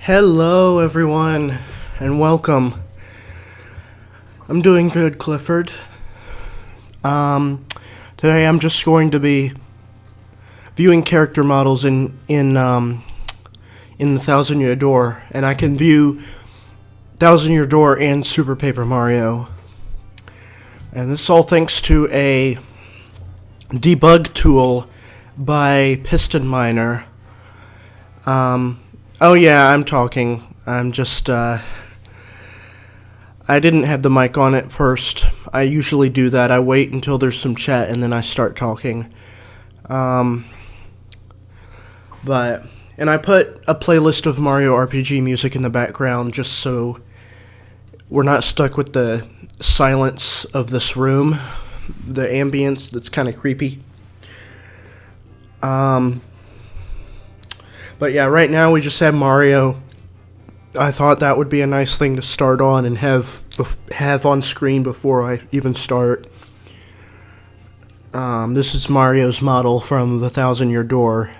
Hello everyone, and welcome. I'm doing good, Clifford. Today I'm just going to be viewing character models in the Thousand Year Door, and I can view Thousand Year Door and Super Paper Mario. And this is all thanks to a debug tool by Piston Miner. Oh yeah, I'm talking. I'm just, I didn't have the mic on at first. I usually do that. I wait until there's some chat and then I start talking. And I put a playlist of Mario RPG music in the background just so we're not stuck with the silence of this room, the ambience that's kind of creepy. But yeah, right now we just have Mario. I thought that would be a nice thing to start on and have on screen before I even start. This is Mario's model from the Thousand Year Door.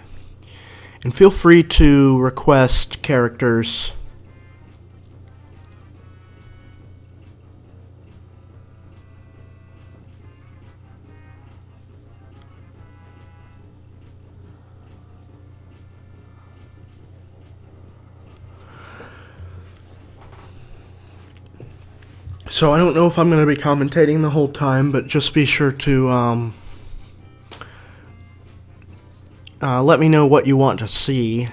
And feel free to request characters. So I don't know if I'm going to be commentating the whole time, but just be sure to let me know what you want to see.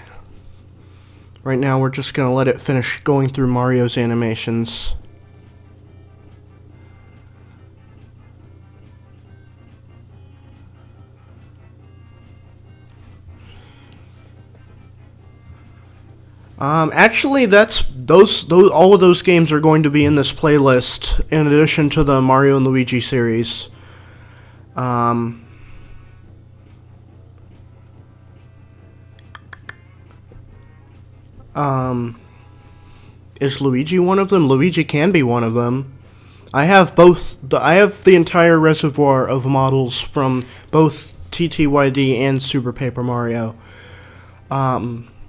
Right now we're just going to let it finish going through Mario's animations. Actually, all of those games are going to be in this playlist, in addition to the Mario and Luigi series. Is Luigi one of them? Luigi can be one of them. I have the entire reservoir of models from both TTYD and Super Paper Mario.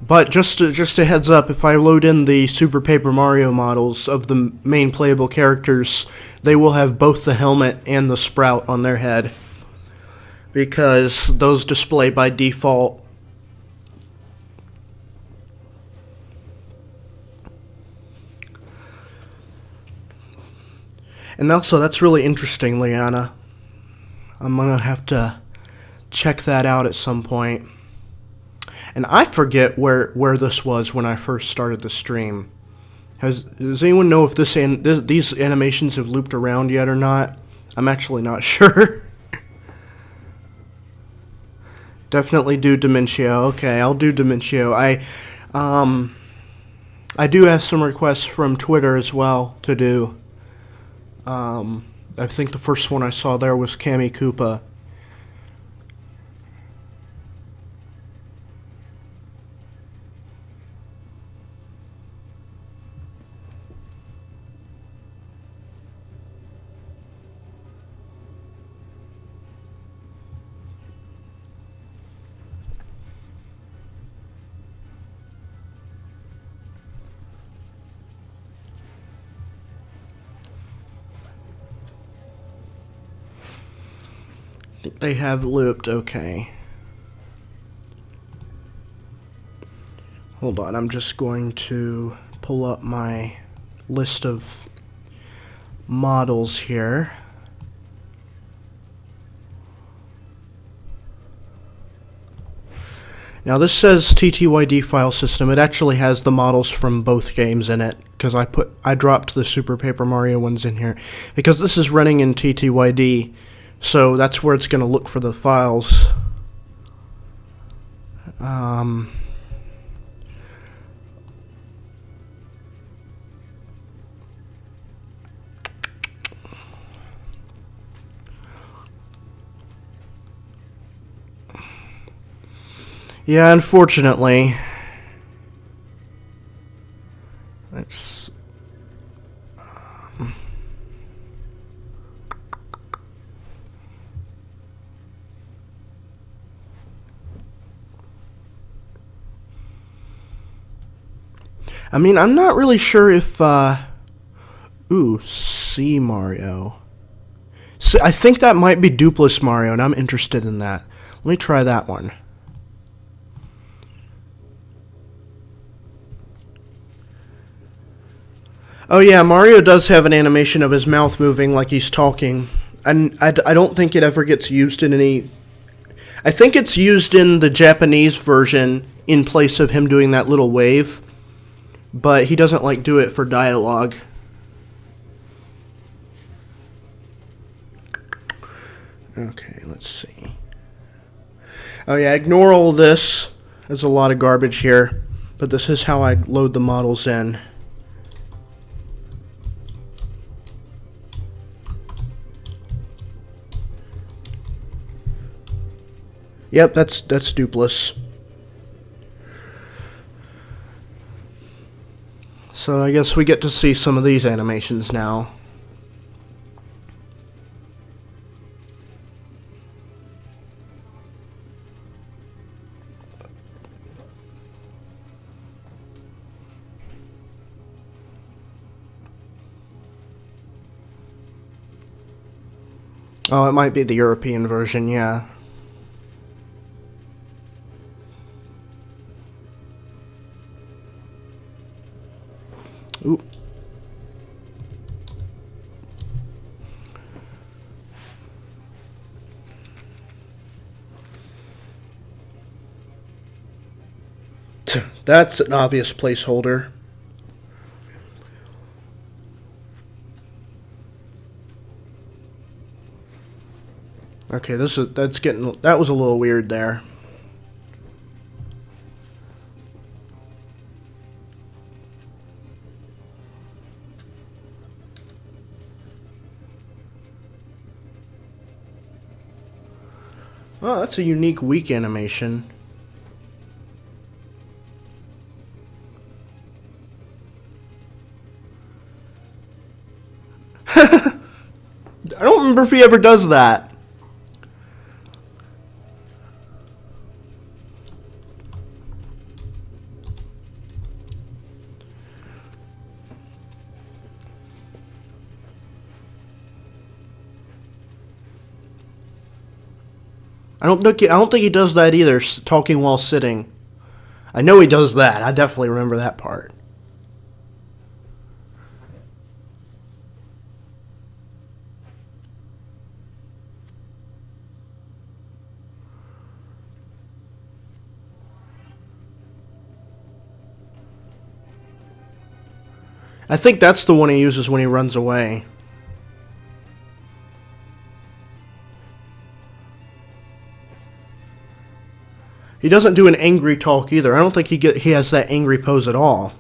But just a heads up, if I load in the Super Paper Mario models of the main playable characters, they will have both the helmet and the sprout on their head, because those display by default. And also, that's really interesting, Liana. I'm gonna have to check that out at some point. And I forget where this was when I first started the stream. Does anyone know if these animations have looped around yet or not? I'm actually not sure. Definitely do Dimentio. Okay, I'll do Dimentio. I do have some requests from Twitter as well to do. I think the first one I saw there was Cammy Koopa. They have looped, okay. Hold on, I'm just going to pull up my list of models here. Now this says TTYD file system. It actually has the models from both games in it, because I dropped the Super Paper Mario ones in here, because this is running in TTYD. So that's where it's going to look for the files. Yeah, unfortunately. Let's... I mean, I'm not really sure if, ooh, C Mario. So I think that might be Dupless Mario, and I'm interested in that. Let me try that one. Oh yeah, Mario does have an animation of his mouth moving like he's talking. And I don't think it ever gets used in any... I think it's used in the Japanese version in place of him doing that little wave. But he doesn't like do it for dialogue. Okay, let's see. Oh yeah, ignore all this. There's a lot of garbage here. But this is how I load the models in. Yep, that's Dupless. So I guess we get to see some of these animations now. Oh, it might be the European version, yeah. Ooh. That's an obvious placeholder. Okay, that was a little weird there. Oh, that's a unique weak animation. I don't remember if he ever does that. I don't think he does that either, talking while sitting. I know he does that. I definitely remember that part. I think that's the one he uses when he runs away. He doesn't do an angry talk either. I don't think he has that angry pose at all.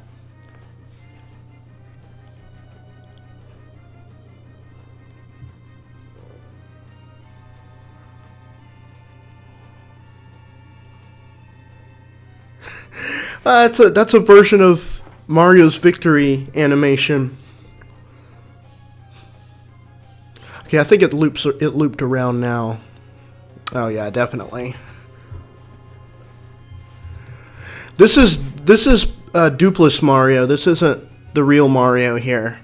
That's a version of Mario's victory animation. Okay, I think it looped around now. Oh yeah, definitely. This is Dupless Mario. This isn't the real Mario here.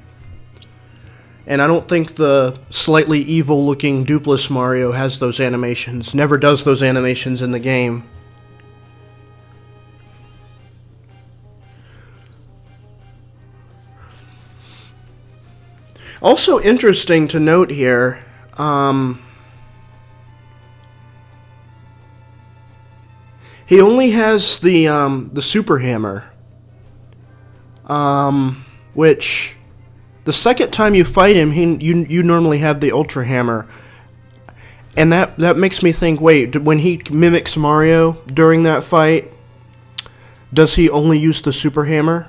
And I don't think the slightly evil-looking Dupless Mario has those animations. Never does those animations in the game. Also interesting to note here, he only has the super hammer, which the second time you fight him, you normally have the ultra hammer, and that makes me think. Wait, when he mimics Mario during that fight, does he only use the super hammer?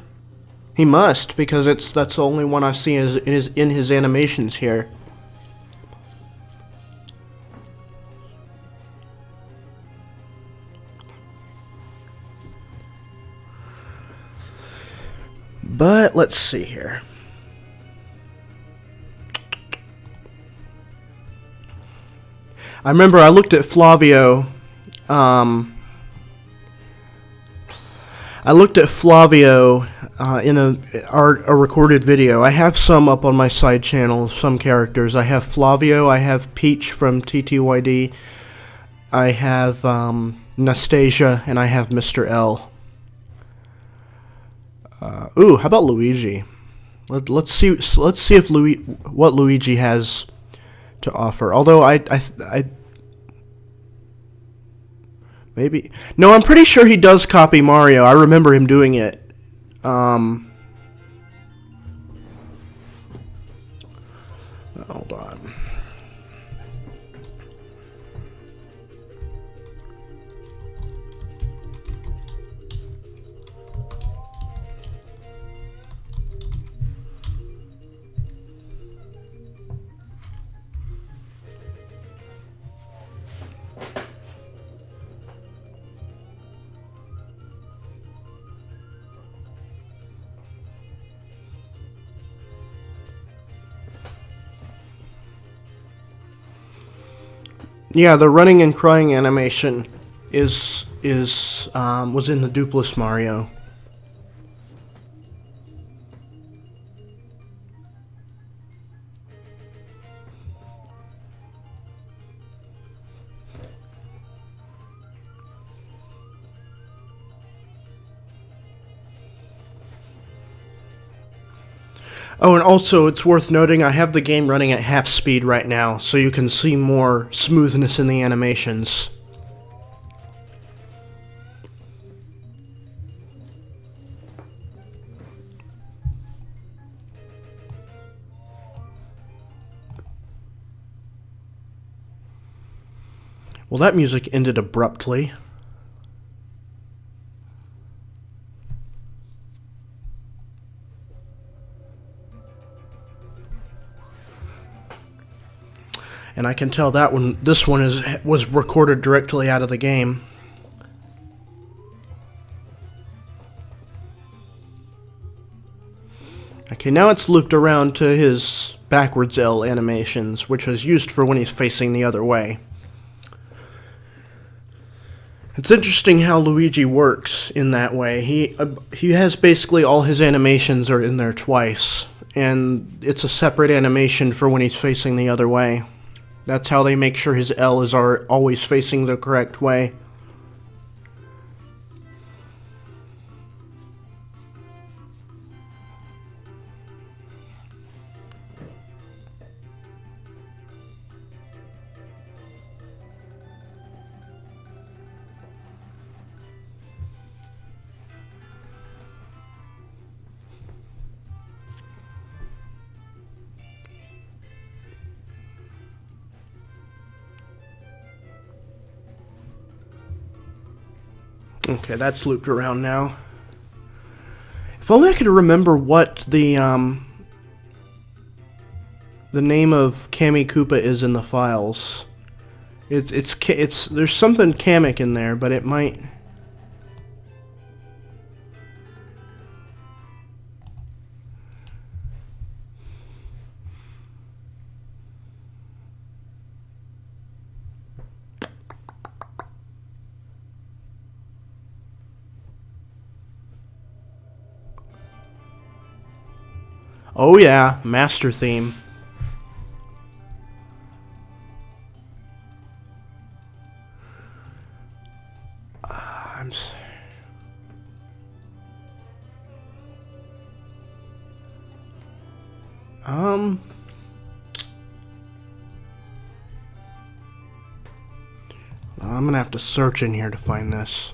He must, because that's the only one I see in his animations here. But let's see here. I remember I looked at Flavio. in a recorded video. I have some up on my side channel, some characters. I have Flavio, I have Peach from TTYD, I have Nastasia, and I have Mr. L. Ooh, how about Luigi? Let's see if what Luigi has to offer. Although I maybe no, I'm pretty sure he does copy Mario. I remember him doing it. Hold on. Yeah, the running and crying animation was in the Dupless Mario. Oh, and also, it's worth noting I have the game running at half speed right now, so you can see more smoothness in the animations. Well, that music ended abruptly. And I can tell that this one was recorded directly out of the game. Okay, now it's looped around to his backwards L animations, which is used for when he's facing the other way. It's interesting how Luigi works in that way. He has basically all his animations are in there twice, and it's a separate animation for when he's facing the other way. That's how they make sure his L is always facing the correct way. Okay, that's looped around now. If only I could remember what the name of Kami Koopa is in the files. It's there's something Kamek in there, but it might. Oh yeah, master theme. I'm gonna have to search in here to find this.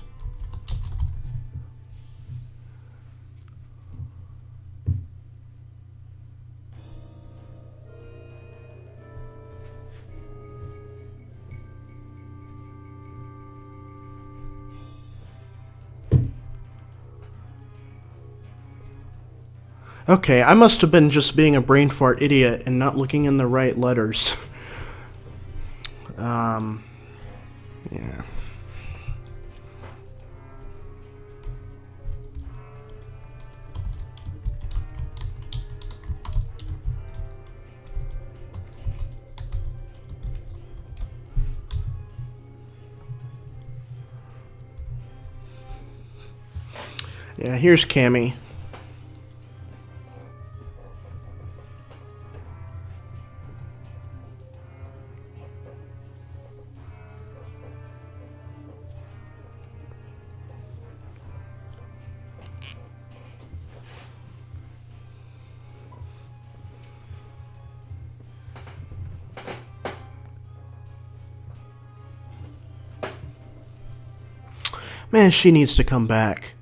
Okay, I must have been just being a brain fart idiot and not looking in the right letters. Yeah. Yeah, here's Kami. Man, she needs to come back.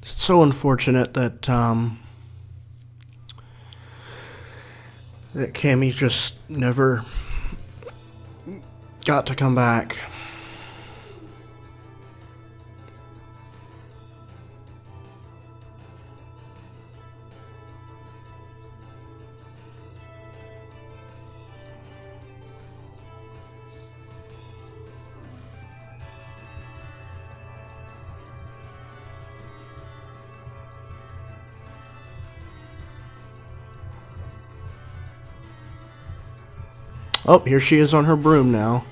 It's so unfortunate that that Cammy just never got to come back. Oh, here she is on her broom now.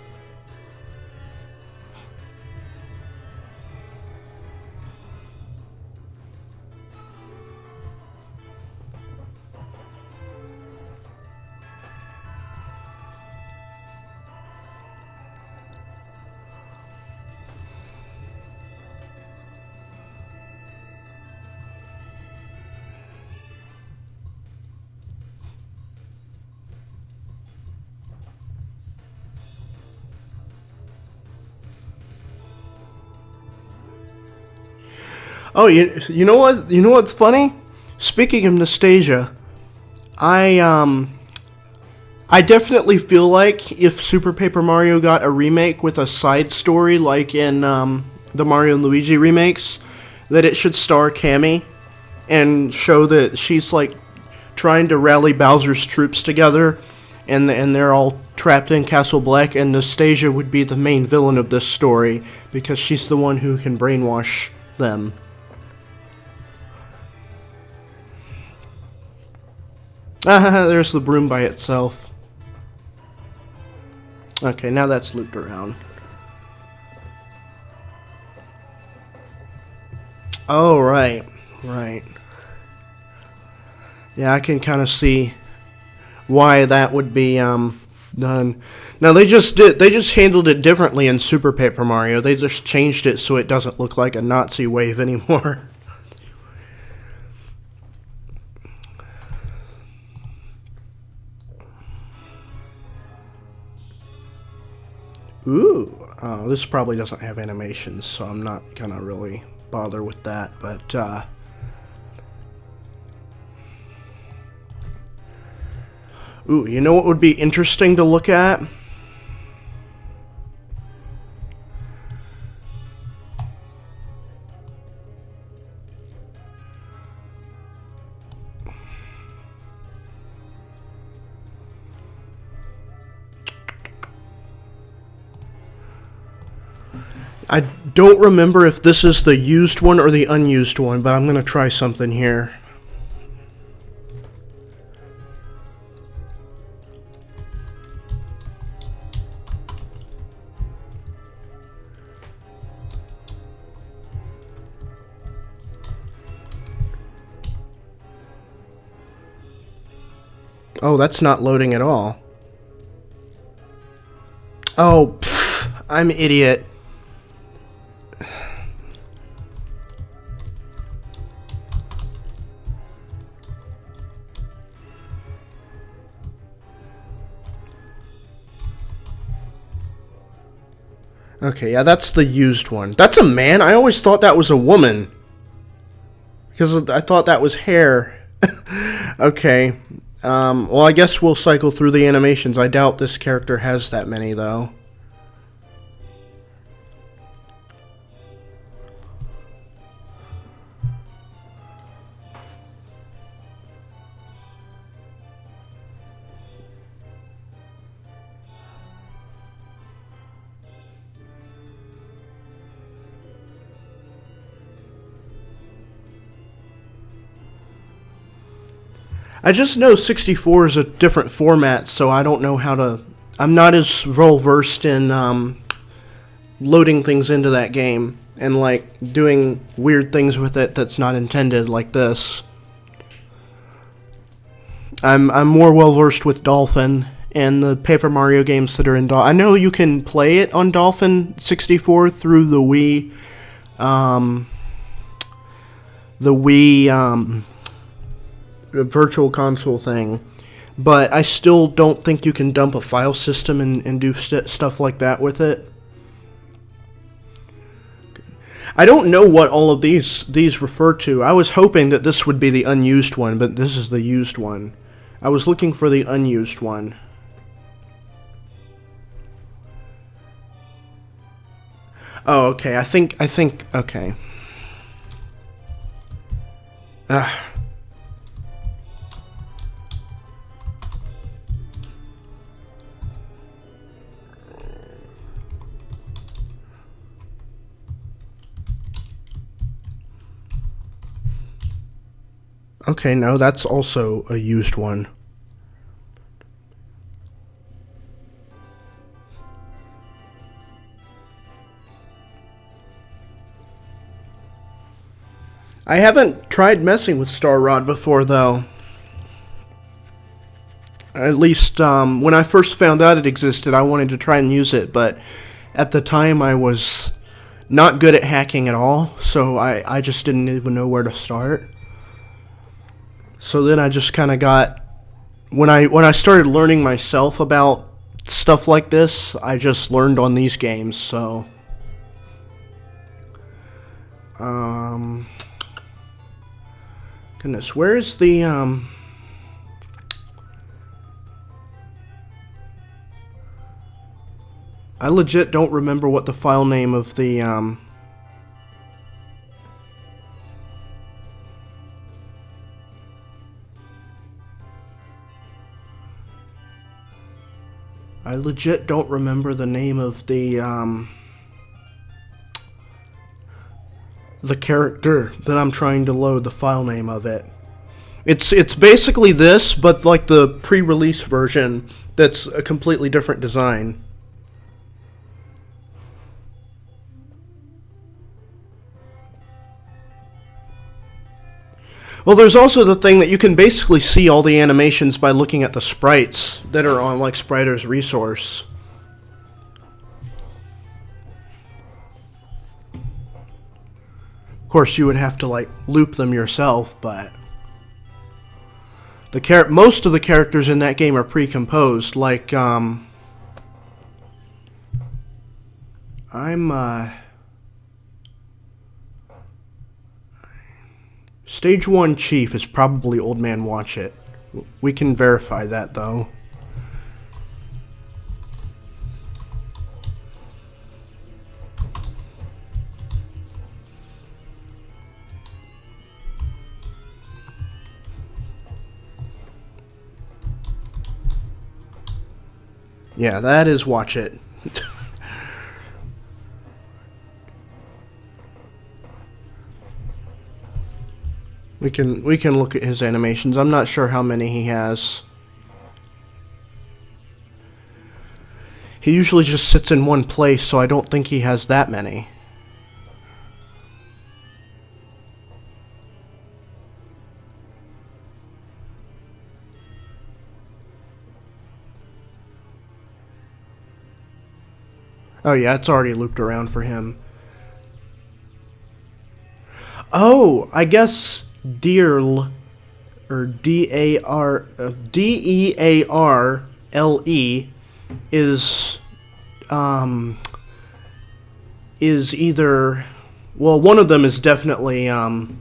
Oh, you know what? You know what's funny? Speaking of nostalgia, I definitely feel like if Super Paper Mario got a remake with a side story like in the Mario and Luigi remakes, that it should star Cammy and show that she's like trying to rally Bowser's troops together, and they're all trapped in Castle Bleck, and Nastasia would be the main villain of this story because she's the one who can brainwash them. There's the broom by itself. Okay, now that's looped around. Oh, right. Right. Yeah, I can kind of see why that would be done. Now they just handled it differently in Super Paper Mario. They just changed it so it doesn't look like a Nazi wave anymore. Ooh, this probably doesn't have animations, so I'm not gonna really bother with that, but ooh, you know what would be interesting to look at? I don't remember if this is the used one or the unused one, but I'm going to try something here. Oh, that's not loading at all. Oh, pfft, I'm an idiot. Okay, yeah, that's the used one. That's a man? I always thought that was a woman. Because I thought that was hair. Okay. Well, I guess we'll cycle through the animations. I doubt this character has that many, though. I just know 64 is a different format, so I don't know how to... I'm not as well-versed in loading things into that game and, like, doing weird things with it that's not intended, like this. I'm more well-versed with Dolphin and the Paper Mario games that are in Dolphin. I know you can play it on Dolphin 64 through the Wii... virtual console thing, but I still don't think you can dump a file system and do stuff like that with it. I don't know what all of these refer to. I was hoping that this would be the unused one, but this is the used one. I was looking for the unused one. Oh, okay. I think, okay. Okay, no, that's also a used one. I haven't tried messing with Star Rod before, though. At least, when I first found out it existed, I wanted to try and use it, but at the time I was not good at hacking at all, so I just didn't even know where to start. So then I just kind of got, when I started learning myself about stuff like this, I just learned on these games, so. Goodness, where is the, I legit don't remember what the file name of the, I legit don't remember the name of the character that I'm trying to load, the file name of it. It's basically this, but like the pre-release version that's a completely different design. Well, there's also the thing that you can basically see all the animations by looking at the sprites that are on, like, Spriter's resource. Of course, you would have to, like, loop them yourself, but most of the characters in that game are pre-composed, like, Stage 1 Chief is probably Old Man Watchit. We can verify that, though. Yeah, that is Watchit. We can look at his animations. I'm not sure how many he has. He usually just sits in one place, so I don't think he has that many. Oh yeah, it's already looped around for him. Oh, I guess Dearle, or Dearle is either, well, one of them is definitely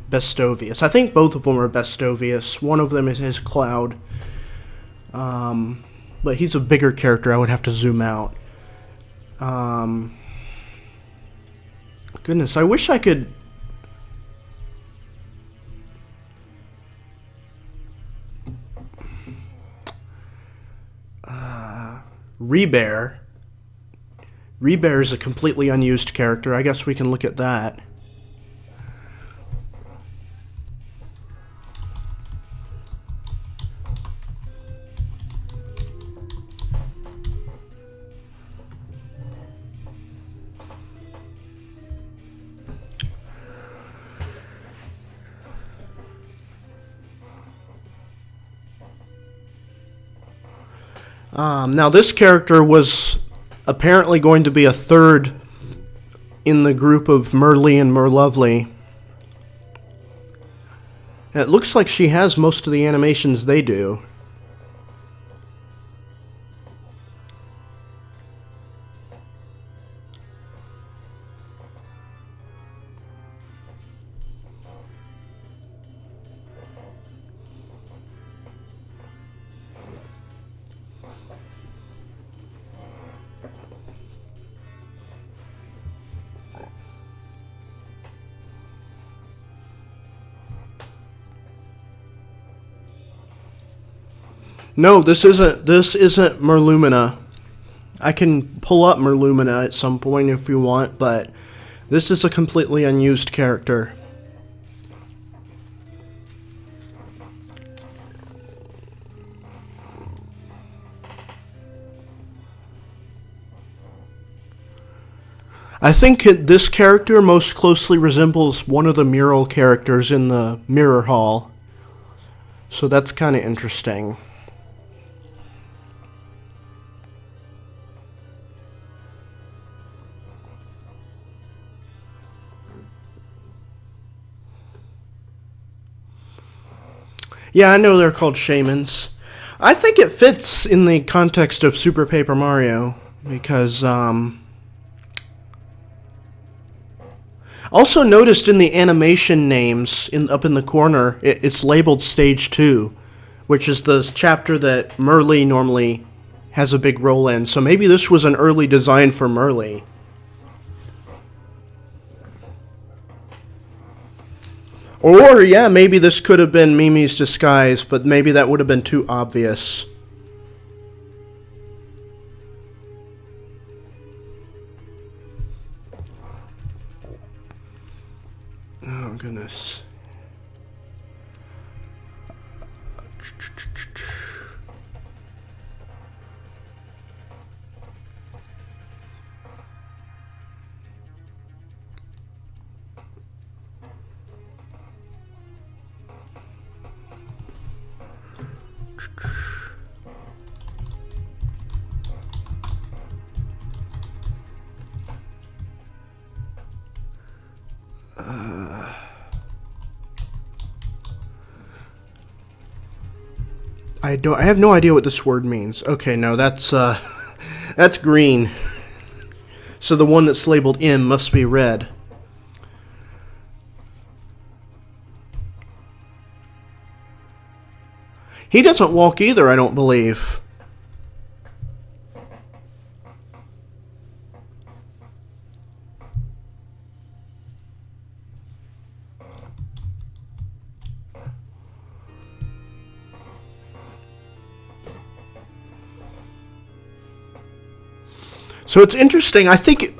Bestovius. I think both of them are Bestovius. One of them is Cloud. But he's a bigger character. I would have to zoom out. Goodness, I wish I could. Rebear. Rebear is a completely unused character. I guess we can look at that. Now this character was apparently going to be a third in the group of Merly and Merlovely. And it looks like she has most of the animations they do. No, this isn't Merlumina. I can pull up Merlumina at some point if you want, but this is a completely unused character. I think this character most closely resembles one of the mural characters in the Mirror Hall. So that's kind of interesting. Yeah, I know they're called shamans. I think it fits in the context of Super Paper Mario because, also noticed in the animation names up in the corner, it's labeled Stage 2, which is the chapter that Merlee normally has a big role in. So maybe this was an early design for Merlee. Or, yeah, maybe this could have been Mimi's disguise, but maybe that would have been too obvious. Oh, goodness. I have no idea what this word means. Okay, no, that's that's green. So the one that's labeled M must be red. He doesn't walk either, I don't believe. So it's interesting. I think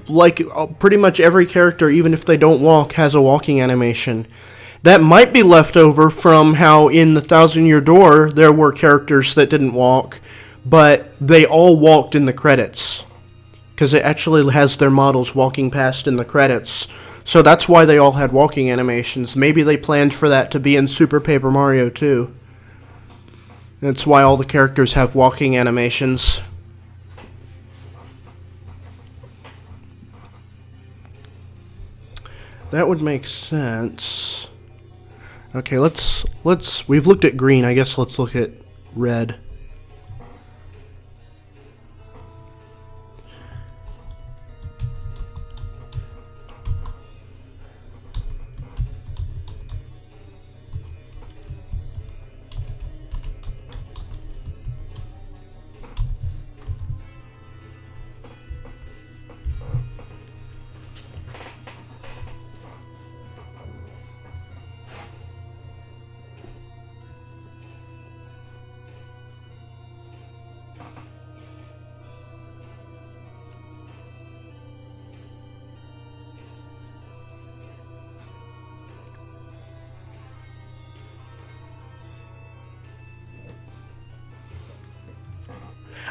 like pretty much every character, even if they don't walk, has a walking animation. That might be left over from how in the Thousand Year Door there were characters that didn't walk, but they all walked in the credits. Because it actually has their models walking past in the credits. So that's why they all had walking animations. Maybe they planned for that to be in Super Paper Mario too. That's why all the characters have walking animations. That would make sense. Okay, we've looked at green, I guess let's look at red.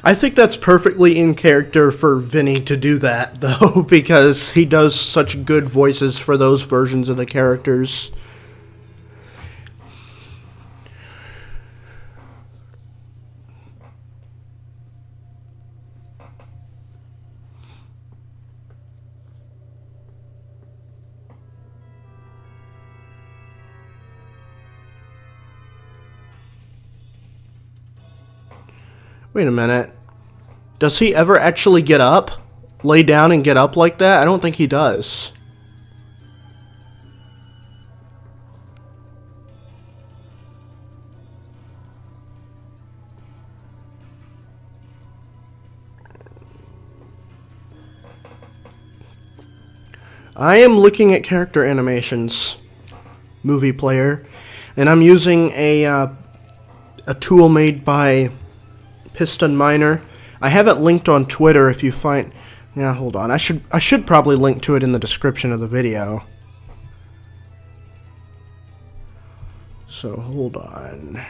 I think that's perfectly in character for Vinny to do that, though, because he does such good voices for those versions of the characters. Wait a minute. Does he ever actually get up? Lay down and get up like that? I don't think he does. I am looking at character animations, movie player, and I'm using a a tool made by Piston Miner. I have it linked on Twitter if you find... Yeah, hold on. I should probably link to it in the description of the video. So, hold on.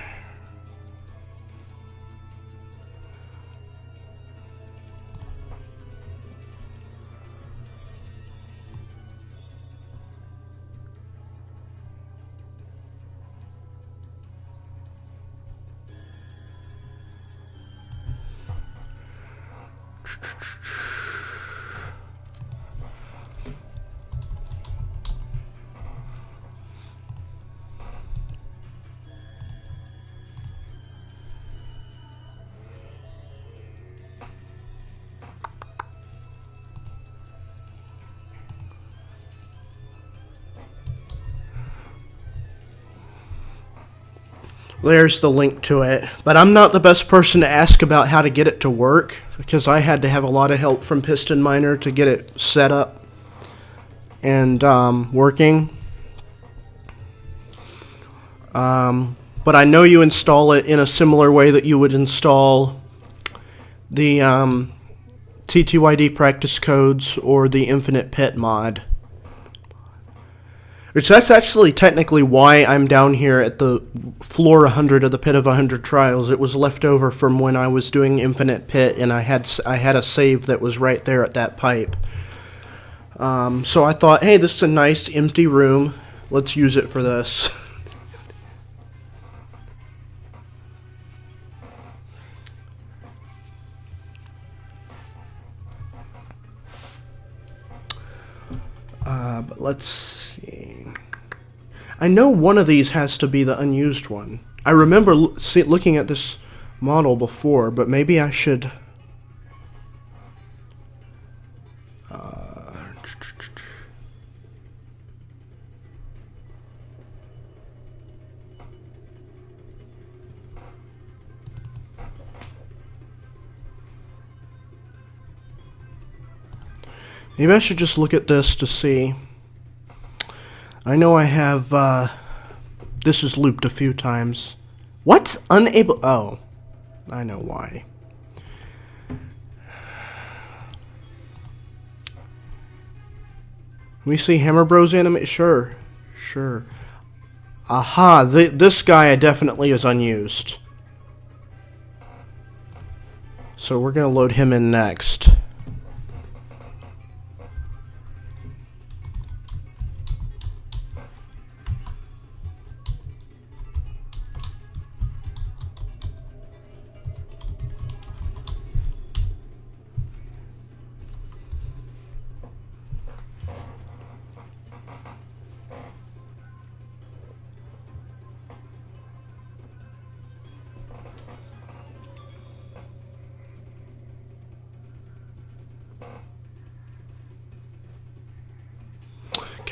There's the link to it, but I'm not the best person to ask about how to get it to work, because I had to have a lot of help from Piston Miner to get it set up and working. But I know you install it in a similar way that you would install the TTYD practice codes or the Infinite Pit mod. Which that's actually technically why I'm down here at the floor 100 of the Pit of 100 Trials. It was left over from when I was doing Infinite Pit, and I had a save that was right there at that pipe. So I thought, hey, this is a nice empty room. Let's use it for this. But let's see. I know one of these has to be the unused one. I remember looking at this model before, but maybe I should... Maybe I should just look at this to see. I know I have, this is looped a few times. What? Unable... Oh. I know why. We see Hammer Bros anime? Sure. Sure. Aha, this guy definitely is unused. So we're gonna load him in next.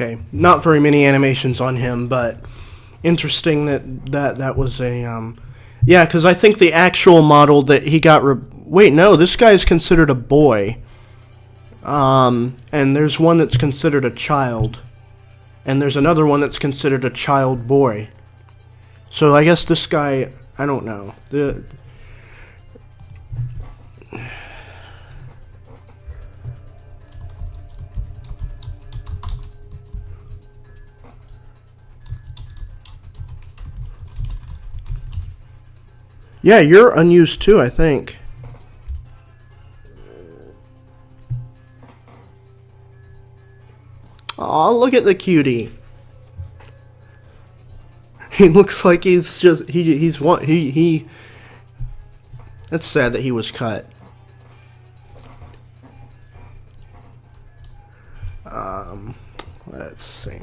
Okay, not very many animations on him, but interesting that was a, yeah, because I think the actual model that he got, wait, no, this guy is considered a boy, and there's one that's considered a child, and there's another one that's considered a child boy, so I guess this guy, I don't know, yeah, you're unused too, I think. Aw, look at the cutie. He looks like he's just he that's sad that he was cut. Let's see.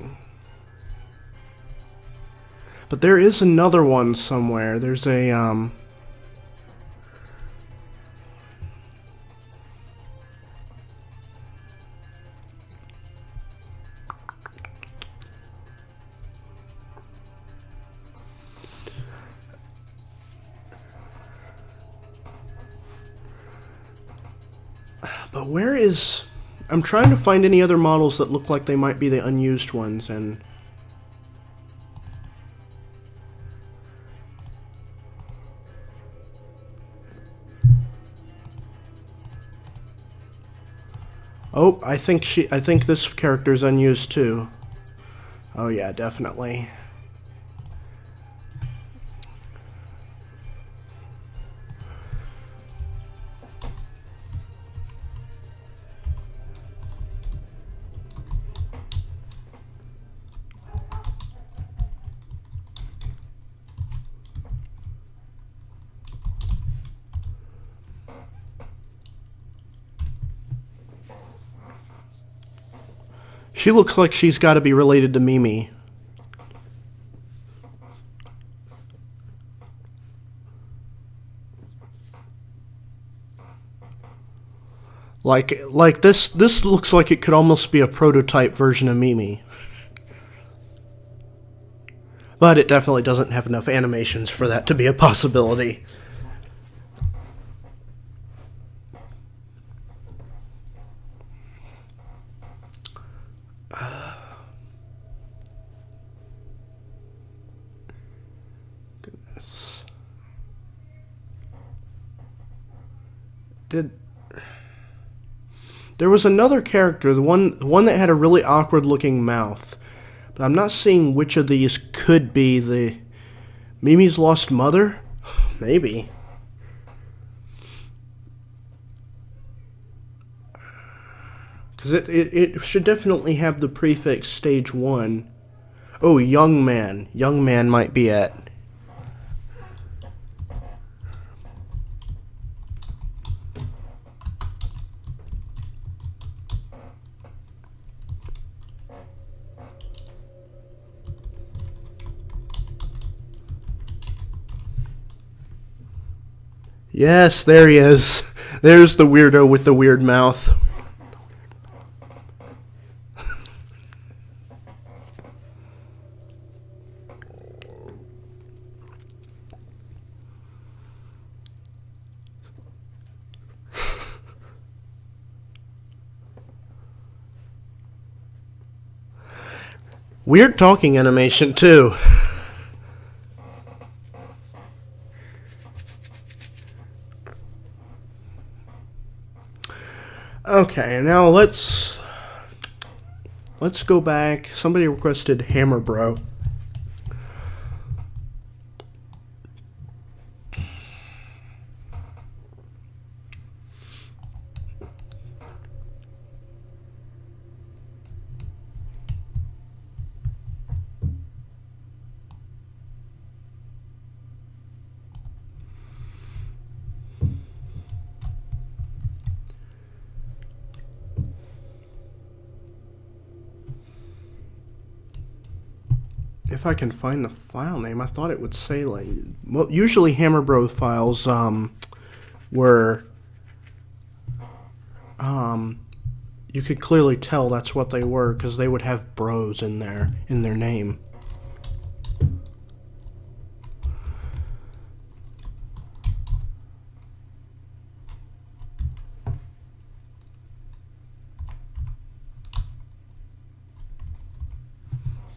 But there is another one somewhere. There's a but where is... I'm trying to find any other models that look like they might be the unused ones, and... Oh, I think this character's unused too. Oh yeah, definitely. She looks like she's got to be related to Mimi. Like this looks like it could almost be a prototype version of Mimi. But it definitely doesn't have enough animations for that to be a possibility. Goodness. There was another character, the one that had a really awkward looking mouth. But I'm not seeing which of these could be the Mimi's lost mother? Maybe. Because it should definitely have the prefix stage 1. Oh, young man. Young man might be it. Yes, there he is. There's the weirdo with the weird mouth. Weird talking animation, too. Okay, now let's go back. Somebody requested Hammer Bro. If I can find the file name, I thought it would say, like, well, usually Hammer Bro files were you could clearly tell that's what they were because they would have bros in their name.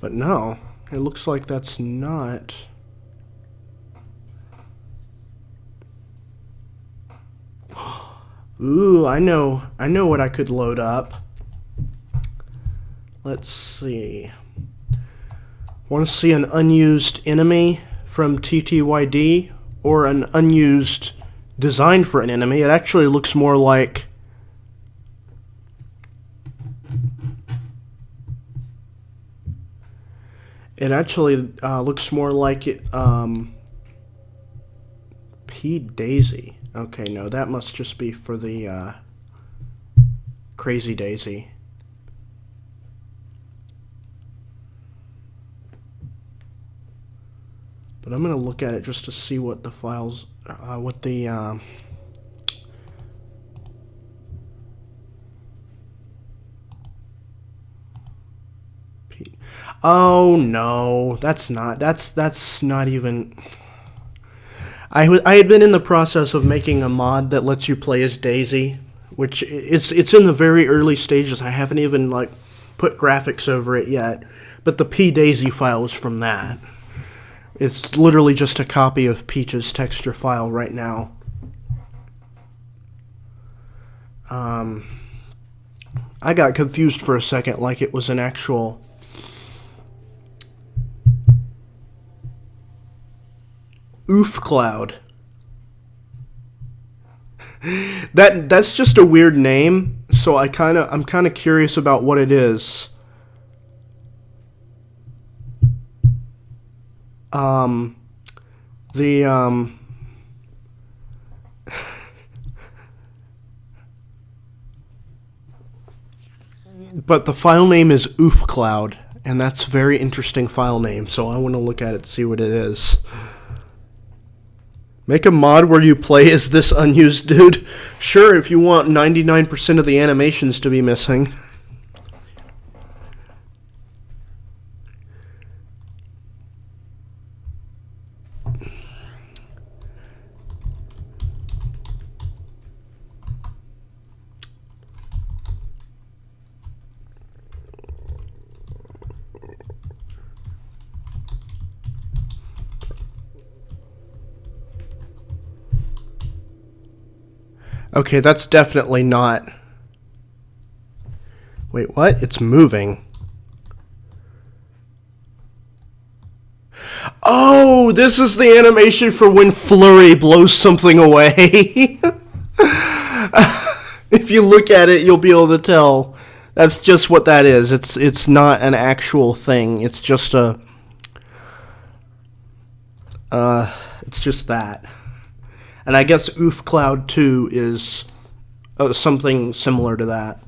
But no. It looks like that's not. Ooh, I know what I could load up. Let's see. Want to see an unused enemy from TTYD or an unused design for an enemy? It actually looks more like it actually looks more like it, P. Daisy. Okay, no, that must just be for the Crazy Daisy. But I'm going to look at it just to see what the files, what the, oh no, that's not even. I had been in the process of making a mod that lets you play as Daisy, which it's in the very early stages. I haven't even like put graphics over it yet, but the P Daisy file is from that. It's literally just a copy of Peach's texture file right now. I got confused for a second, like it was an actual... Oof cloud. That's just a weird name, so I'm kind of curious about what it is. But the file name is oofcloud, and that's a very interesting file name, so I want to look at it, see what it is. Make a mod where you play as this unused dude. Sure, if you want 99% of the animations to be missing. Okay, that's definitely not... Wait, what? It's moving. Oh, this is the animation for when Flurry blows something away. If you look at it, you'll be able to tell. That's just what that is. It's not an actual thing. It's just a... it's just that. And I guess Oof Cloud 2 is something similar to that.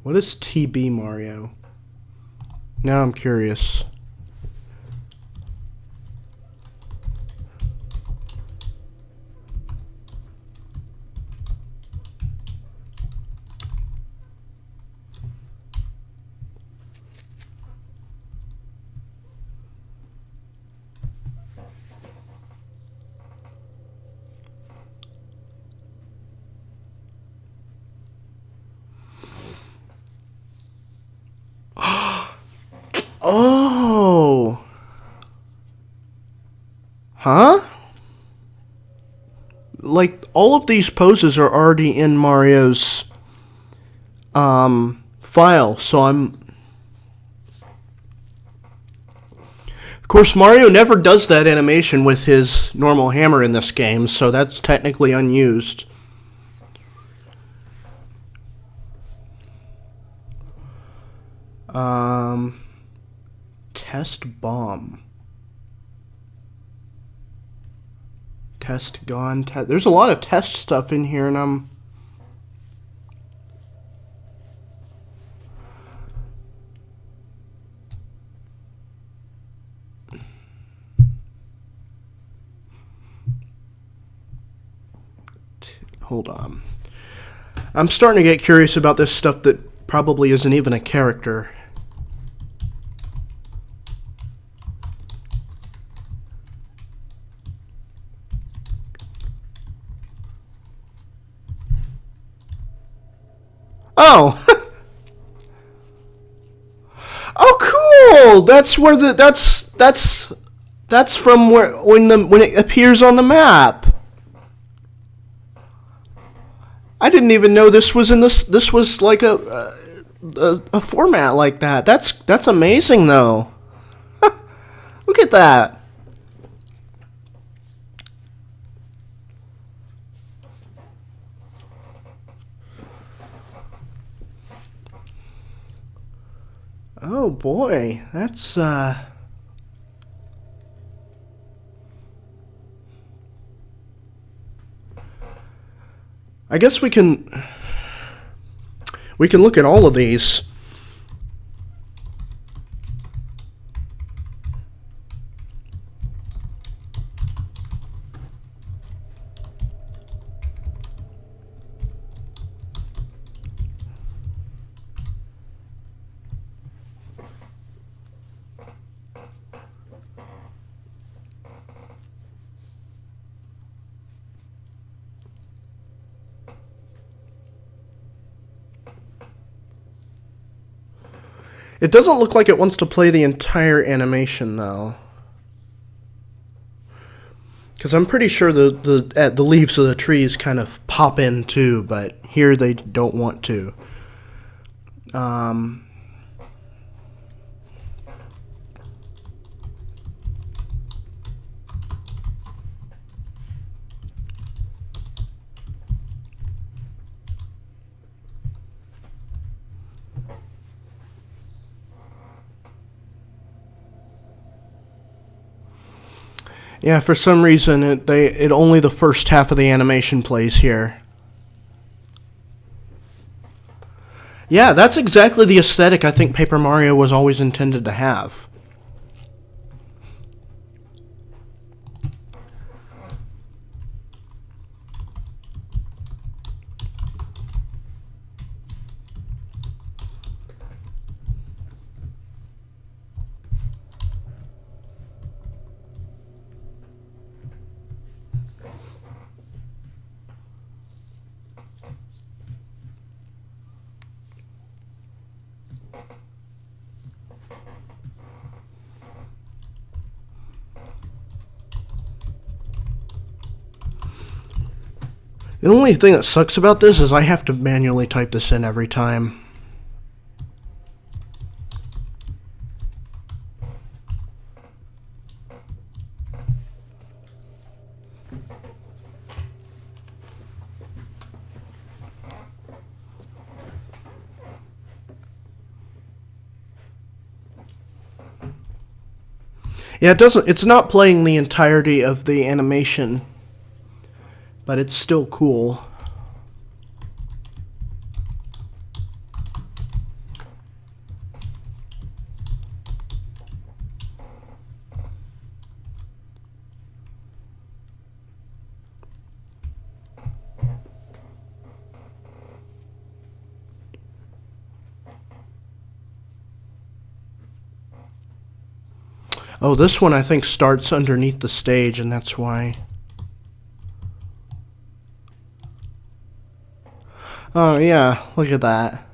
What is TB Mario? Now I'm curious. Oh. Huh? Like, all of these poses are already in Mario's file, so I'm... Of course, Mario never does that animation with his normal hammer in this game, so that's technically unused. Test bomb. Test gone. There's a lot of test stuff in here, and I'm... Hold on. I'm starting to get curious about this stuff that probably isn't even a character. Oh. Oh, cool. That's where the that's from where when it appears on the map. I didn't even know this was in this. This was like a format like that. That's amazing, though. Look at that. Oh boy, that's I guess we can look at all of these. It doesn't look like it wants to play the entire animation, though. Because I'm pretty sure the leaves of the trees kind of pop in too, but here they don't want to. Yeah, for some reason it only the first half of the animation plays here. Yeah, that's exactly the aesthetic I think Paper Mario was always intended to have. The only thing that sucks about this is I have to manually type this in every time. Yeah, it's not playing the entirety of the animation, but it's still cool. Oh, this one I think starts underneath the stage, and that's why. Oh, yeah, look at that.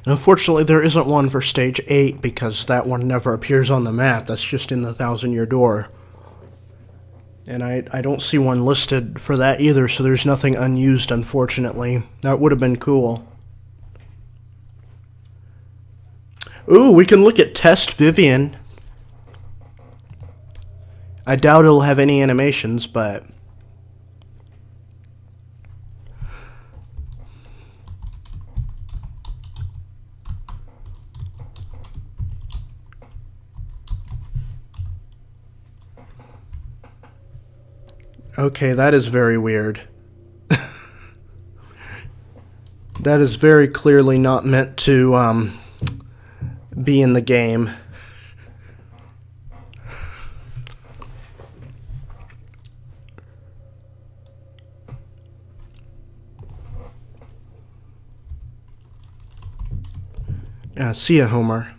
And unfortunately, there isn't one for Stage 8 because that one never appears on the map. That's just in the 1,000-Year Door. And I don't see one listed for that either, so there's nothing unused, unfortunately. That would have been cool. Ooh, we can look at Test Vivian. I doubt it'll have any animations, but... Okay, that is very weird. That is very clearly not meant to be in the game. See ya, Homer.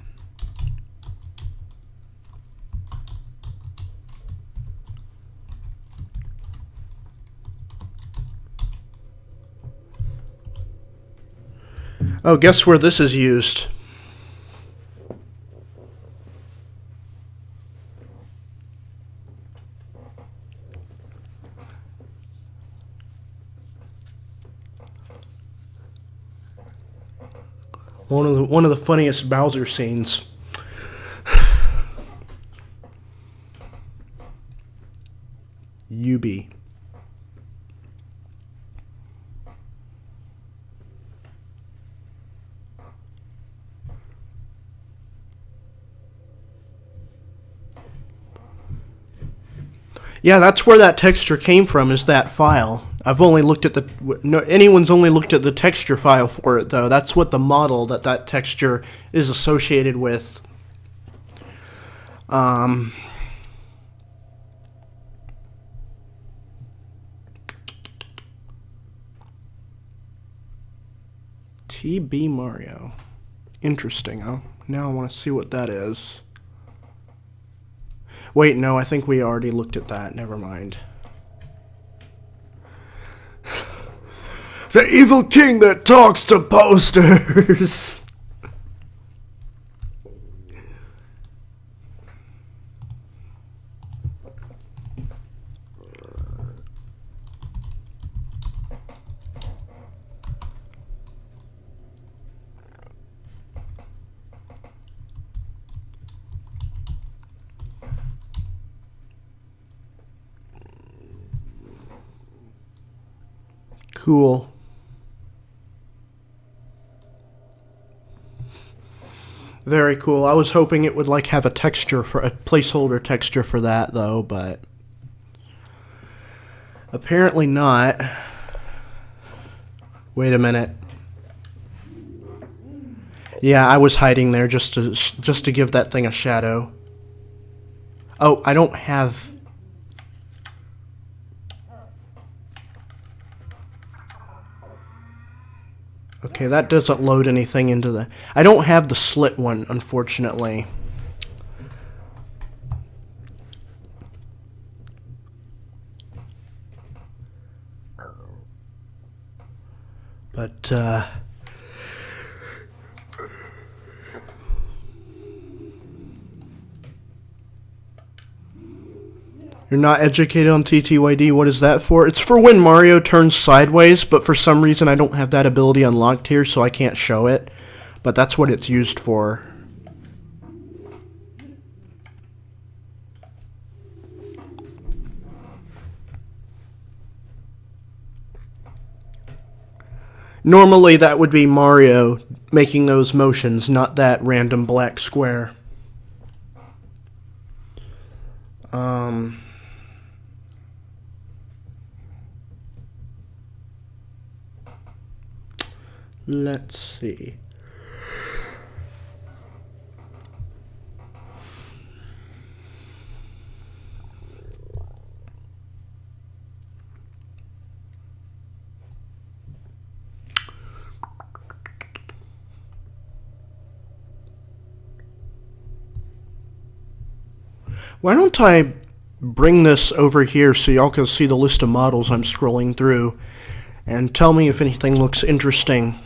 Oh, guess where this is used? One of the funniest Bowser scenes. UB. Yeah, that's where that texture came from, is that file. I've only looked at the... No, anyone's only looked at the texture file for it, though. That's what the model that texture is associated with. TB Mario. Interesting, huh? Now I want to see what that is. Wait, no, I think we already looked at that. Never mind. The evil king that talks to posters! Cool. Very cool. I was hoping it would like have a texture for a placeholder texture for that though, but apparently not. Wait a minute. Yeah, I was hiding there just to give that thing a shadow. Oh, I don't have... Okay, that doesn't load anything into the... I don't have the slit one, unfortunately. But, you're not educated on TTYD. What is that for? It's for when Mario turns sideways, but for some reason I don't have that ability unlocked here, so I can't show it. But that's what it's used for. Normally that would be Mario making those motions, not that random black square. Let's see. Why don't I bring this over here so y'all can see the list of models I'm scrolling through and tell me if anything looks interesting.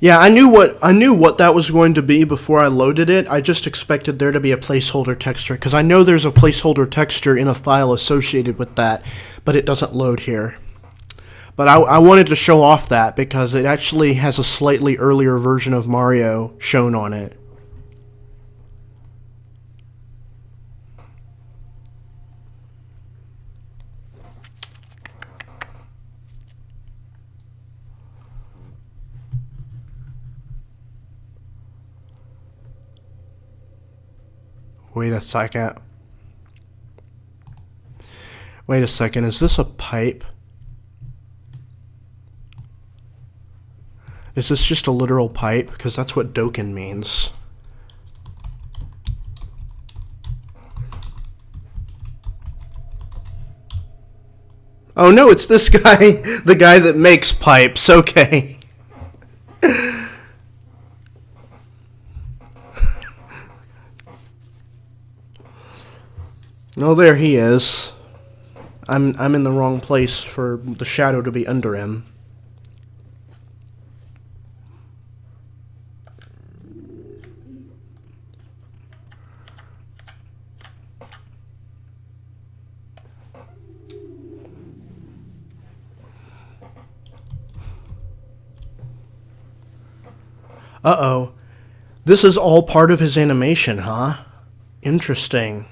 Yeah, I knew what that was going to be before I loaded it. I just expected there to be a placeholder texture, because I know there's a placeholder texture in a file associated with that, but it doesn't load here. But I wanted to show off that because it actually has a slightly earlier version of Mario shown on it. Wait a second. Wait a second, is this a pipe? Is this just a literal pipe? Because that's what Doken means. Oh no, it's this guy, the guy that makes pipes, okay. Oh, there he is. I'm in the wrong place for the shadow to be under him. Uh-oh. This is all part of his animation, huh? Interesting.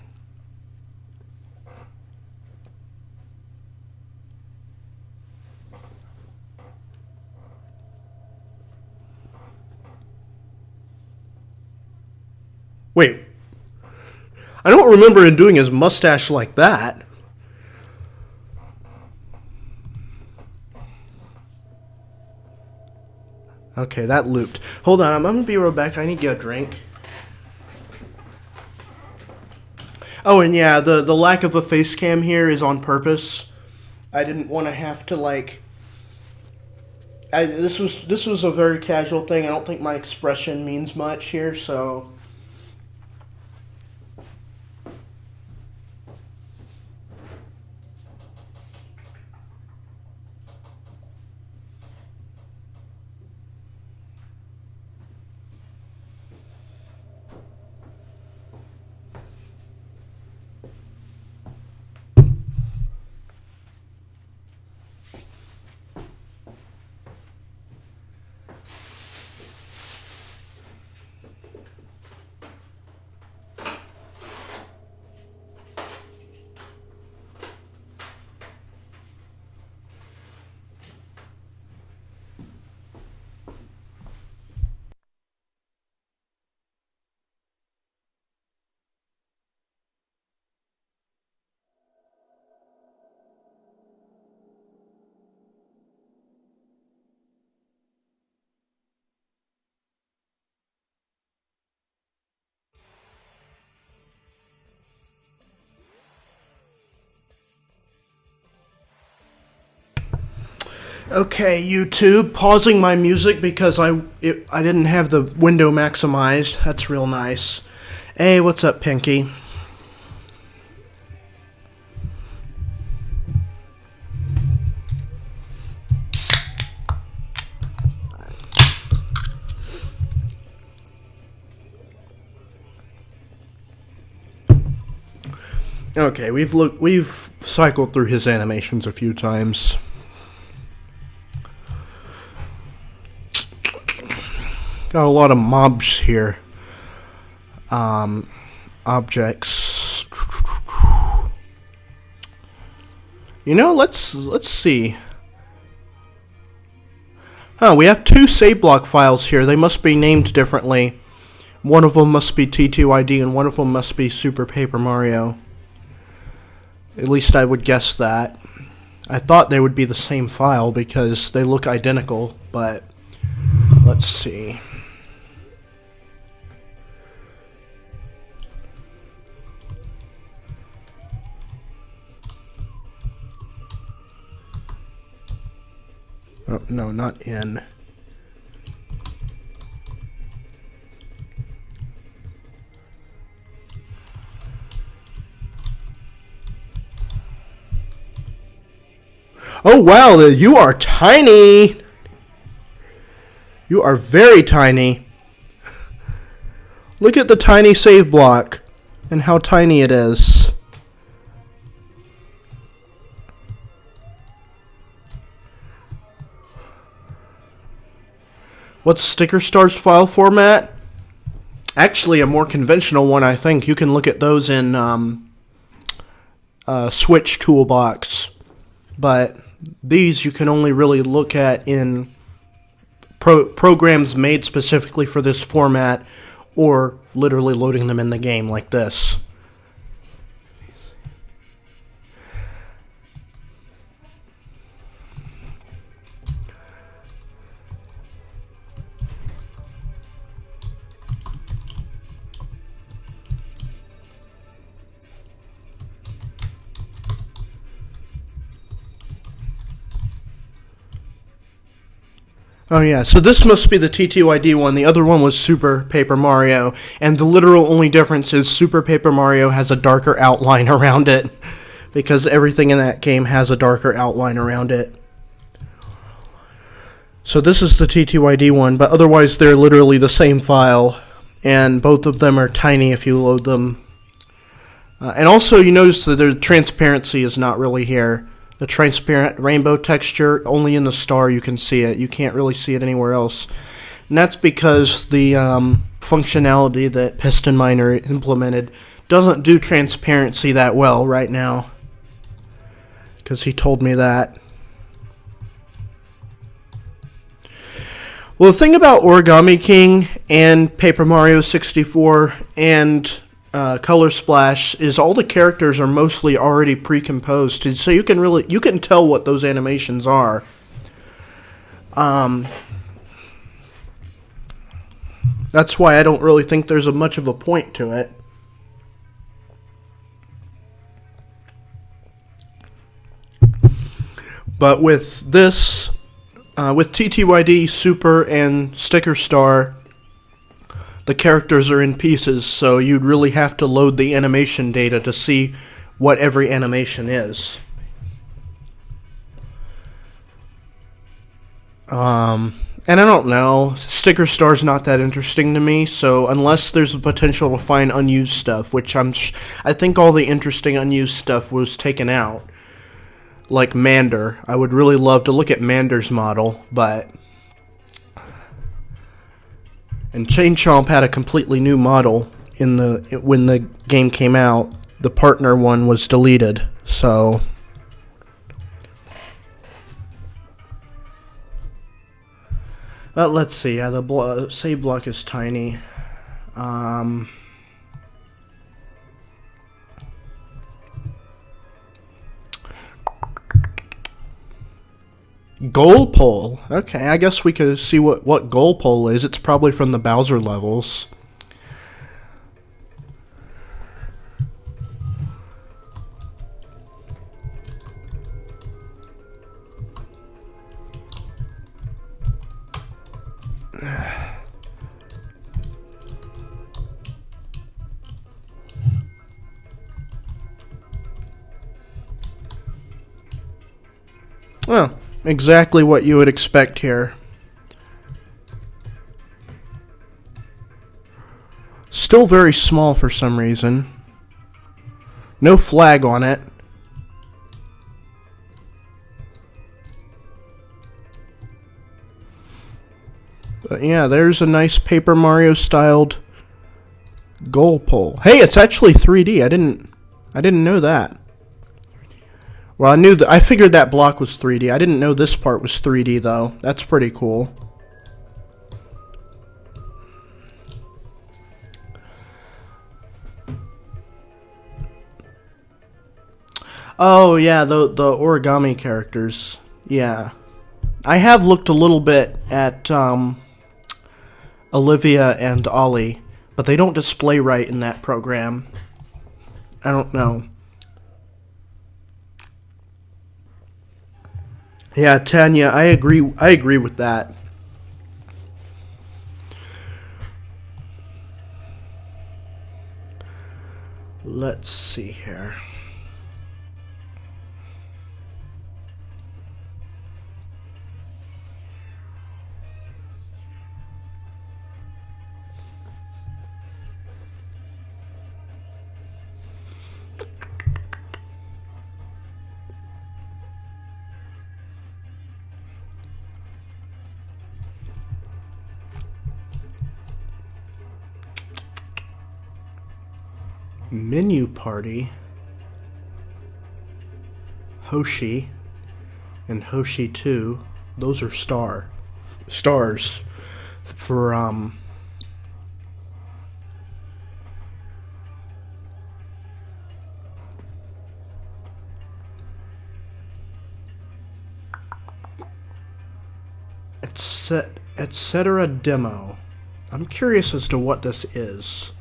Wait. I don't remember him doing his mustache like that. Okay, that looped. Hold on, I'm gonna be right back. I need to get a drink. Oh, and yeah, the lack of a face cam here is on purpose. I didn't want to have to, like... This was a very casual thing. I don't think my expression means much here, so... Okay, YouTube, pausing my music because I didn't have the window maximized. That's real nice. Hey, what's up, Pinky? Okay, we've cycled through his animations a few times. Got a lot of mobs here. Objects. You know, let's see. Huh, we have two save block files here. They must be named differently. One of them must be TTYD and one of them must be Super Paper Mario. At least I would guess that. I thought they would be the same file because they look identical, but let's see. Oh, no, not in. Oh, wow, you are tiny. You are very tiny. Look at the tiny save block and how tiny it is. What's Sticker Star's file format? Actually, a more conventional one, I think. You can look at those in Switch Toolbox. But these you can only really look at in programs made specifically for this format or literally loading them in the game like this. Oh yeah, so this must be the TTYD one. The other one was Super Paper Mario, and the literal only difference is Super Paper Mario has a darker outline around it, because everything in that game has a darker outline around it. So this is the TTYD one, but otherwise they're literally the same file, and both of them are tiny if you load them. And also you notice that the transparency is not really here. The transparent rainbow texture, only in the star you can see it. You can't really see it anywhere else. And that's because the functionality that Piston Miner implemented doesn't do transparency that well right now, because he told me that. Well, the thing about Origami King and Paper Mario 64 and Color Splash is all the characters are mostly already pre-composed, so you can tell what those animations are. That's why I don't really think there's much of a point to it. But with this, with TTYD, Super, and Sticker Star, the characters are in pieces, so you'd really have to load the animation data to see what every animation is. And I don't know, Sticker Star's not that interesting to me, so unless there's a potential to find unused stuff, which I think all the interesting unused stuff was taken out. Like Mander. I would really love to look at Mander's model, but... And Chain Chomp had a completely new model when the game came out. The partner one was deleted, so... But let's see, yeah, the save block is tiny. Goal pole. Okay, I guess we could see what goal pole is. It's probably from the Bowser levels. Well, exactly what you would expect here. Still very small for some reason. No flag on it. But yeah, there's a nice Paper Mario styled goal pole. Hey, it's actually 3D. I didn't know that. Well, I figured that block was 3D. I didn't know this part was 3D though. That's pretty cool. Oh yeah, the origami characters. Yeah. I have looked a little bit at Olivia and Ollie, but they don't display right in that program. I don't know. Yeah, Tanya, I agree with that. Let's see here. Menu Party, Hoshi, and Hoshi 2. Those are stars for etc. demo. I'm curious as to what this is.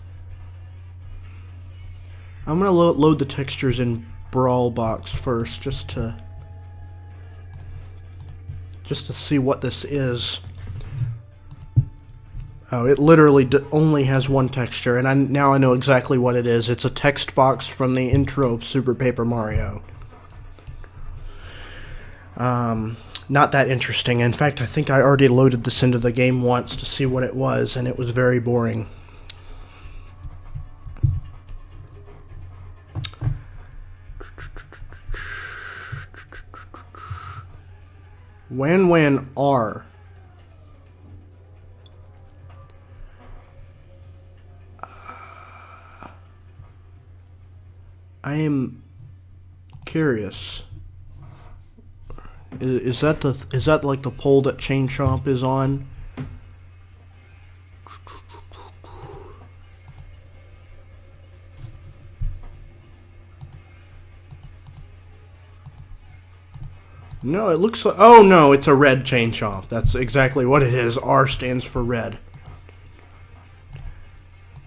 I'm gonna load the textures in Brawlbox first, just to see what this is. Oh, it literally only has one texture, and now I know exactly what it is. It's a text box from the intro of Super Paper Mario. Not that interesting. In fact, I think I already loaded this into the game once to see what it was, and it was very boring. Wan R. I am curious. Is that like the pole that Chain Chomp is on? No, it looks like... Oh, no, it's a red Chain Chomp. That's exactly what it is. R stands for red.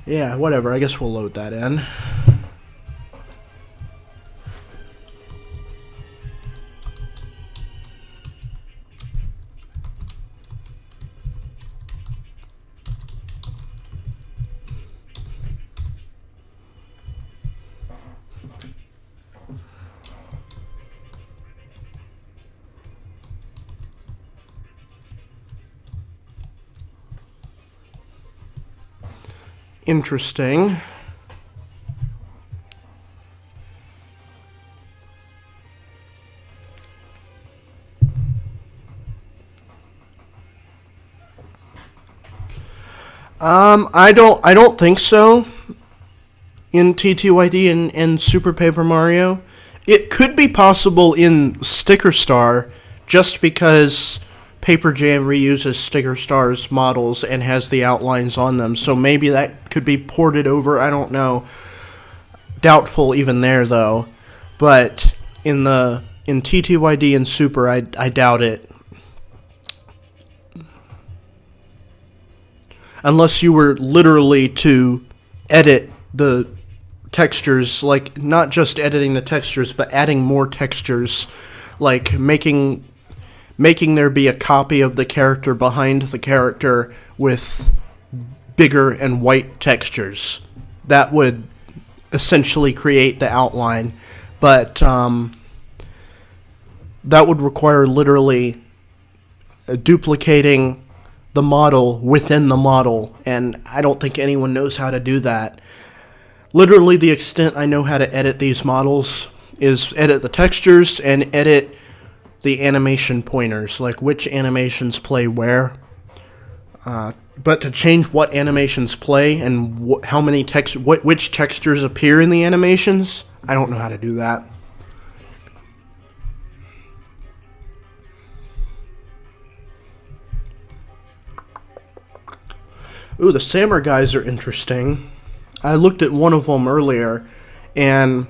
Yeah, whatever. I guess we'll load that in. Interesting. I don't think so. In TTYD and Super Paper Mario, it could be possible in Sticker Star, just because Paper Jam reuses Sticker Star's models and has the outlines on them. So maybe that could be ported over. I don't know. Doubtful even there though. But in TTYD and Super, I doubt it. Unless you were literally to edit the textures, like not just editing the textures, but adding more textures, like making there be a copy of the character behind the character with bigger and white textures. That would essentially create the outline, but that would require literally duplicating the model within the model, and I don't think anyone knows how to do that. Literally, the extent I know how to edit these models is edit the textures and edit the animation pointers, like which animations play where. But to change what animations play and how many which textures appear in the animations, I don't know how to do that. Ooh, the Samurai guys are interesting. I looked at one of them earlier, and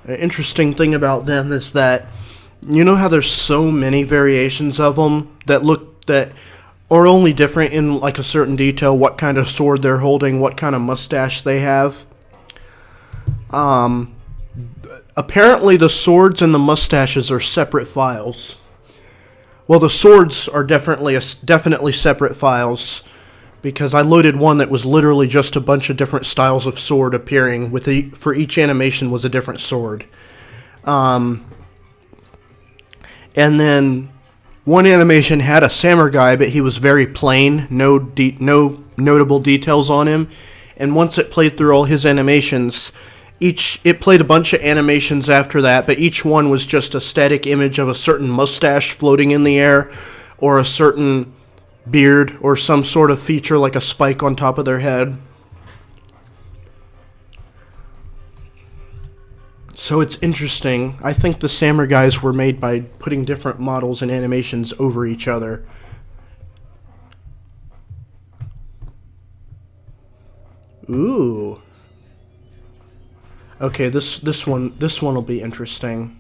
an interesting thing about them is that, you know how there's so many variations of them that are only different in like a certain detail, what kind of sword they're holding, what kind of mustache they have. Apparently the swords and the mustaches are separate files. Well, the swords are definitely separate files, because I loaded one that was literally just a bunch of different styles of sword appearing for each animation was a different sword. And then one animation had a samurai guy, but he was very plain, no notable details on him. And once it played through all his animations, it played a bunch of animations after that, but each one was just a static image of a certain mustache floating in the air, or a certain beard, or some sort of feature like a spike on top of their head. So it's interesting. I think the Samurai guys were made by putting different models and animations over each other. Ooh. Okay, this one will be interesting.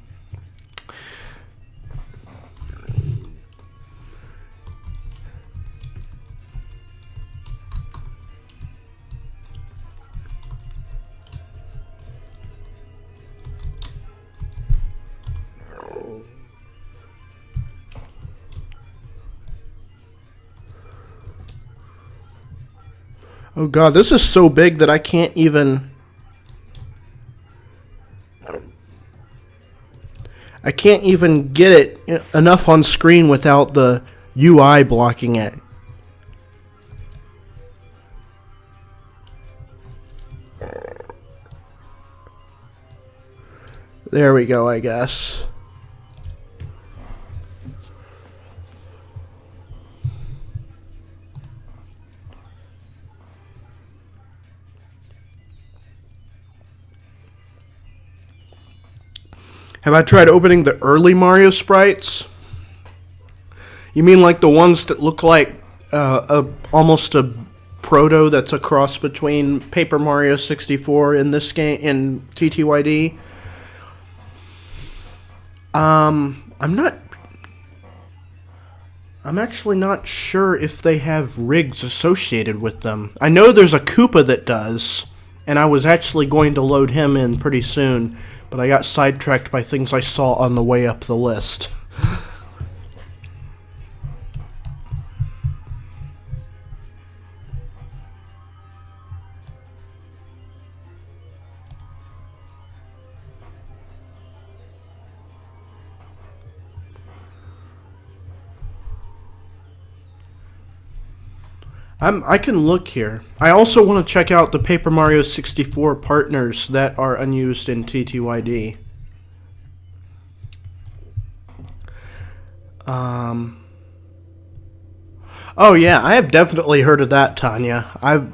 Oh god, this is so big that I can't even get it enough on screen without the UI blocking it. There we go, I guess. Have I tried opening the early Mario sprites? You mean like the ones that look like almost a proto that's a cross between Paper Mario 64 in this game in TTYD? I'm actually not sure if they have rigs associated with them. I know there's a Koopa that does, and I was actually going to load him in pretty soon, but I got sidetracked by things I saw on the way up the list. I can look here. I also want to check out the Paper Mario 64 partners that are unused in TTYD. Oh yeah, I have definitely heard of that, Tanya. I've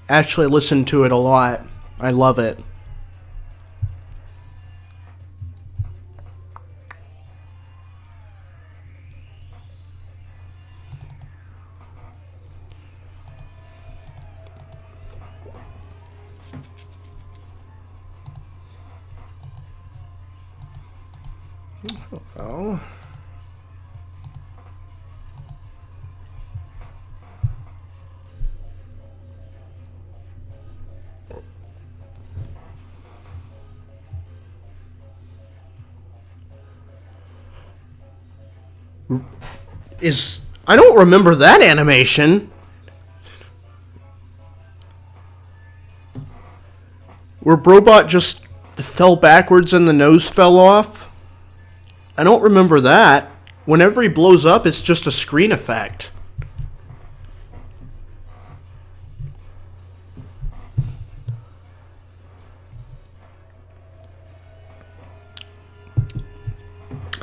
actually listened to it a lot. I love it. Oh. I don't remember that animation. Where Brobot just fell backwards and the nose fell off. I don't remember that. Whenever he blows up, it's just a screen effect.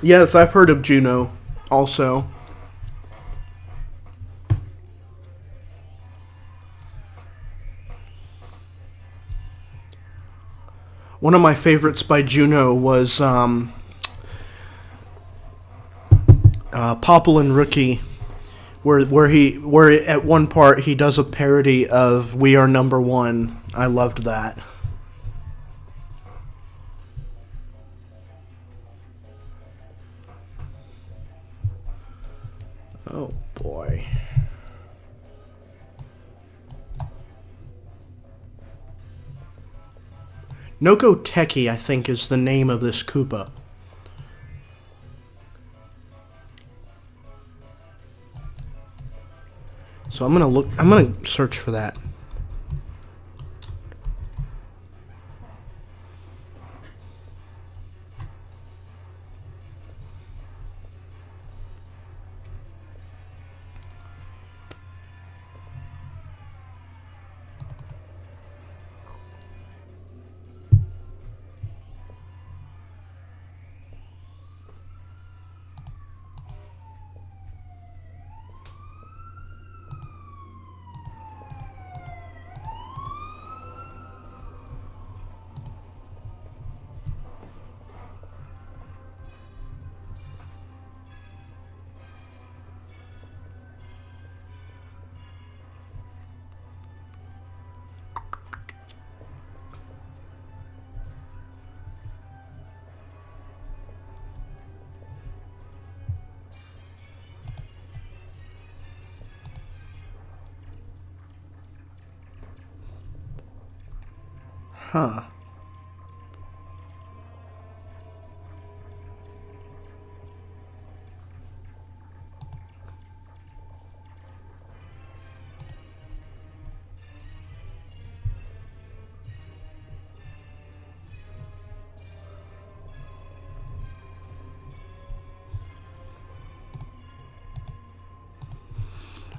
Yes, I've heard of Juno also. One of my favorites by Juno was Popple and Rookie, where at one part he does a parody of "We Are Number One." I loved that. Oh boy. Noko Teki, I think, is the name of this Koopa. So I'm gonna search for that. Huh.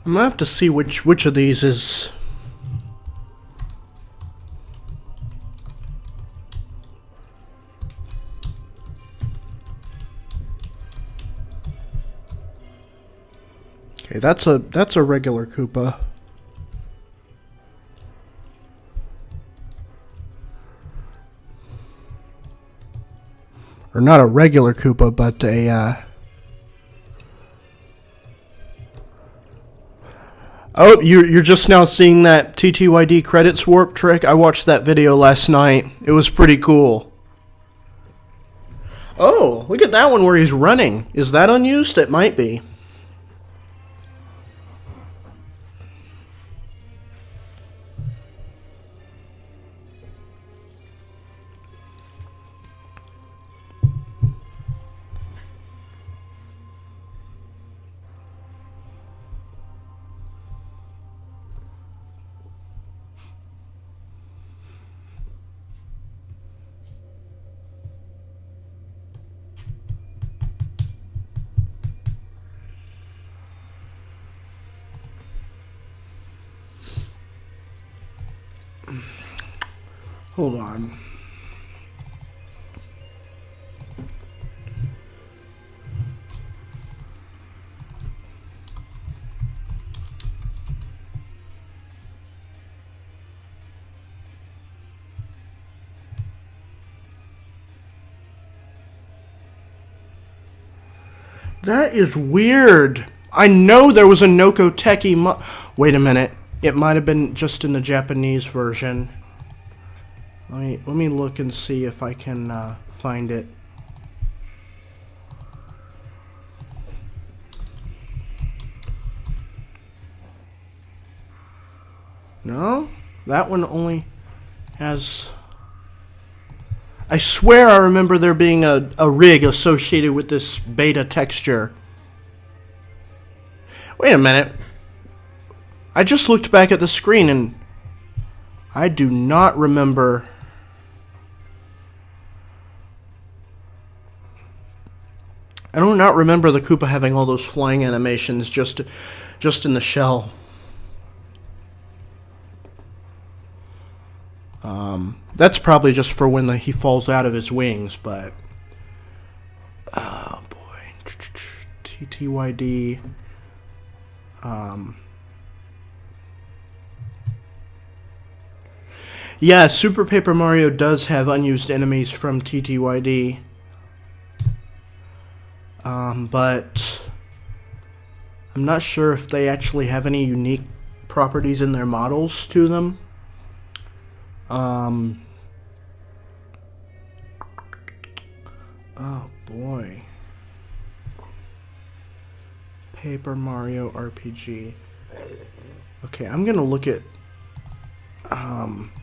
I'm gonna have to see which of these is. Okay, that's a regular Koopa. Or not a regular Koopa, but a... Oh, you're just now seeing that TTYD credits warp trick? I watched that video last night. It was pretty cool. Oh, look at that one where he's running. Is that unused? It might be. Hold on. That is weird. I know there was a Noko Teki Wait a minute. It might have been just in the Japanese version. Let me look and see if I can find it. No? That one only has... I swear I remember there being a rig associated with this beta texture. Wait a minute. I just looked back at the screen and I do not remember... I do not remember the Koopa having all those flying animations just in the shell. That's probably just for when he falls out of his wings, but... Oh, boy. TTYD. Yeah, Super Paper Mario does have unused enemies from TTYD. But I'm not sure if they actually have any unique properties in their models to them. Oh boy. Paper Mario RPG. Okay, I'm gonna look at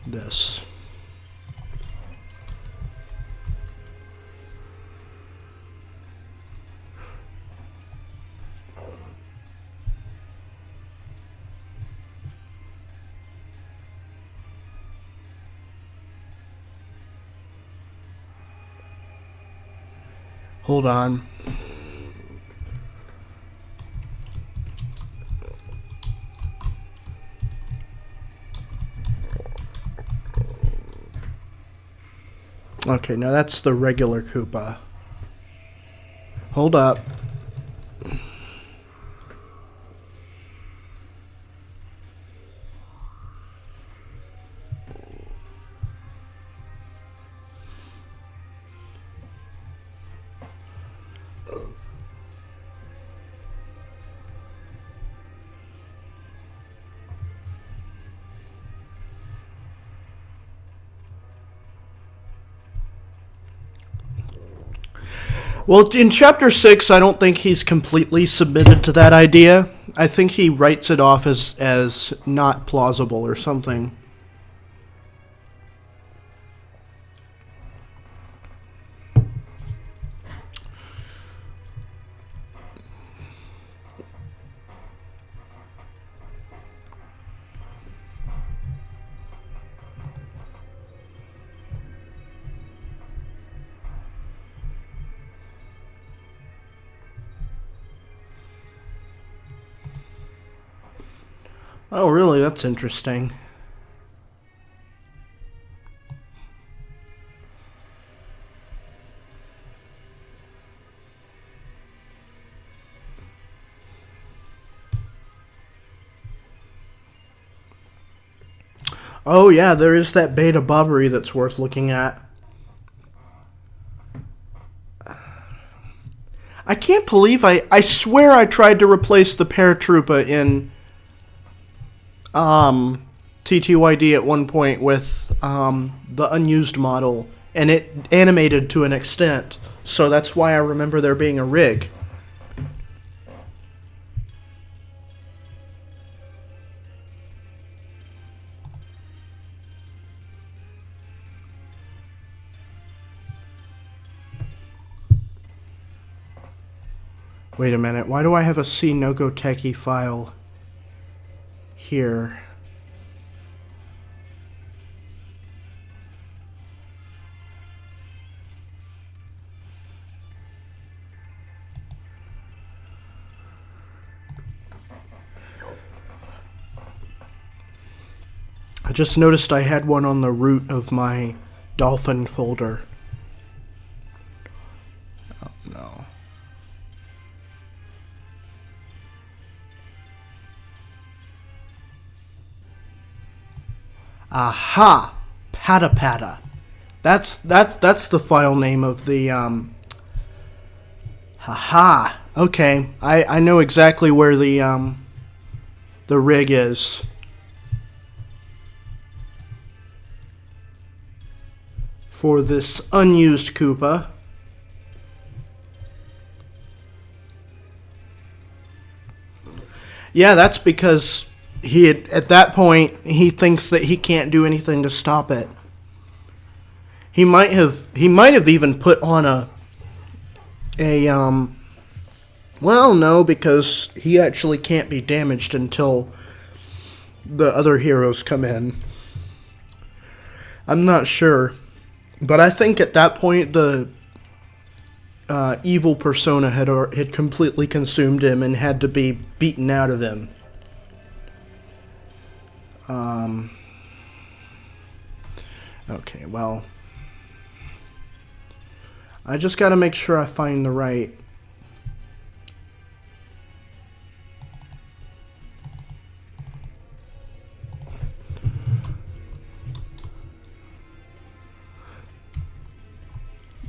this. Hold on. Okay, now that's the regular Koopa. Hold up. Well, in Chapter 6, I don't think he's completely submitted to that idea. I think he writes it off as not plausible or something. Oh, really? That's interesting. Oh, yeah, there is that beta Bobbery that's worth looking at. I can't believe I swear I tried to replace the paratroopa in TTYD at one point with the unused model, and it animated to an extent, so that's why I remember there being a rig. Wait a minute, why do I have a C no-go techie file here? I just noticed I had one on the root of my dolphin folder. Oh no. Aha! Pata Pata. That's the file name of the haha. Okay. I know exactly where the rig is. For this unused Koopa. Yeah, that's because at that point he thinks that he can't do anything to stop it. He might have even put on well, no, because he actually can't be damaged until the other heroes come in. I'm not sure. But I think at that point the evil persona had completely consumed him and had to be beaten out of him. Okay, well, I just gotta make sure I find the right.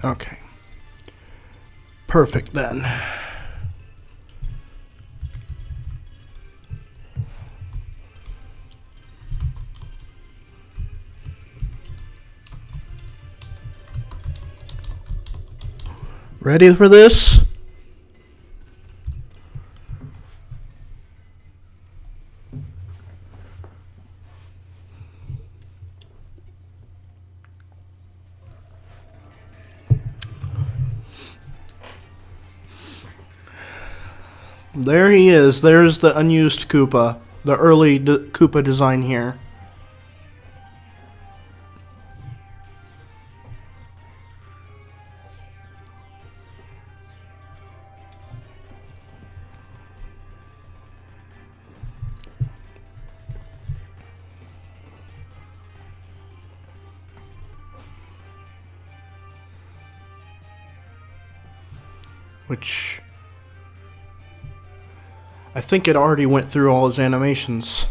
Okay. Perfect then. Ready for this? There he is. There's the unused Koopa. The early Koopa design here. Which I think it already went through all his animations.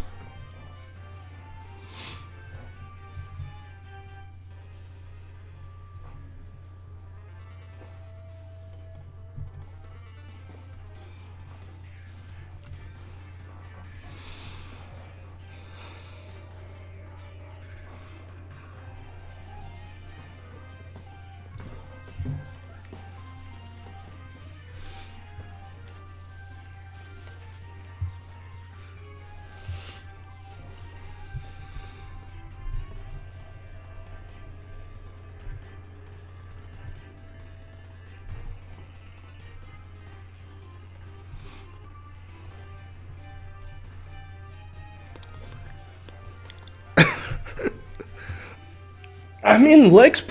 I mean, Legs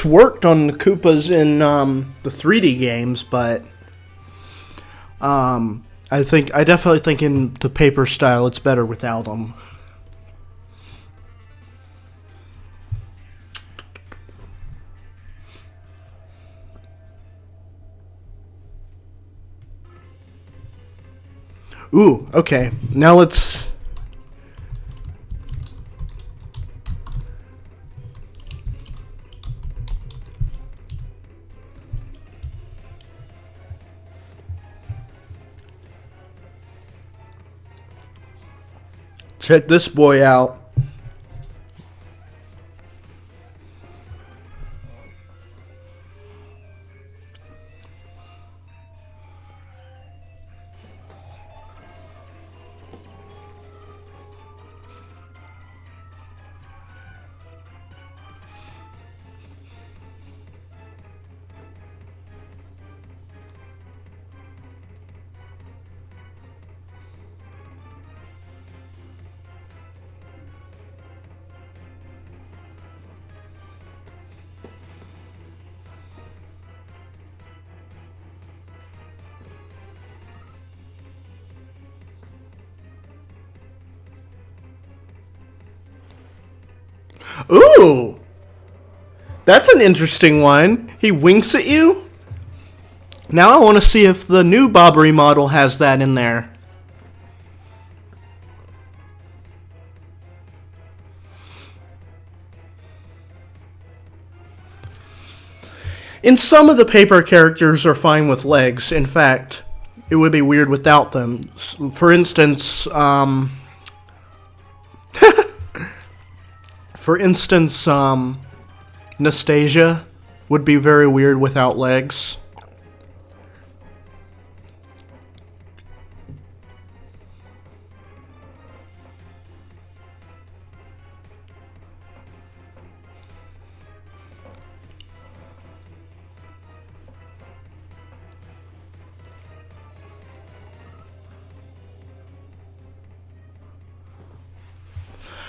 worked on the Koopas in the 3D games, but I definitely think in the paper style it's better without them. Ooh, okay. Now let's... Check this boy out. Ooh! That's an interesting one. He winks at you? Now I want to see if the new Bobbery model has that in there. In some of the paper characters are fine with legs. In fact, it would be weird without them. For instance, Nastasia would be very weird without legs.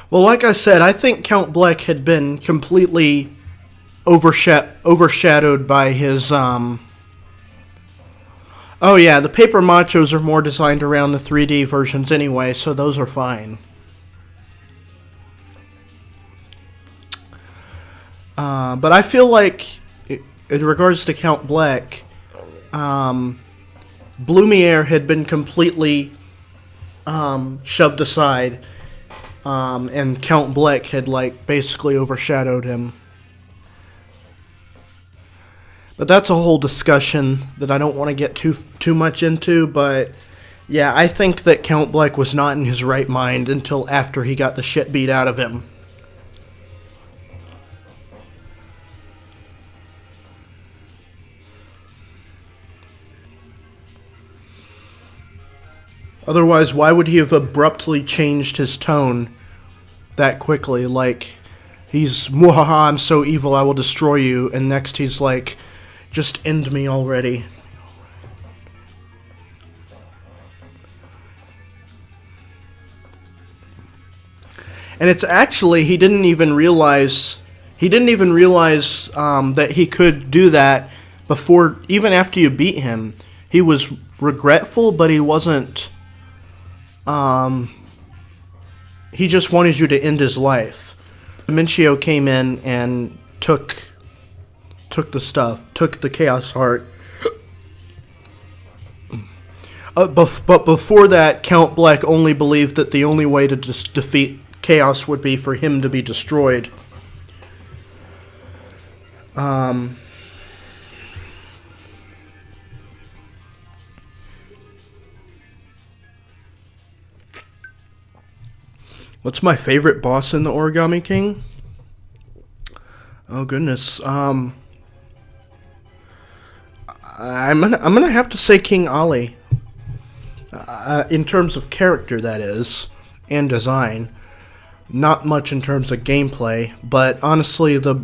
Well, like I said, I think Count Bleck had been completely overshadowed by his, Oh yeah, the paper machos are more designed around the 3D versions anyway, so those are fine. But I feel like, in regards to Count Bleck, Blumiere had been completely shoved aside. And Count Bleck had, like, basically overshadowed him. But that's a whole discussion that I don't want to get too much into, but yeah, I think that Count Bleck was not in his right mind until after he got the shit beat out of him. Otherwise, why would he have abruptly changed his tone that quickly? Like, he's, "Mwahaha, I'm so evil, I will destroy you," and next he's like, "Just end me already." And it's actually, he didn't even realize that he could do that before, even after you beat him. He was regretful, but he wasn't... he just wanted you to end his life. Mincio came in and took the stuff, took the Chaos Heart. But before that, Count Bleck only believed that the only way to defeat Chaos would be for him to be destroyed. What's my favorite boss in the Origami King? Oh goodness. I'm gonna have to say King Ali. In terms of character, that is, and design. Not much in terms of gameplay, but honestly, the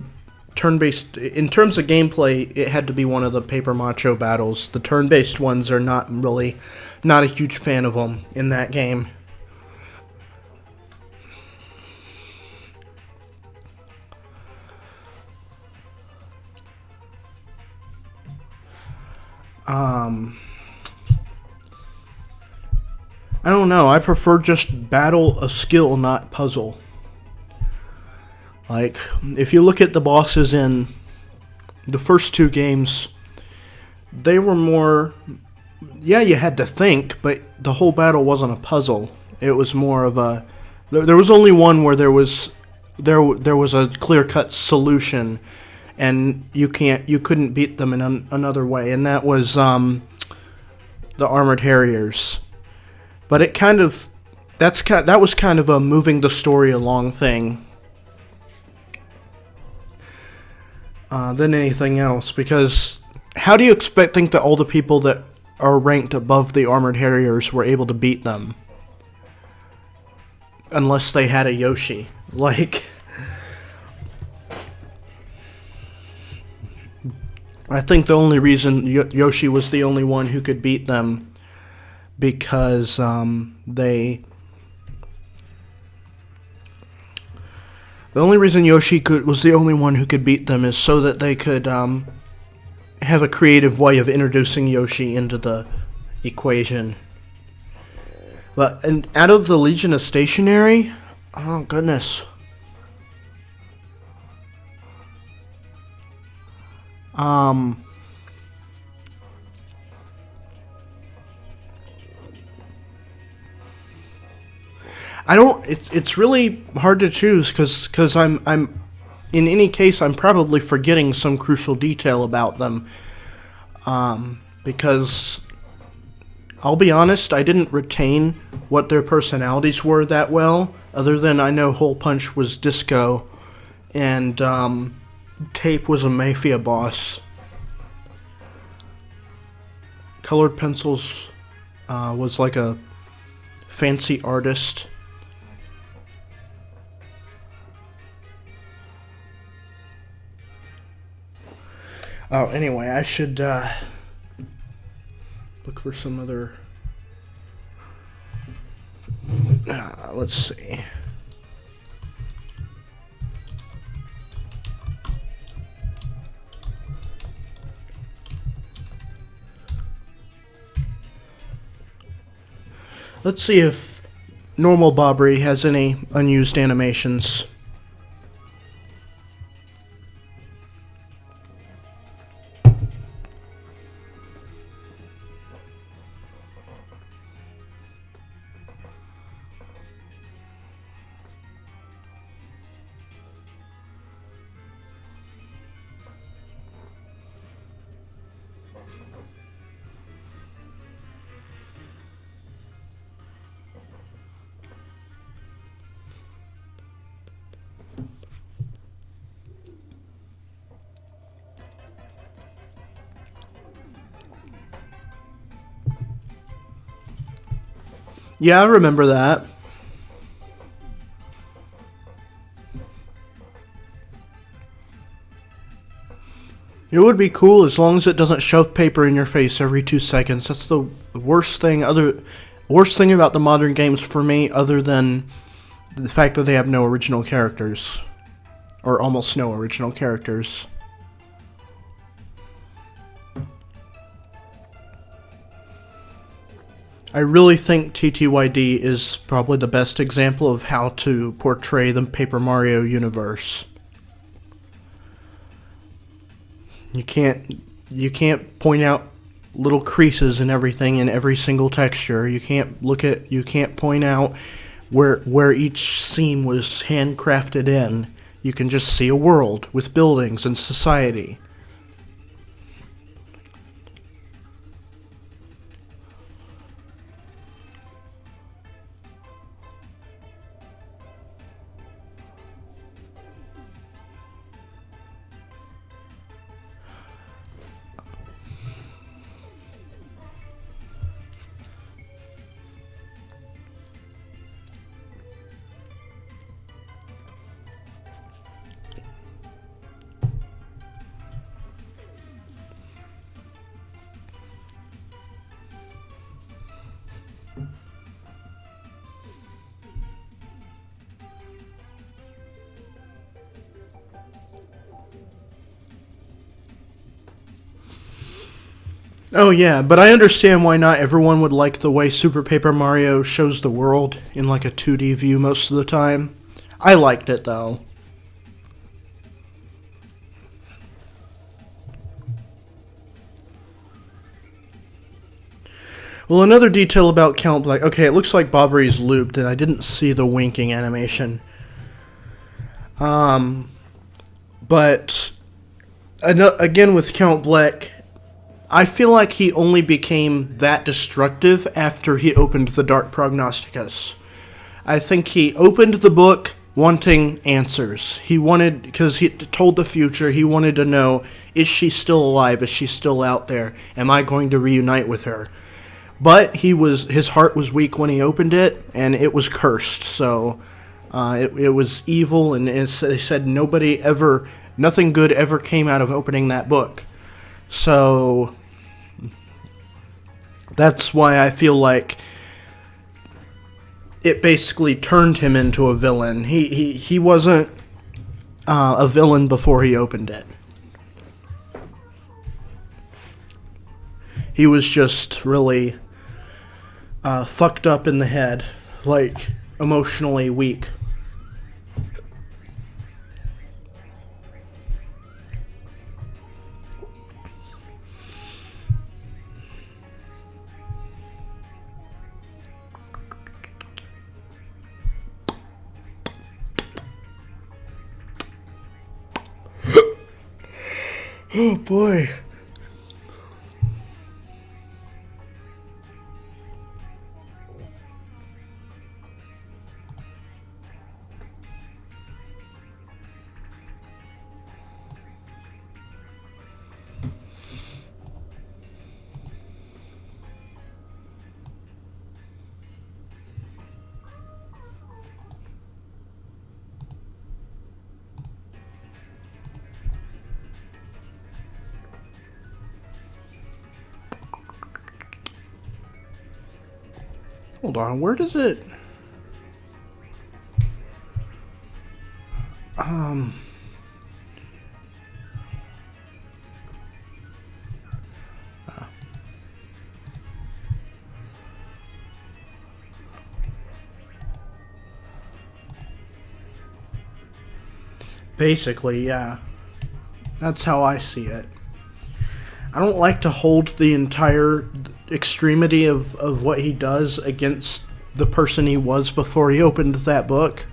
turn-based... In terms of gameplay, it had to be one of the Paper Macho battles. The turn-based ones are not a huge fan of them in that game. I don't know. I prefer just battle of skill, not puzzle. Like, if you look at the bosses in the first two games, they were more... Yeah, you had to think, but the whole battle wasn't a puzzle. It was more of a... There was only one where there was a clear-cut solution, and you couldn't beat them in another way, and that was the Armored Harriers. But it kind of that was kind of a moving the story along thing than anything else, because how do you think that all the people that are ranked above the Armored Harriers were able to beat them? Unless they had a Yoshi. Like, I think the only reason Yoshi was the only one who could beat them because the only reason Yoshi was the only one who could beat them is so that they could have a creative way of introducing Yoshi into the equation. But and out of the Legion of Stationary, oh goodness. I don't. It's really hard to choose because I'm in any case I'm probably forgetting some crucial detail about them. Because I'll be honest, I didn't retain what their personalities were that well, other than I know Hole Punch was disco, and Tape was a mafia boss. Colored Pencils was like a fancy artist. Oh, anyway, I should look for some other... let's see. Let's see if normal Bobbery has any unused animations. Yeah, I remember that. It would be cool as long as it doesn't shove paper in your face every 2 seconds. That's the worst thing about the modern games for me, other than the fact that they have no original characters. Or almost no original characters. I really think TTYD is probably the best example of how to portray the Paper Mario universe. You can't point out little creases and everything in every single texture. You can't point out where each scene was handcrafted in. You can just see a world with buildings and society. Oh yeah, but I understand why not everyone would like the way Super Paper Mario shows the world in like a 2D view most of the time. I liked it though. Well, another detail about Count Bleck. Okay, it looks like Bobbery's looped, and I didn't see the winking animation. But again with Count Bleck, I feel like he only became that destructive after he opened the Dark Prognosticus. I think he opened the book wanting answers. He wanted, because he told the future, he wanted to know, is she still alive? Is she still out there? Am I going to reunite with her? But his heart was weak when he opened it, and it was cursed. So it was evil, and they said nothing good ever came out of opening that book. So that's why I feel like it basically turned him into a villain. He wasn't a villain before he opened it. He was just really fucked up in the head, like emotionally weak. Oh boy. Hold on, where does it... Basically, yeah. That's how I see it. I don't like to hold the entire extremity of what he does against the person he was before he opened that book.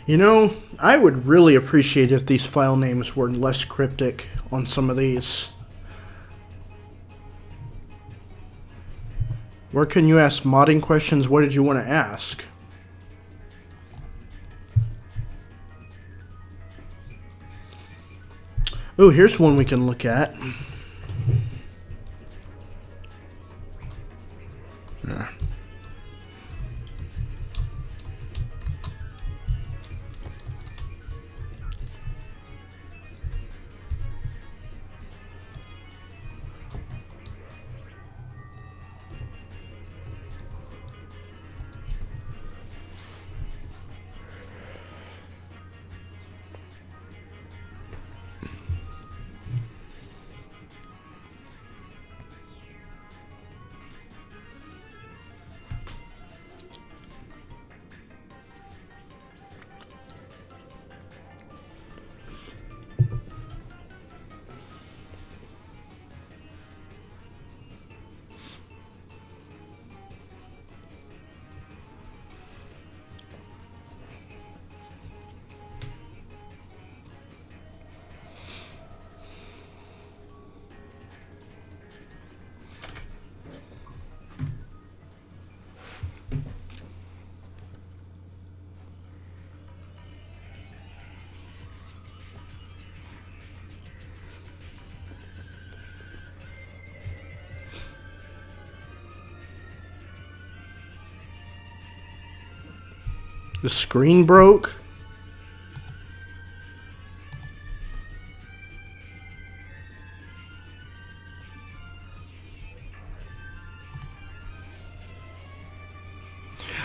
You know, I would really appreciate if these file names were less cryptic on some of these. Where can you ask modding questions? What did you want to ask? Oh, here's one we can look at. Yeah. The screen broke?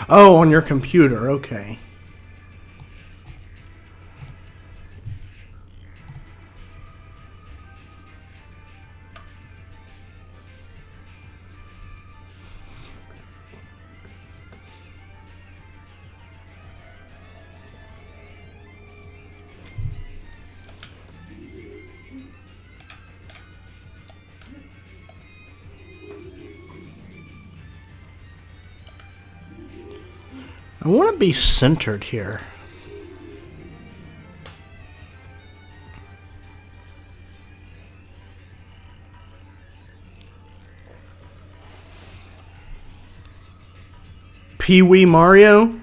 Oh, on your computer, okay. I want to be centered here. Pee-wee Mario.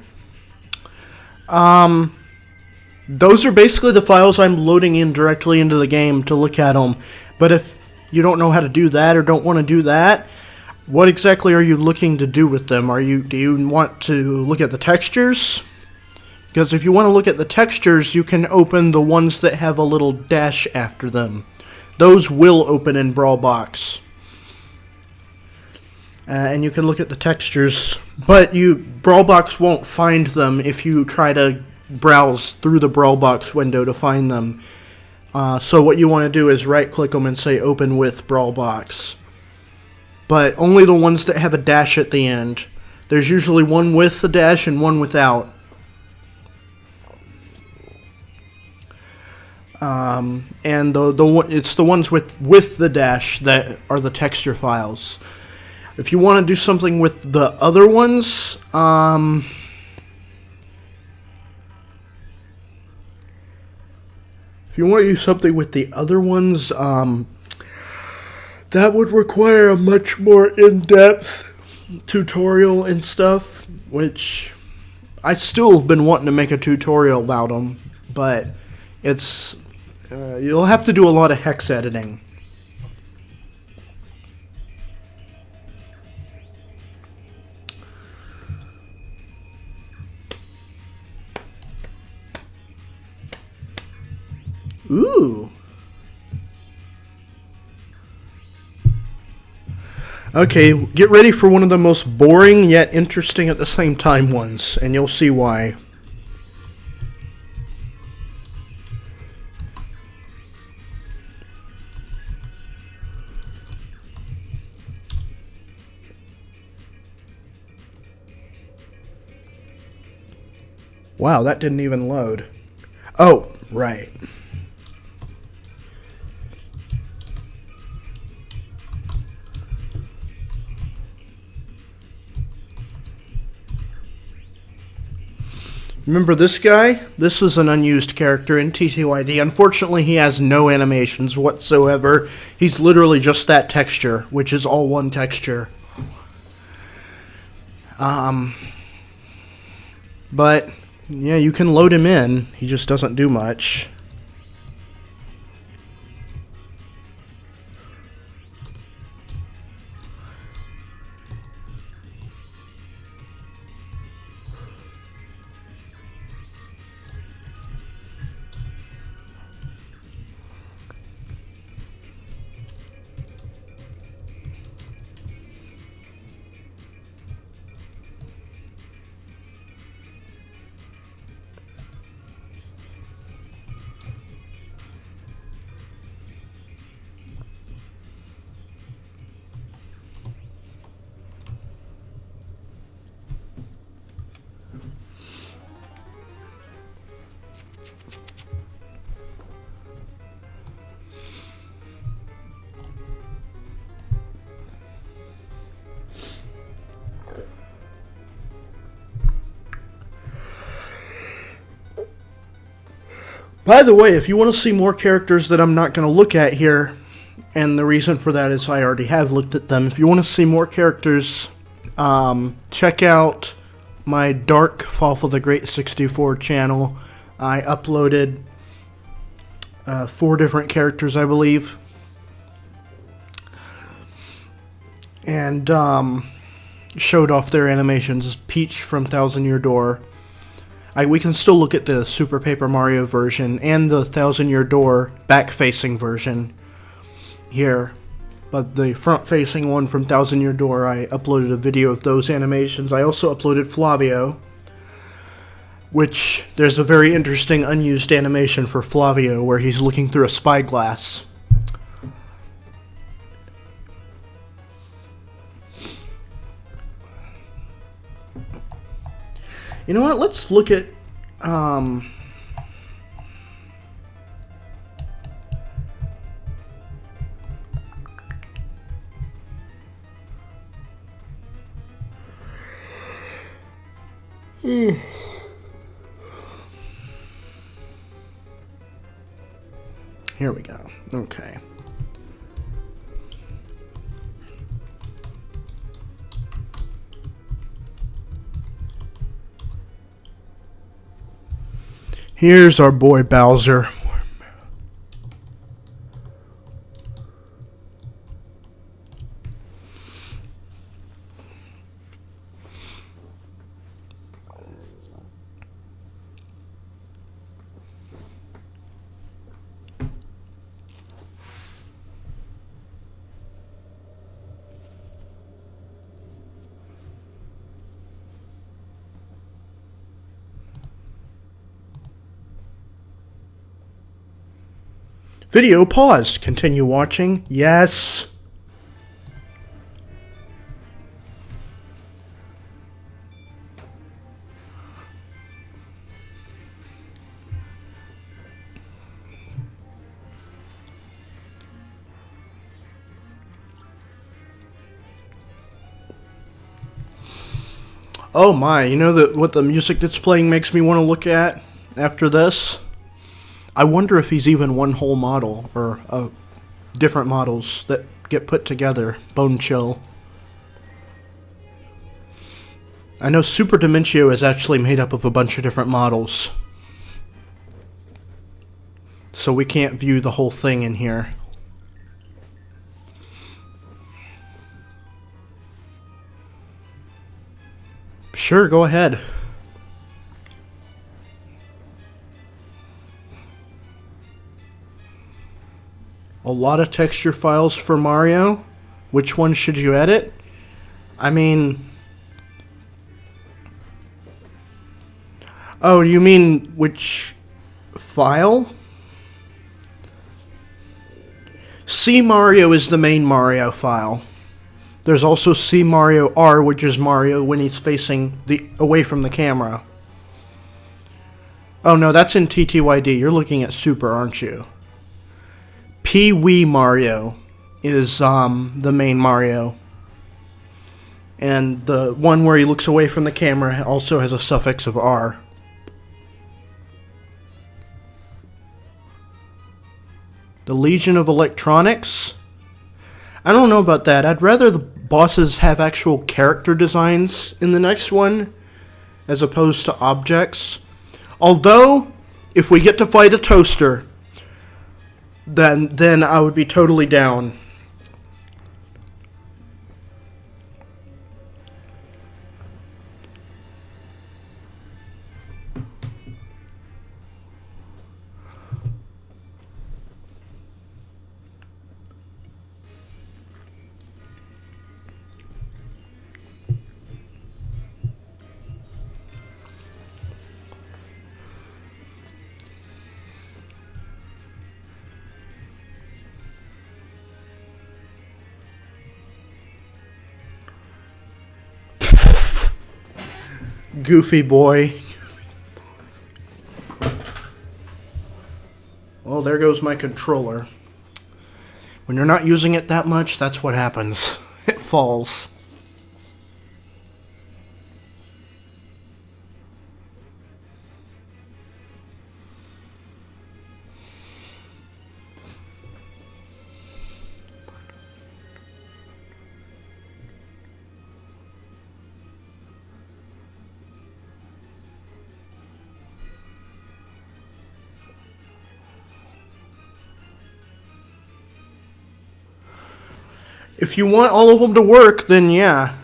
Those are basically the files I'm loading in directly into the game to look at them. But if you don't know how to do that or don't want to do that, what exactly are you looking to do with them? Do you want to look at the textures? Because if you want to look at the textures, you can open the ones that have a little dash after them. Those will open in Brawlbox. And you can look at the textures, but Brawlbox won't find them if you try to browse through the Brawlbox window to find them. So what you want to do is right-click them and say Open with Brawlbox. But only the ones that have a dash at the end. There's usually one with the dash and one without. And it's the ones with the dash that are the texture files. If you want to do something with the other ones, that would require a much more in-depth tutorial and stuff, which I still have been wanting to make a tutorial about them, but you'll have to do a lot of hex editing. Ooh. Okay, get ready for one of the most boring yet interesting at the same time ones, and you'll see why. Wow, that didn't even load. Oh, right. Remember this guy? This is an unused character in TTYD. Unfortunately, he has no animations whatsoever. He's literally just that texture, which is all one texture. But, yeah, you can load him in. He just doesn't do much. By the way, if you want to see more characters that I'm not going to look at here, and the reason for that is I already have looked at them. If you want to see more characters, check out my Dark Fawful the Great 64 channel. I uploaded 4 different characters, I believe. And showed off their animations. Peach from Thousand Year Door. We can still look at the Super Paper Mario version and the Thousand Year Door back-facing version here. But the front-facing one from Thousand Year Door, I uploaded a video of those animations. I also uploaded Flavio, which there's a very interesting unused animation for Flavio where he's looking through a spyglass. You know what? Let's look at Here we go. Okay. Here's our boy Bowser. Video paused. Continue watching. Yes. Oh my, you know what the music that's playing makes me want to look at after this? I wonder if he's even one whole model, or different models that get put together. Bone chill. I know Super Dimentio is actually made up of a bunch of different models. So we can't view the whole thing in here. Sure, go ahead. A lot of texture files for Mario. Which one should you edit? I mean... Oh, you mean which file? C Mario is the main Mario file. There's also C Mario R, which is Mario when he's facing away from the camera. Oh no, that's in TTYD. You're looking at Super, aren't you? Pee Wee Mario is the main Mario. And the one where he looks away from the camera also has a suffix of R. The Legion of Electronics? I don't know about that. I'd rather the bosses have actual character designs in the next one, as opposed to objects. Although, if we get to fight a toaster, then I would be totally down. Goofy boy. Well, there goes my controller. When you're not using it that much, that's what happens. It falls. If you want all of them to work, then yeah.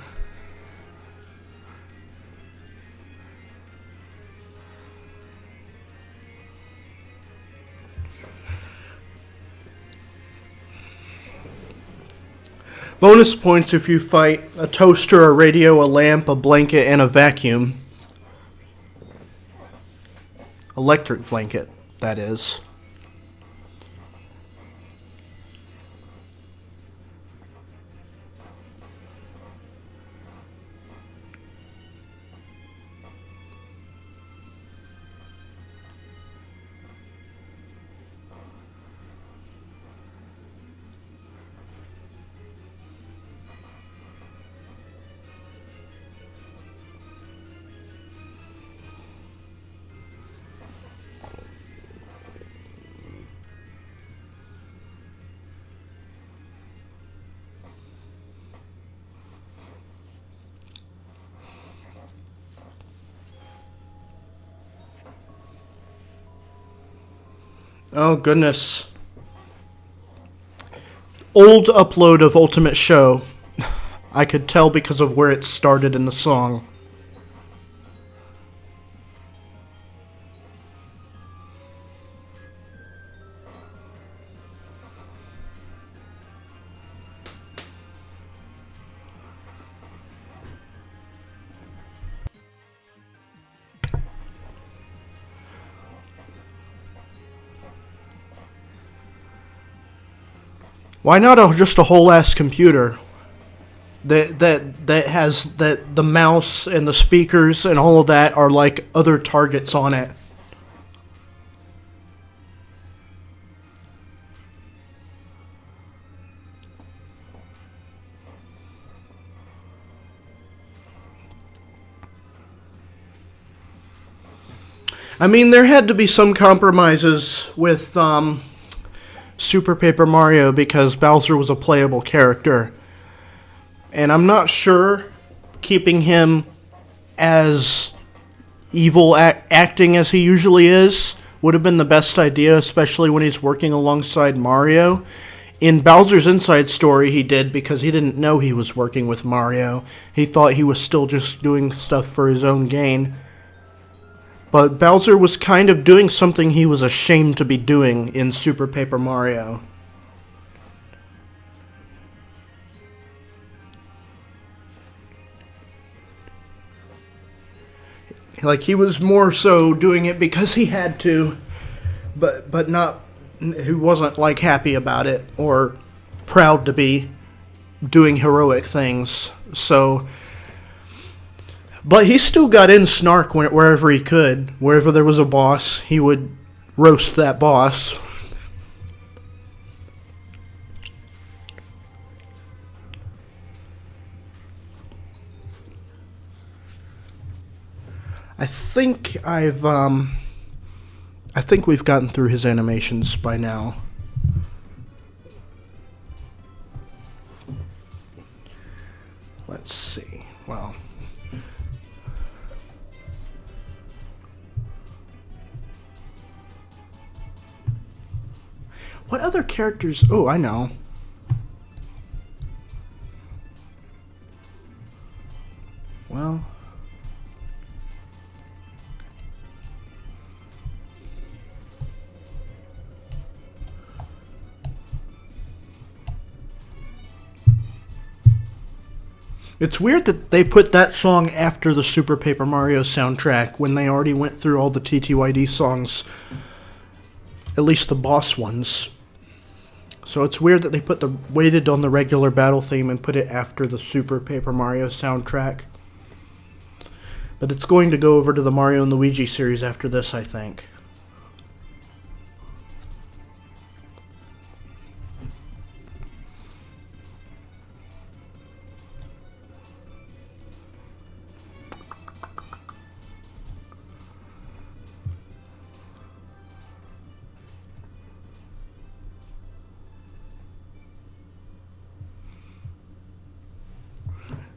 Bonus points if you fight a toaster, a radio, a lamp, a blanket, and a vacuum. Electric blanket, that is. Oh, goodness. Old upload of Ultimate Show. I could tell because of where it started in the song. Why not just a whole ass computer that has the mouse and the speakers and all of that are like other targets on it? I mean, there had to be some compromises with Super Paper Mario because Bowser was a playable character. And I'm not sure keeping him as evil acting as he usually is would have been the best idea, especially when he's working alongside Mario. In Bowser's Inside Story, he did because he didn't know he was working with Mario. He thought he was still just doing stuff for his own gain. But Bowser was kind of doing something he was ashamed to be doing in Super Paper Mario. Like, he was more so doing it because he had to, but not, he wasn't, like, happy about it or proud to be doing heroic things. So, but he still got in snark wherever he could. Wherever there was a boss, he would roast that boss. I think we've gotten through his animations by now. Let's see. Well, what other characters? Oh, I know. Well, it's weird that they put that song after the Super Paper Mario soundtrack when they already went through all the TTYD songs, at least the boss ones. So it's weird that they waited on the regular battle theme and put it after the Super Paper Mario soundtrack. But it's going to go over to the Mario and Luigi series after this, I think.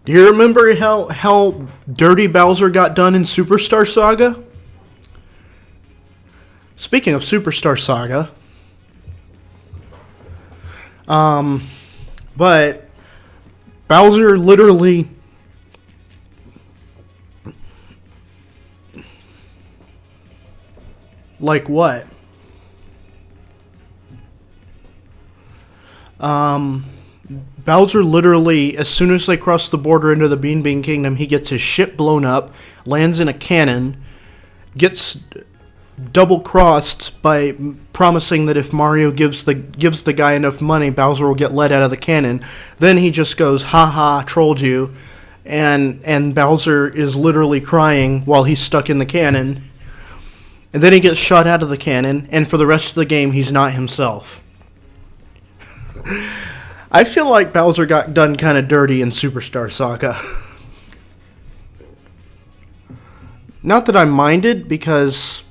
Do you remember how Dirty Bowser got done in Superstar Saga? Speaking of Superstar Saga, but Bowser literally like what? Bowser literally, as soon as they cross the border into the Bean Bean Kingdom, he gets his ship blown up, lands in a cannon, gets double-crossed by promising that if Mario gives the guy enough money, Bowser will get let out of the cannon. Then he just goes, "Ha ha, trolled you," and Bowser is literally crying while he's stuck in the cannon. And then he gets shot out of the cannon, and for the rest of the game, he's not himself. I feel like Bowser got done kind of dirty in Superstar Saga. Not that I minded, because,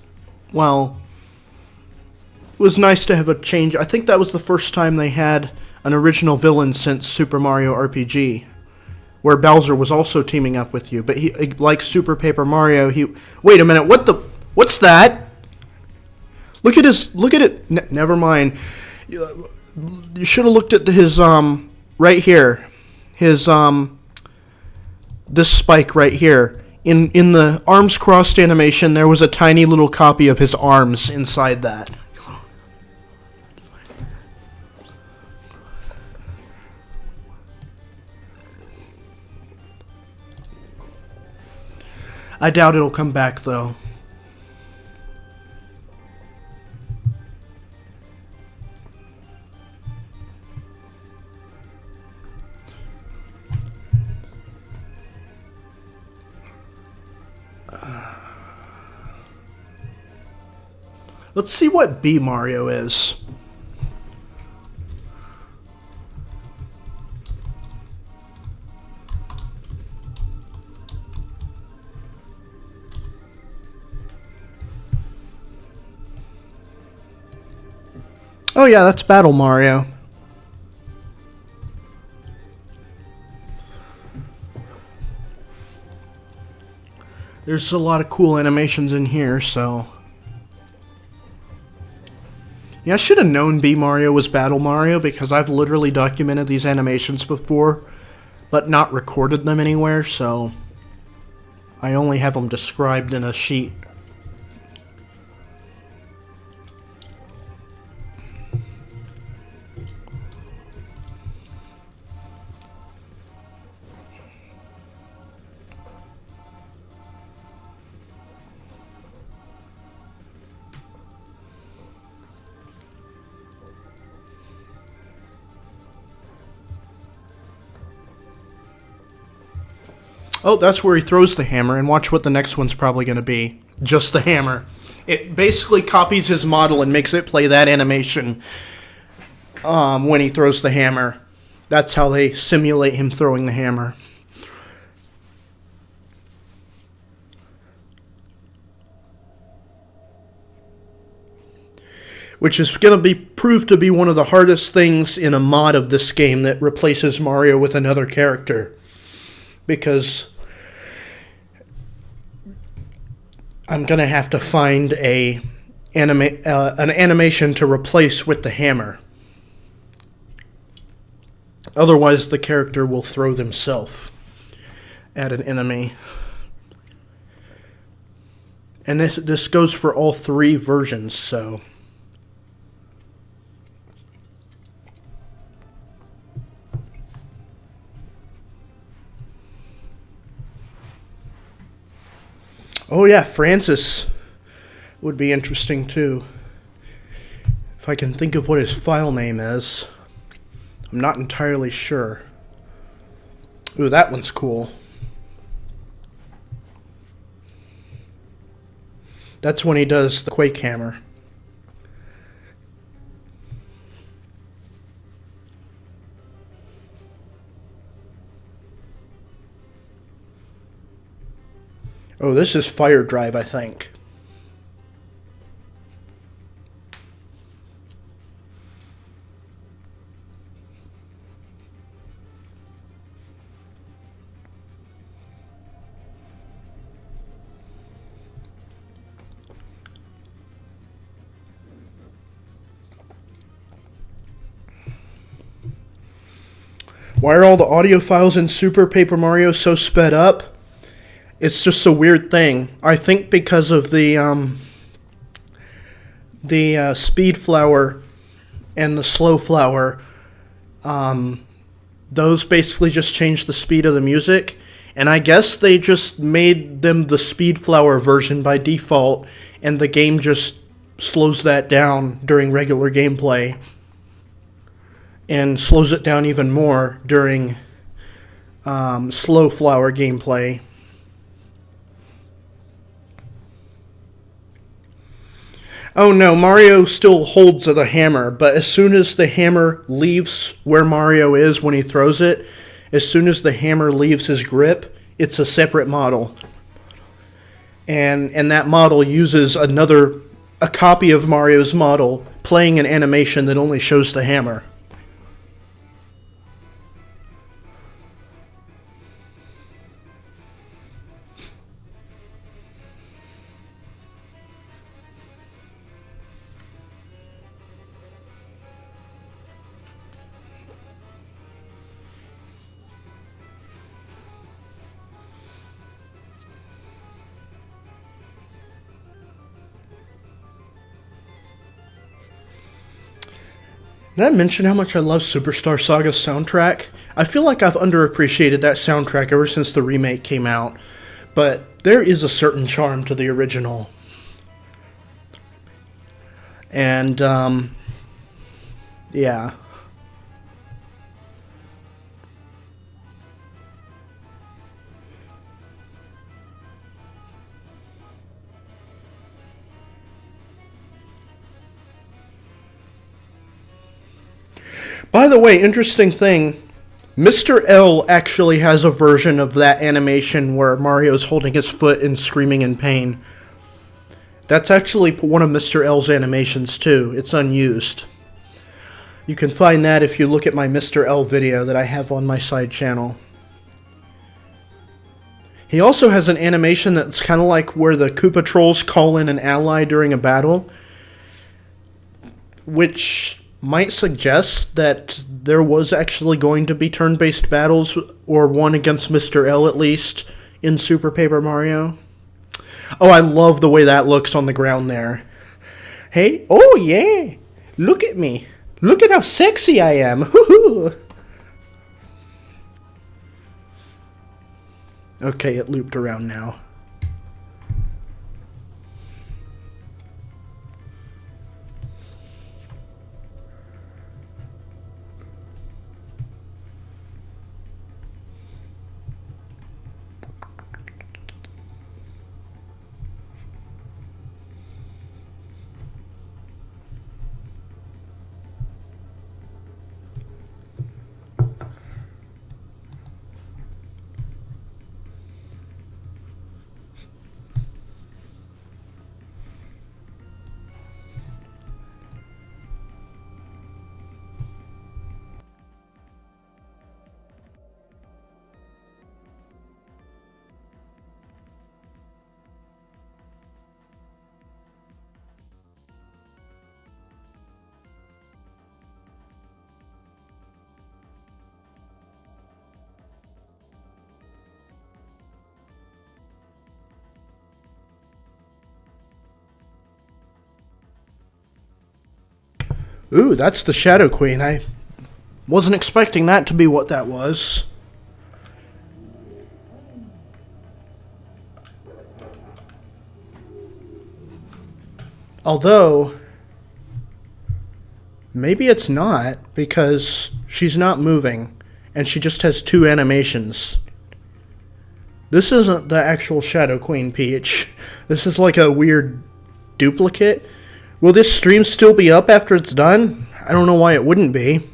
well, it was nice to have a change. I think that was the first time they had an original villain since Super Mario RPG, where Bowser was also teaming up with you. But he, like Super Paper Mario, wait a minute, what's that? Look at his. Look at it. Never mind. You should have looked at his right here. His this spike right here. In the arms crossed animation, there was a tiny little copy of his arms inside that. I doubt it'll come back, though. Let's see what B Mario is. Oh yeah, that's Battle Mario. There's a lot of cool animations in here, so... Yeah, I should have known B Mario was Battle Mario because I've literally documented these animations before, but not recorded them anywhere, so I only have them described in a sheet. Oh, that's where he throws the hammer, and watch what the next one's probably going to be. Just the hammer. It basically copies his model and makes it play that animation when he throws the hammer. That's how they simulate him throwing the hammer. Which is going to be proved to be one of the hardest things in a mod of this game that replaces Mario with another character. Because I'm going to have to find an animation to replace with the hammer. Otherwise, the character will throw themselves at an enemy. And this goes for all three versions, so... Oh yeah, Francis would be interesting too. If I can think of what his file name is. I'm not entirely sure. Ooh, that one's cool. That's when he does the Quake Hammer. Oh, this is Fire Drive, I think. Why are all the audio files in Super Paper Mario so sped up? It's just a weird thing. I think because of the speed flower and the slow flower, those basically just changed the speed of the music. And I guess they just made them the speed flower version by default, and the game just slows that down during regular gameplay. And slows it down even more during slow flower gameplay. Oh no, Mario still holds the hammer, but as soon as the hammer leaves where Mario is when he throws it, as soon as the hammer leaves his grip, it's a separate model. And that model uses a copy of Mario's model playing an animation that only shows the hammer. Did I mention how much I love Superstar Saga's soundtrack? I feel like I've underappreciated that soundtrack ever since the remake came out, but there is a certain charm to the original. And, yeah. By the way, interesting thing, Mr. L actually has a version of that animation where Mario's holding his foot and screaming in pain. That's actually one of Mr. L's animations too. It's unused. You can find that if you look at my Mr. L video that I have on my side channel. He also has an animation that's kind of like where the Koopa trolls call in an ally during a battle, which might suggest that there was actually going to be turn-based battles, or one against Mr. L at least, in Super Paper Mario. Oh, I love the way that looks on the ground there. Hey, oh yeah, look at me. Look at how sexy I am. Okay, it looped around now. Ooh, that's the Shadow Queen. I wasn't expecting that to be what that was. Although, maybe it's not, because she's not moving, and she just has two animations. This isn't the actual Shadow Queen Peach. This is like a weird duplicate. Will this stream still be up after it's done? I don't know why it wouldn't be.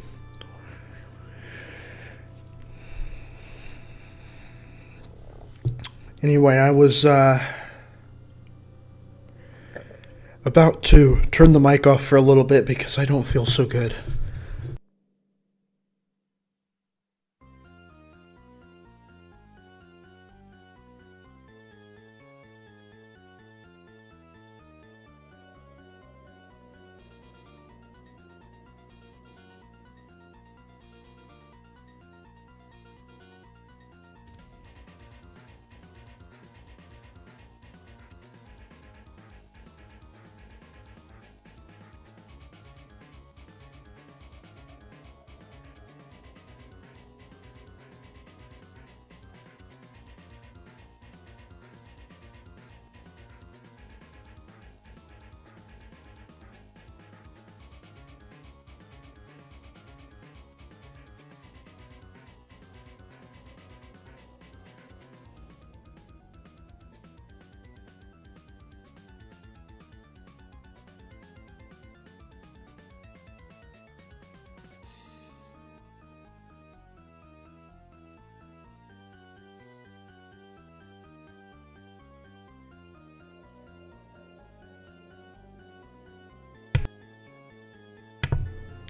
Anyway, I was about to turn the mic off for a little bit because I don't feel so good.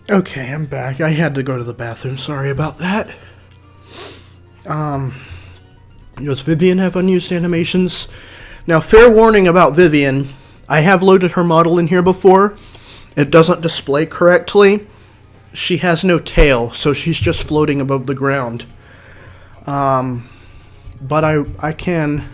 Okay, I'm back. I had to go to the bathroom. Sorry about that. Does Vivian have unused animations? Now, fair warning about Vivian. I have loaded her model in here before. It doesn't display correctly. She has no tail, so she's just floating above the ground. But I can...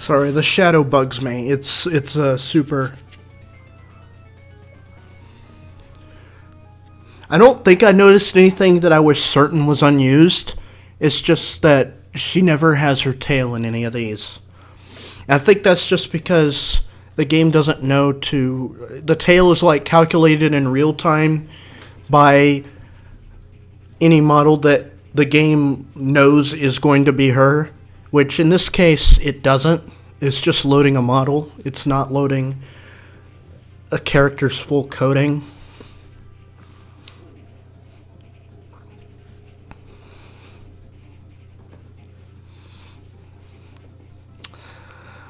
Sorry, the shadow bugs me. It's super. I don't think I noticed anything that I was certain was unused. It's just that she never has her tail in any of these. I think that's just because the game doesn't know to... The tail is like calculated in real time by any model that the game knows is going to be her, which in this case it doesn't. It's just loading a model. It's not loading a character's full coding.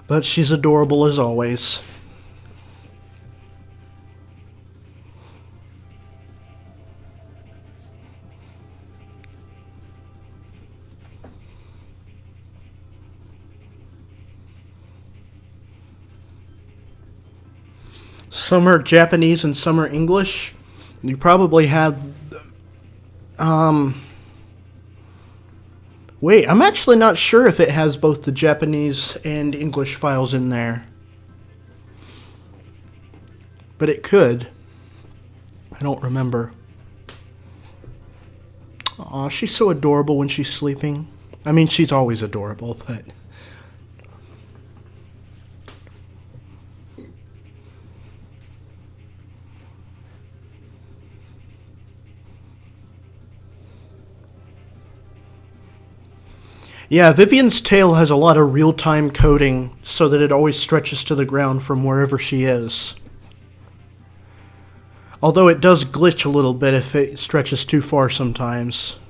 But she's adorable as always. Some are Japanese and some are English. You probably had... Wait, I'm actually not sure if it has both the Japanese and English files in there. But it could. I don't remember. Aw, she's so adorable when she's sleeping. I mean, she's always adorable, but... Yeah, Vivian's tail has a lot of real-time coding so that it always stretches to the ground from wherever she is. Although it does glitch a little bit if it stretches too far sometimes.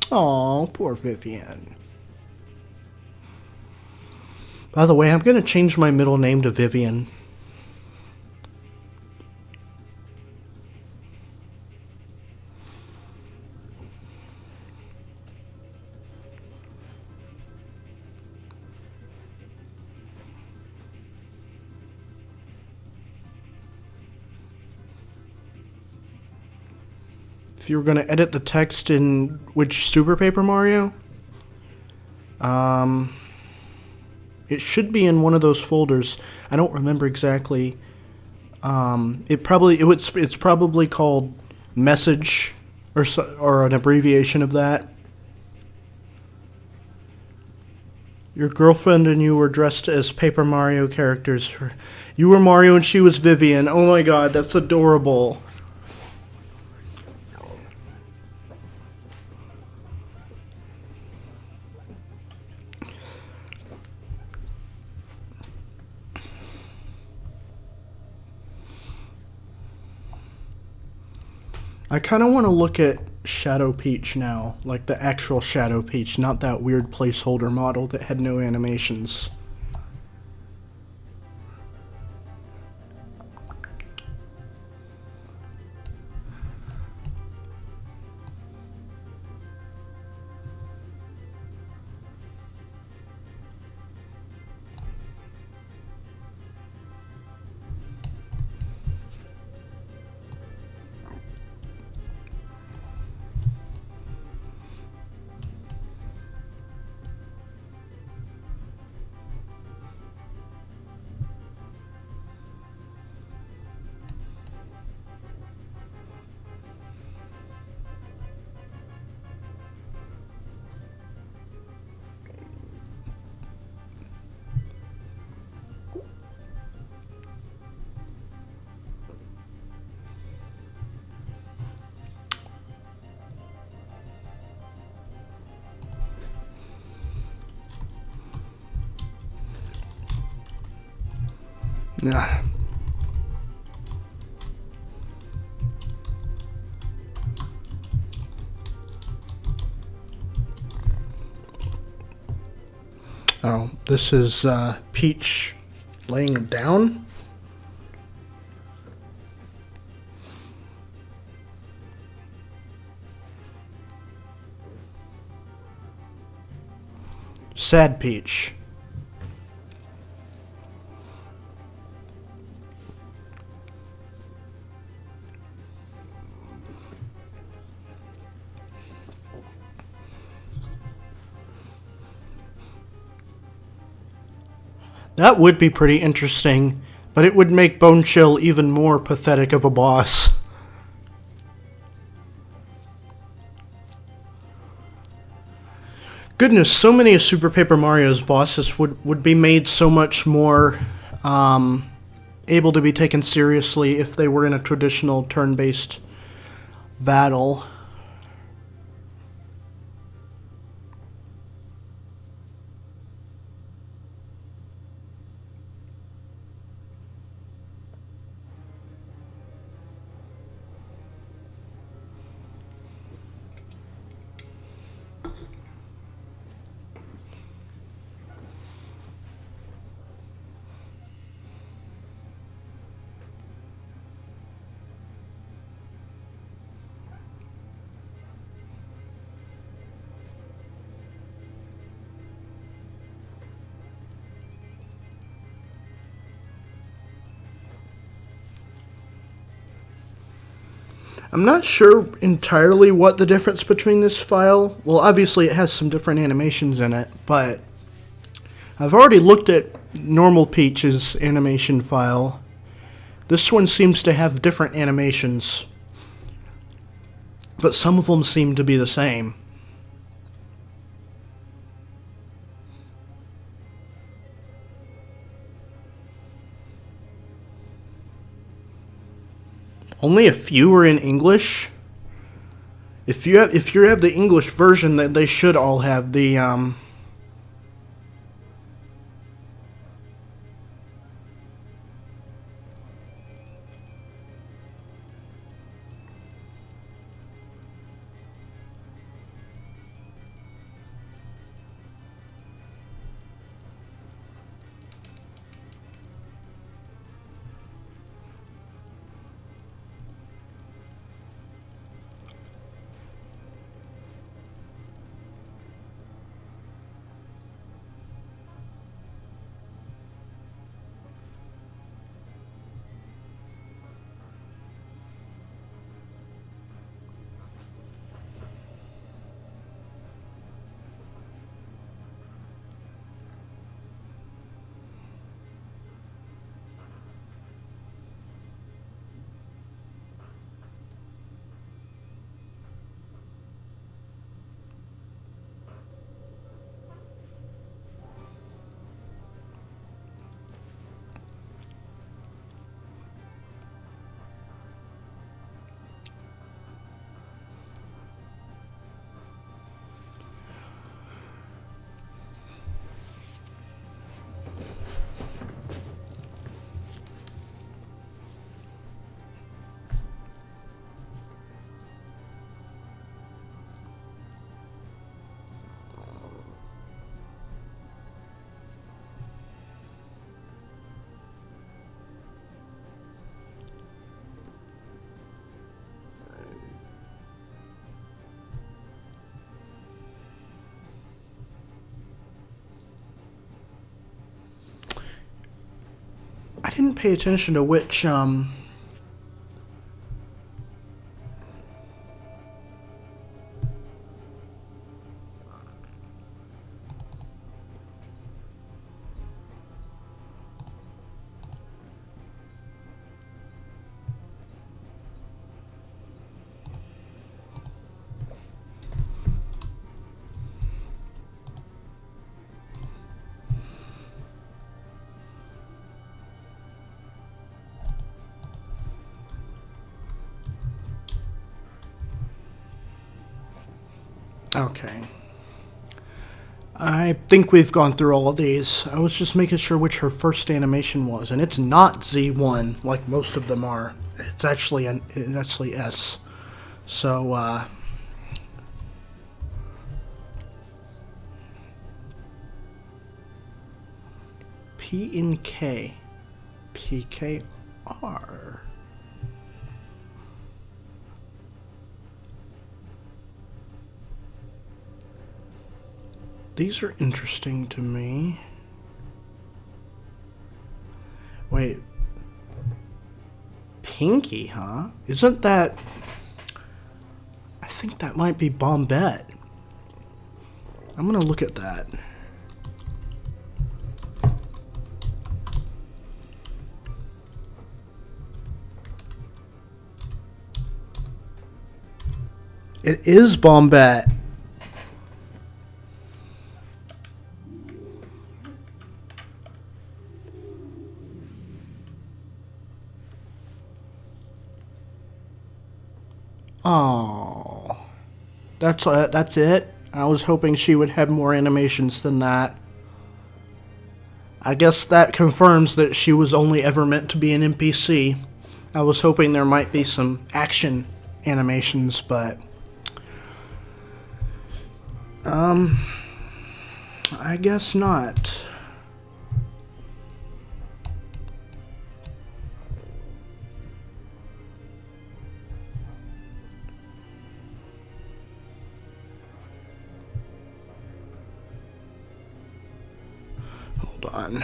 Aw, poor Vivian. By the way, I'm going to change my middle name to Vivian. If you were going to edit the text in which Super Paper Mario, it should be in one of those folders. I don't remember exactly. It's probably called Message or an abbreviation of that. Your girlfriend and you were dressed as Paper Mario characters. You were Mario and she was Vivian. Oh my god, that's adorable. I kind of want to look at Shadow Peach now, like the actual Shadow Peach, not that weird placeholder model that had no animations. Yeah. Oh, this is Peach laying down. Sad Peach. That would be pretty interesting, but it would make Bone Chill even more pathetic of a boss. Goodness, so many of Super Paper Mario's bosses would be made so much more able to be taken seriously if they were in a traditional turn-based battle. I'm not sure entirely what the difference between this file, well obviously it has some different animations in it, but I've already looked at normal Peach's animation file. This one seems to have different animations, but some of them seem to be the same. Only a few are in English. If you have the English version, that they should all have the I didn't pay attention to which Okay. I think we've gone through all of these. I was just making sure which her first animation was, and it's not Z1 like most of them are. It's actually S. So P and K, PKR. These are interesting to me. Wait. Pinky, huh? Isn't that... I think that might be Bombette. I'm gonna look at that. It is Bombette. Oh, that's it. I was hoping she would have more animations than that. I guess that confirms that she was only ever meant to be an NPC. I was hoping there might be some action animations, but I guess not. Hold on.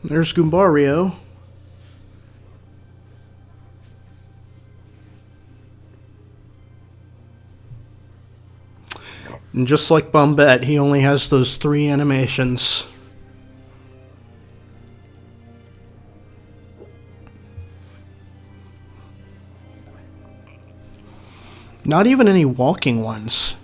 There's Goombarrio. And just like Bombette, he only has those 3 animations. Not even any walking ones.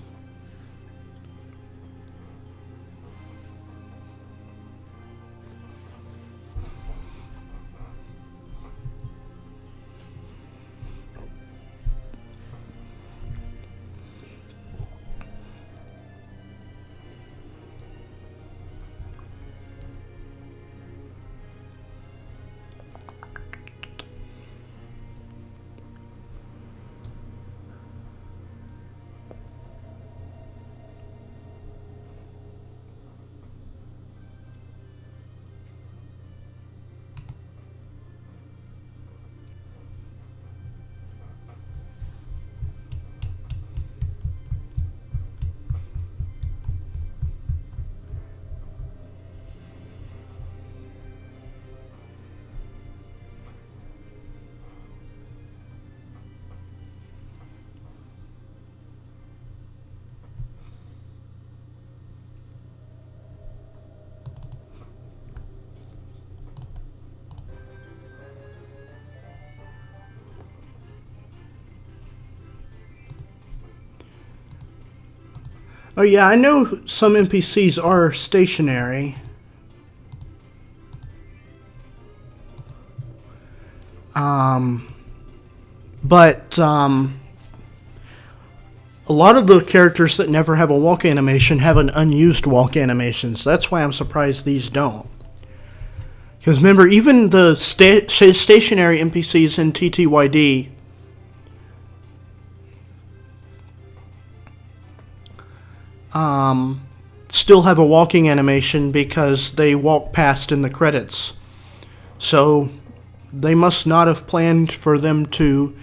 Oh yeah, I know some NPCs are stationary. But a lot of the characters that never have a walk animation have an unused walk animation, so that's why I'm surprised these don't. Because remember, even the stationary NPCs in TTYD still have a walking animation because they walk past in the credits. So they must not have planned for them to...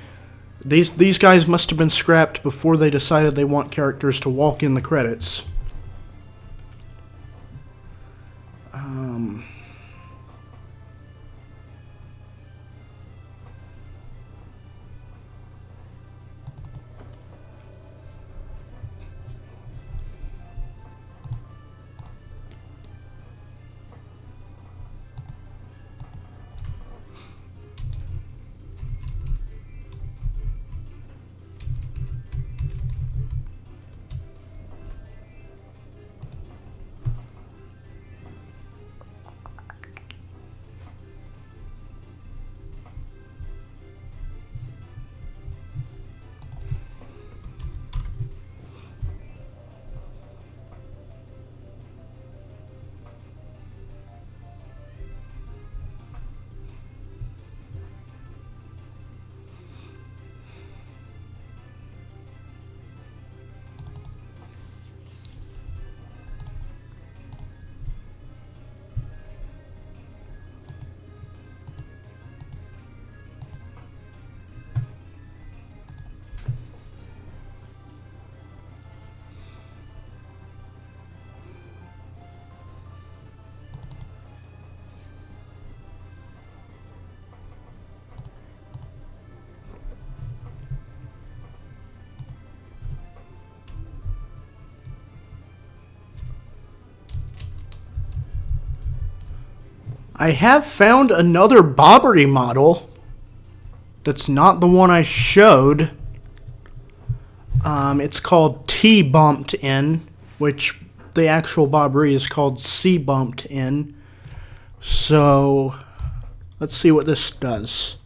These guys must have been scrapped before they decided they want characters to walk in the credits. I have found another Bobbery model that's not the one I showed. It's called T-Bumped In, which the actual Bobbery is called C-Bumped In. So let's see what this does.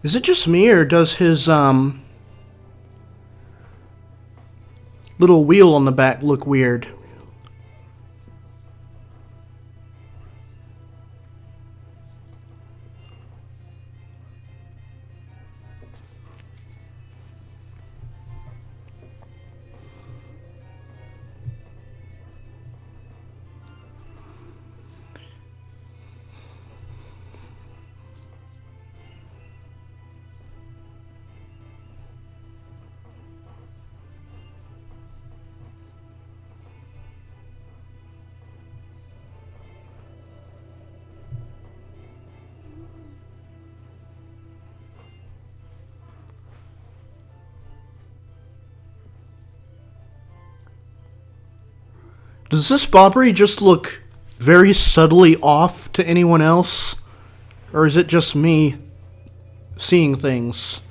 Is it just me, or does his little wheel on the back look weird? Does this Bobbery just look very subtly off to anyone else? Or is it just me seeing things?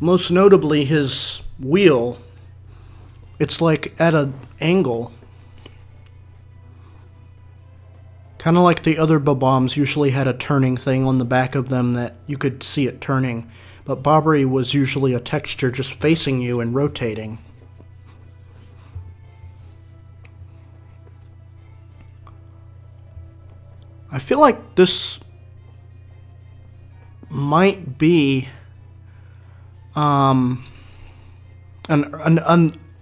Most notably his wheel. It's like at an angle. Kind of like the other Bob-ombs usually had a turning thing on the back of them that you could see it turning. But Bobbery was usually a texture just facing you and rotating. I feel like this might be an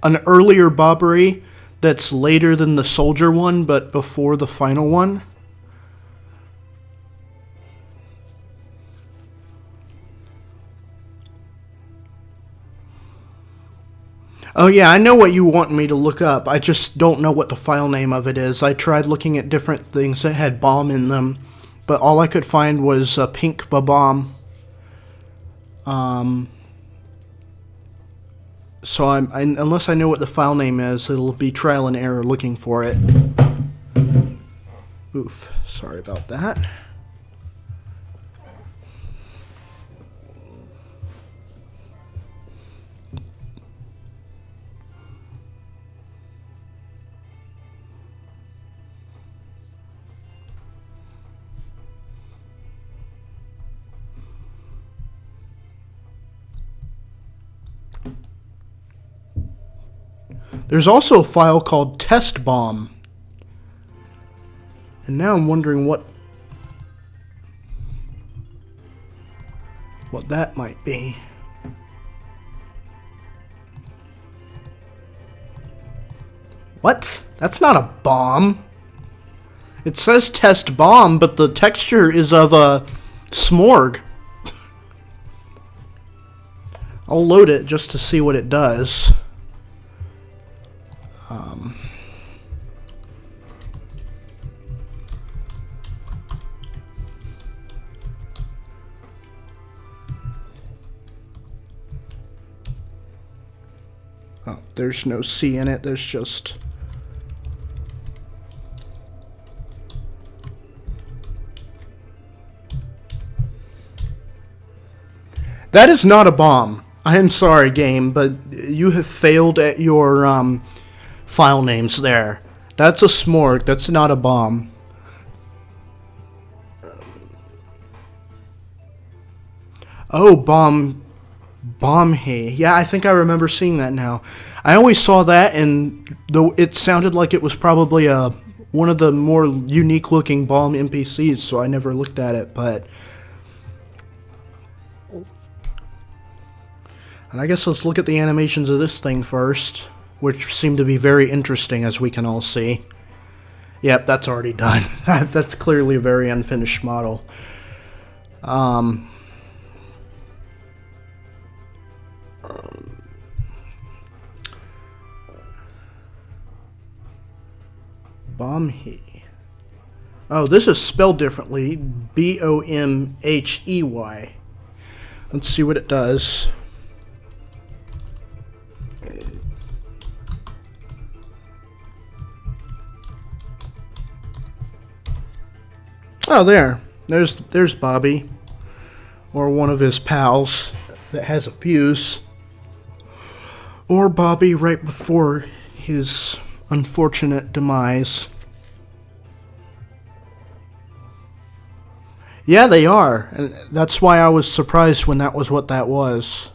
earlier Bobbery that's later than the soldier one, but before the final one. Oh yeah, I know what you want me to look up. I just don't know what the file name of it is. I tried looking at different things that had bomb in them, but all I could find was a pink bomb. So unless I know what the file name is, it'll be trial and error looking for it. Oof, sorry about that. There's also a file called test bomb. And now I'm wondering what that might be. What? That's not a bomb. It says test bomb, but the texture is of a Smorg. I'll load it just to see what it does. Oh, there's no C in it, there's just... That is not a bomb. I am sorry, game, but you have failed at your file names there. That's a Smorg, that's not a bomb. Oh, bomb he. Yeah, I think I remember seeing that now. I always saw that, and though it sounded like it was probably one of the more unique looking bomb NPCs, so I never looked at it, but... And I guess let's look at the animations of this thing first, which seem to be very interesting, as we can all see. Yep, that's already done. That's clearly a very unfinished model. Bomhey. Oh, this is spelled differently. B-O-M-H-E-Y. Let's see what it does. Oh, there's Bobby, or one of his pals that has a fuse, or Bobby right before his unfortunate demise. Yeah, they are, and that's why I was surprised when that was what that was.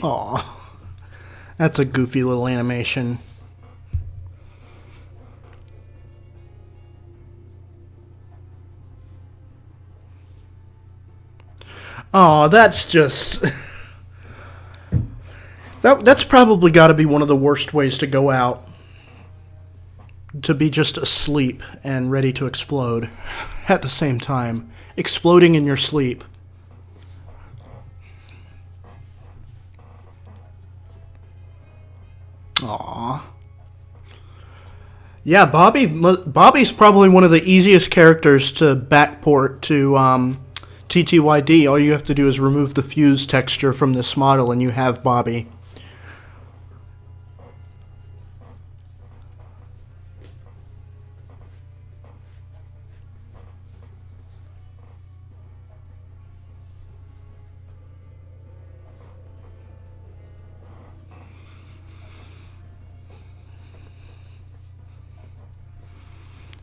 Aw, that's a goofy little animation. Aw, that's just... That's probably got to be one of the worst ways to go out. To be just asleep and ready to explode at the same time. Exploding in your sleep. Aww. Yeah, Bobby's probably one of the easiest characters to backport to TTYD. All you have to do is remove the fuse texture from this model and you have Bobby.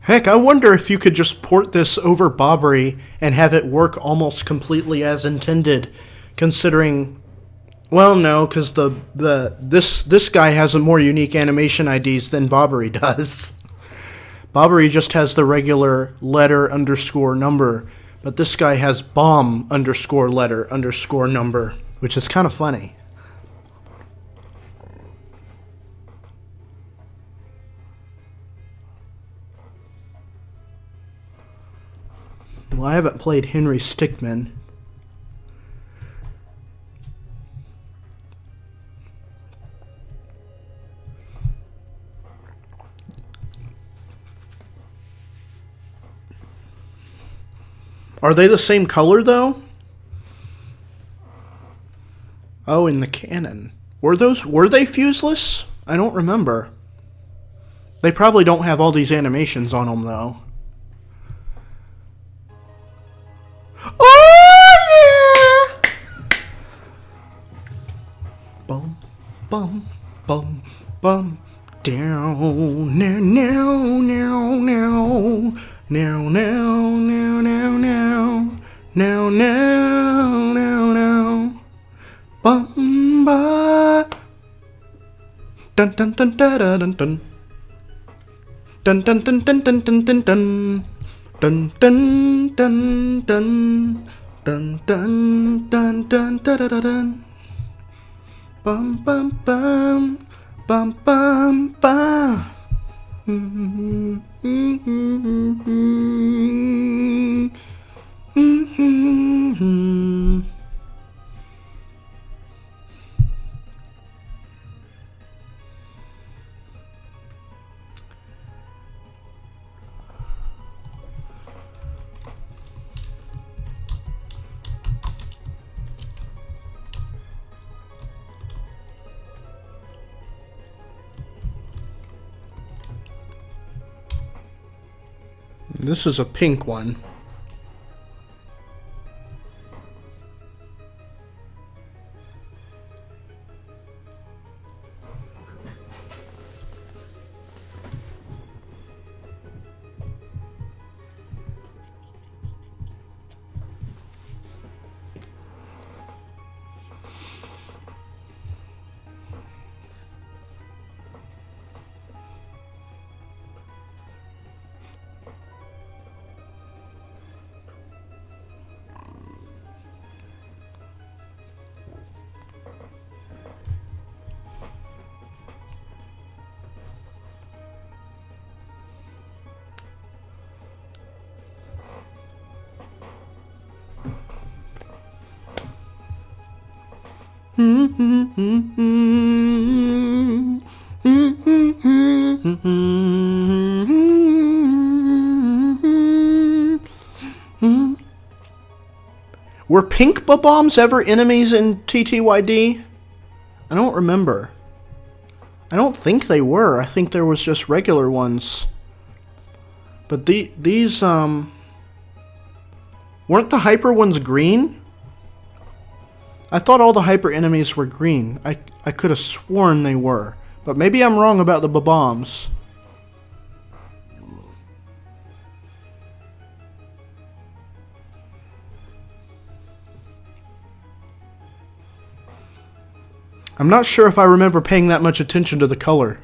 Heck, I wonder if you could just port this over Bobbery and have it work almost completely as intended, considering... Well, no, because this guy has a more unique animation IDs than Bobbery does. Bobbery just has the regular letter underscore number, but this guy has bomb underscore letter underscore number, which is kind of funny. Well, I haven't played Henry Stickmin. Are they the same color, though? Oh, in the canon. Were they fuseless? I don't remember. They probably don't have all these animations on them, though. Oh, yeah! Bum, bum, bum, bum. Down, now, now, now, now. Now, now, now, now, now. Now, now, now, now. Bum, ba. Dun, dun, dun, dun, dun, dun. Dun, dun, dun, dun, dun, dun, dun, dun. Dun dun dun dun dun dun dun dun dun dun. Bum bum bum bum bum bum. This is a pink one. Were pink bombs ever enemies in TTYD? I don't remember. I don't think they were. I think there was just regular ones. But these weren't the hyper ones green? I thought all the hyper enemies were green. I could have sworn they were. But maybe I'm wrong about the bombs. I'm not sure if I remember paying that much attention to the color.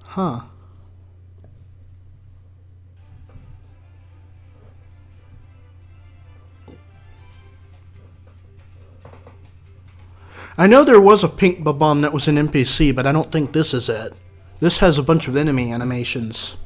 Huh. I know there was a pink bomb that was an NPC, but I don't think this is it. This has a bunch of enemy animations.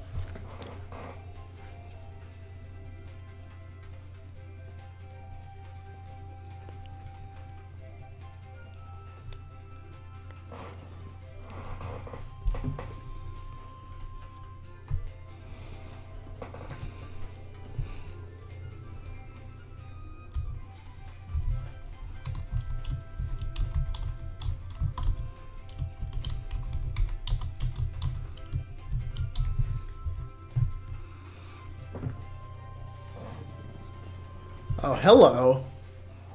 Oh, hello.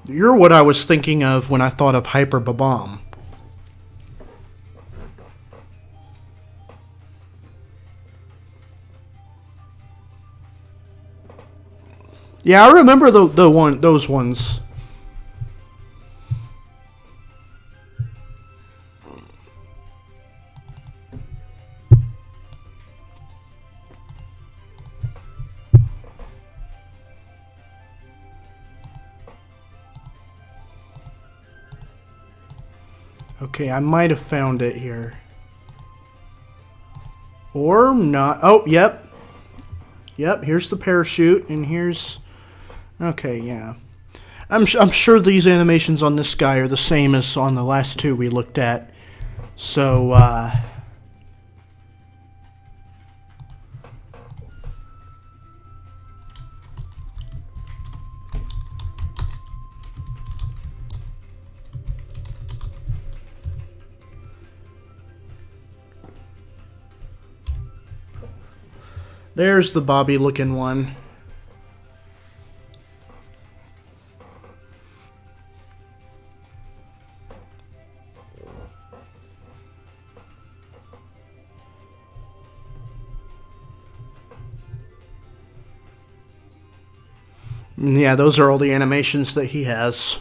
You're what I was thinking of when I thought of Hyper Bomb. Yeah, I remember those ones. Okay, I might have found it here. Or not. Oh, yep. Yep, here's the parachute, and here's... Okay, yeah. I'm sure these animations on this guy are the same as on the last two we looked at. So, there's the Bobby-looking one. Yeah, those are all the animations that he has.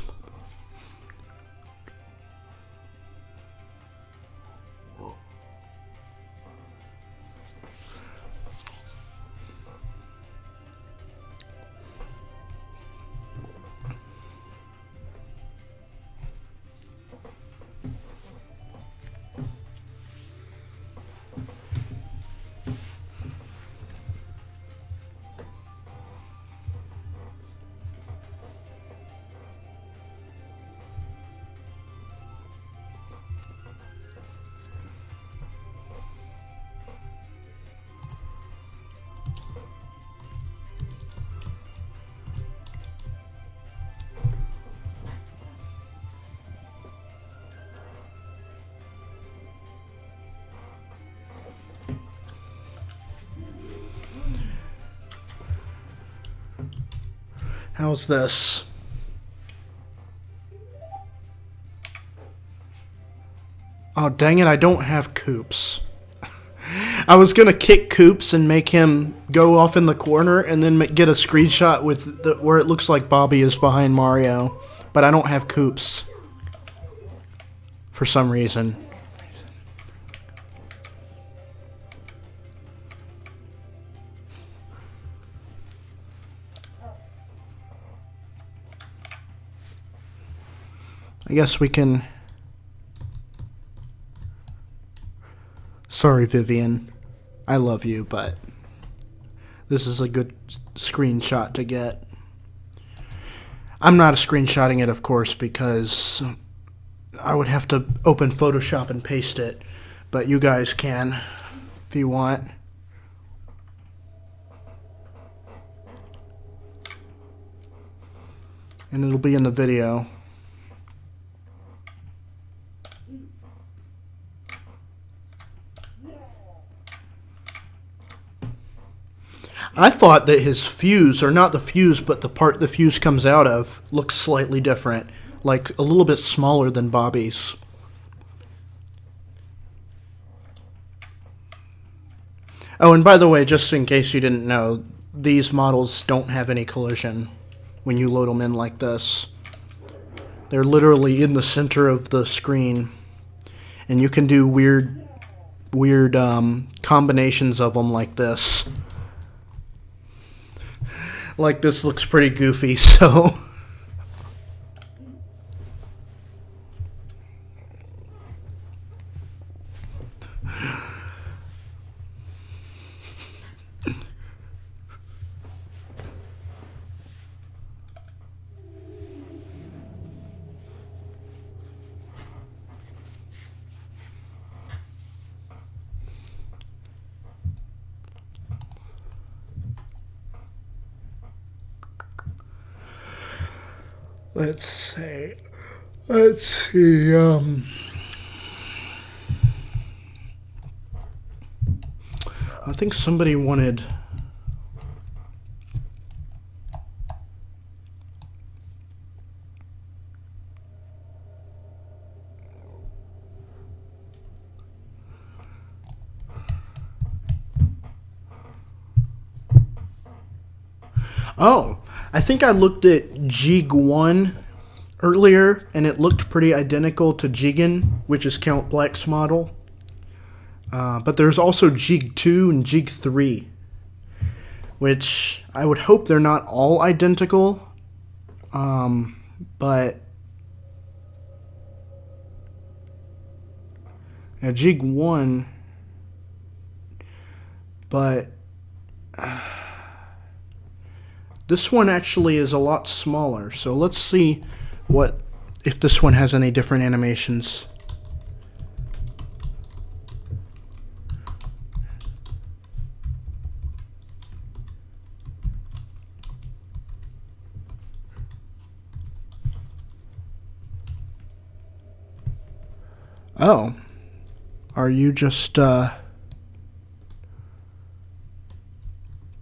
How's this? Oh, dang it, I don't have Koops. I was gonna kick Koops and make him go off in the corner and then get a screenshot with where it looks like Bobby is behind Mario. But I don't have Koops. For some reason. I guess we can... Sorry, Vivian. I love you, but this is a good screenshot to get. I'm not screenshotting it, of course, because I would have to open Photoshop and paste it, but you guys can if you want. And it'll be in the video. I thought that his fuse, or not the fuse, but the part the fuse comes out of, looks slightly different. Like a little bit smaller than Bobby's. Oh, and by the way, just in case you didn't know, these models don't have any collision when you load them in like this. They're literally in the center of the screen. And you can do weird combinations of them like this. Like this looks pretty goofy, so... Let's see, I think somebody wanted... Oh, I think I looked at Jig 1 earlier, and it looked pretty identical to Jiggin, which is Count Bleck's model. But there's also Jig 2 and Jig 3, which I would hope they're not all identical, but... Yeah, Jig 1, but... This one actually is a lot smaller, so let's see if this one has any different animations. Oh, are you just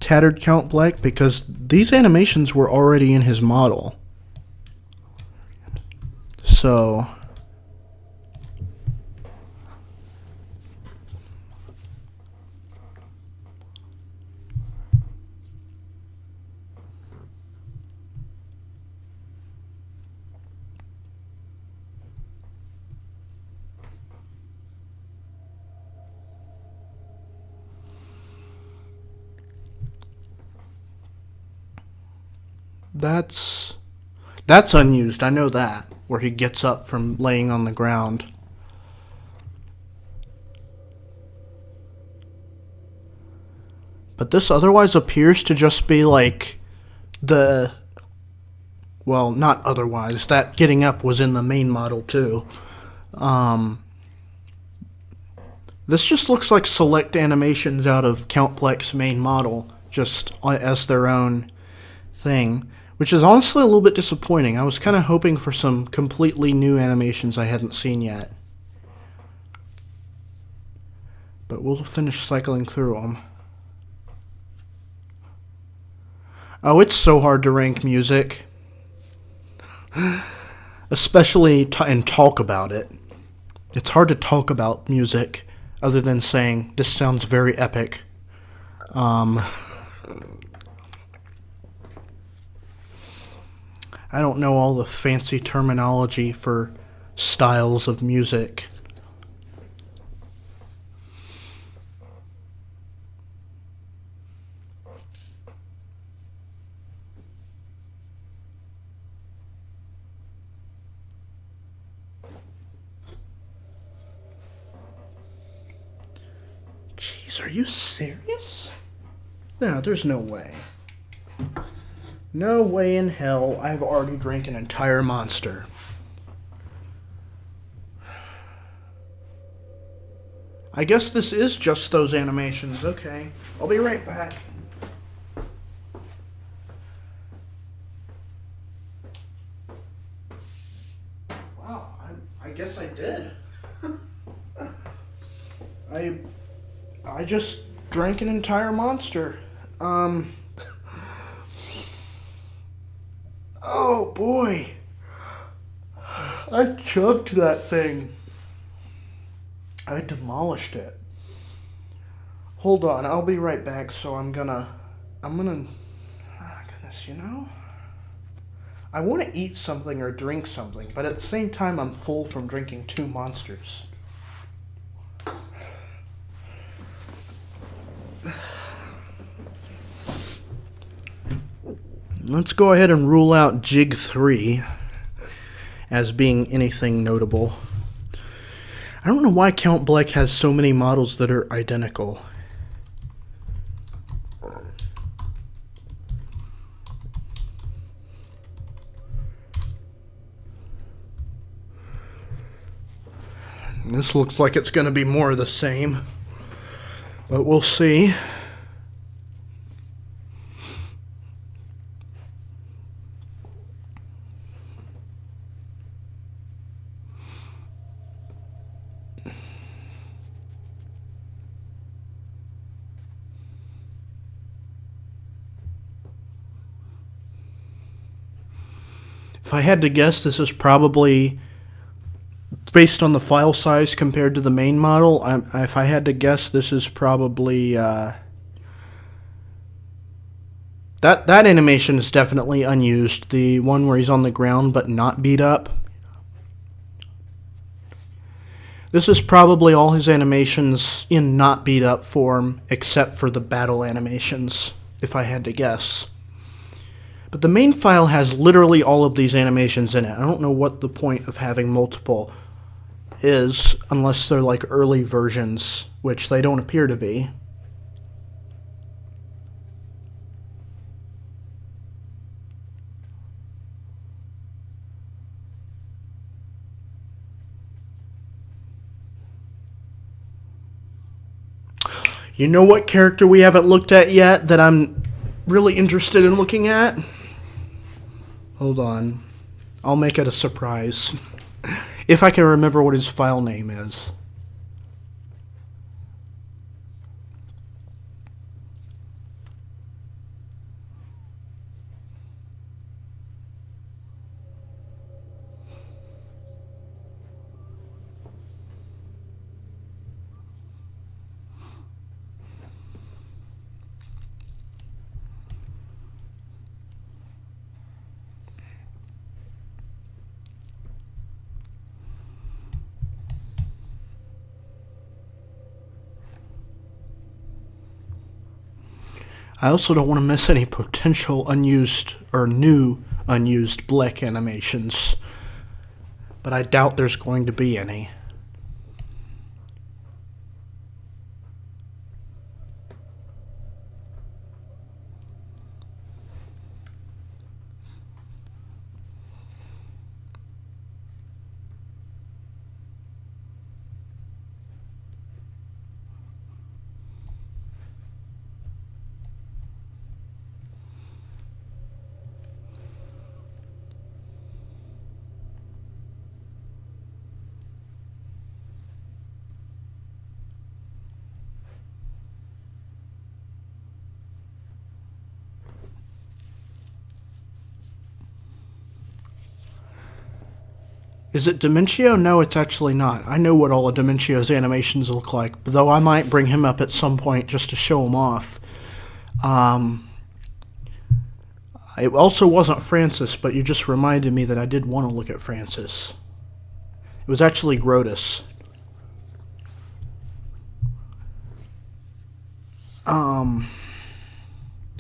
Tattered Count Bleck? Because these animations were already in his model. So... That's unused, I know that, where he gets up from laying on the ground. But this otherwise appears to just be like the... Well, not otherwise, that getting up was in the main model too. This just looks like select animations out of Count Bleck's main model, just as their own thing. Which is honestly a little bit disappointing. I was kind of hoping for some completely new animations I hadn't seen yet. But we'll finish cycling through them. Oh, it's so hard to rank music. Especially and talk about it. It's hard to talk about music other than saying, this sounds very epic. I don't know all the fancy terminology for styles of music. Jeez, are you serious? No, there's no way. No way in hell I've already drank an entire monster. I guess this is just those animations. Okay, I'll be right back. Wow, I guess I did. I just drank an entire monster. Oh boy. I chugged that thing. I demolished it. Hold on, I'll be right back, so I'm gonna, oh goodness, you know? I want to eat something or drink something, but at the same time I'm full from drinking 2 monsters. Let's go ahead and rule out Jig 3 as being anything notable. I don't know why Count Bleck has so many models that are identical. This looks like it's going to be more of the same, but we'll see. If I had to guess, this is probably, based on the file size compared to the main model, if I had to guess, this is probably, that animation is definitely unused. The one where he's on the ground but not beat up. This is probably all his animations in not beat up form, except for the battle animations, if I had to guess. But the main file has literally all of these animations in it. I don't know what the point of having multiple is, unless they're like early versions, which they don't appear to be. You know what character we haven't looked at yet that I'm really interested in looking at? Hold on. I'll make it a surprise. If I can remember what his file name is. I also don't want to miss any potential unused or new unused Bleck animations, but I doubt there's going to be any. Is it Dimentio? No, it's actually not. I know what all of Dimentio's animations look like, though I might bring him up at some point just to show him off. It also wasn't Francis, but you just reminded me that I did want to look at Francis. It was actually Grotus.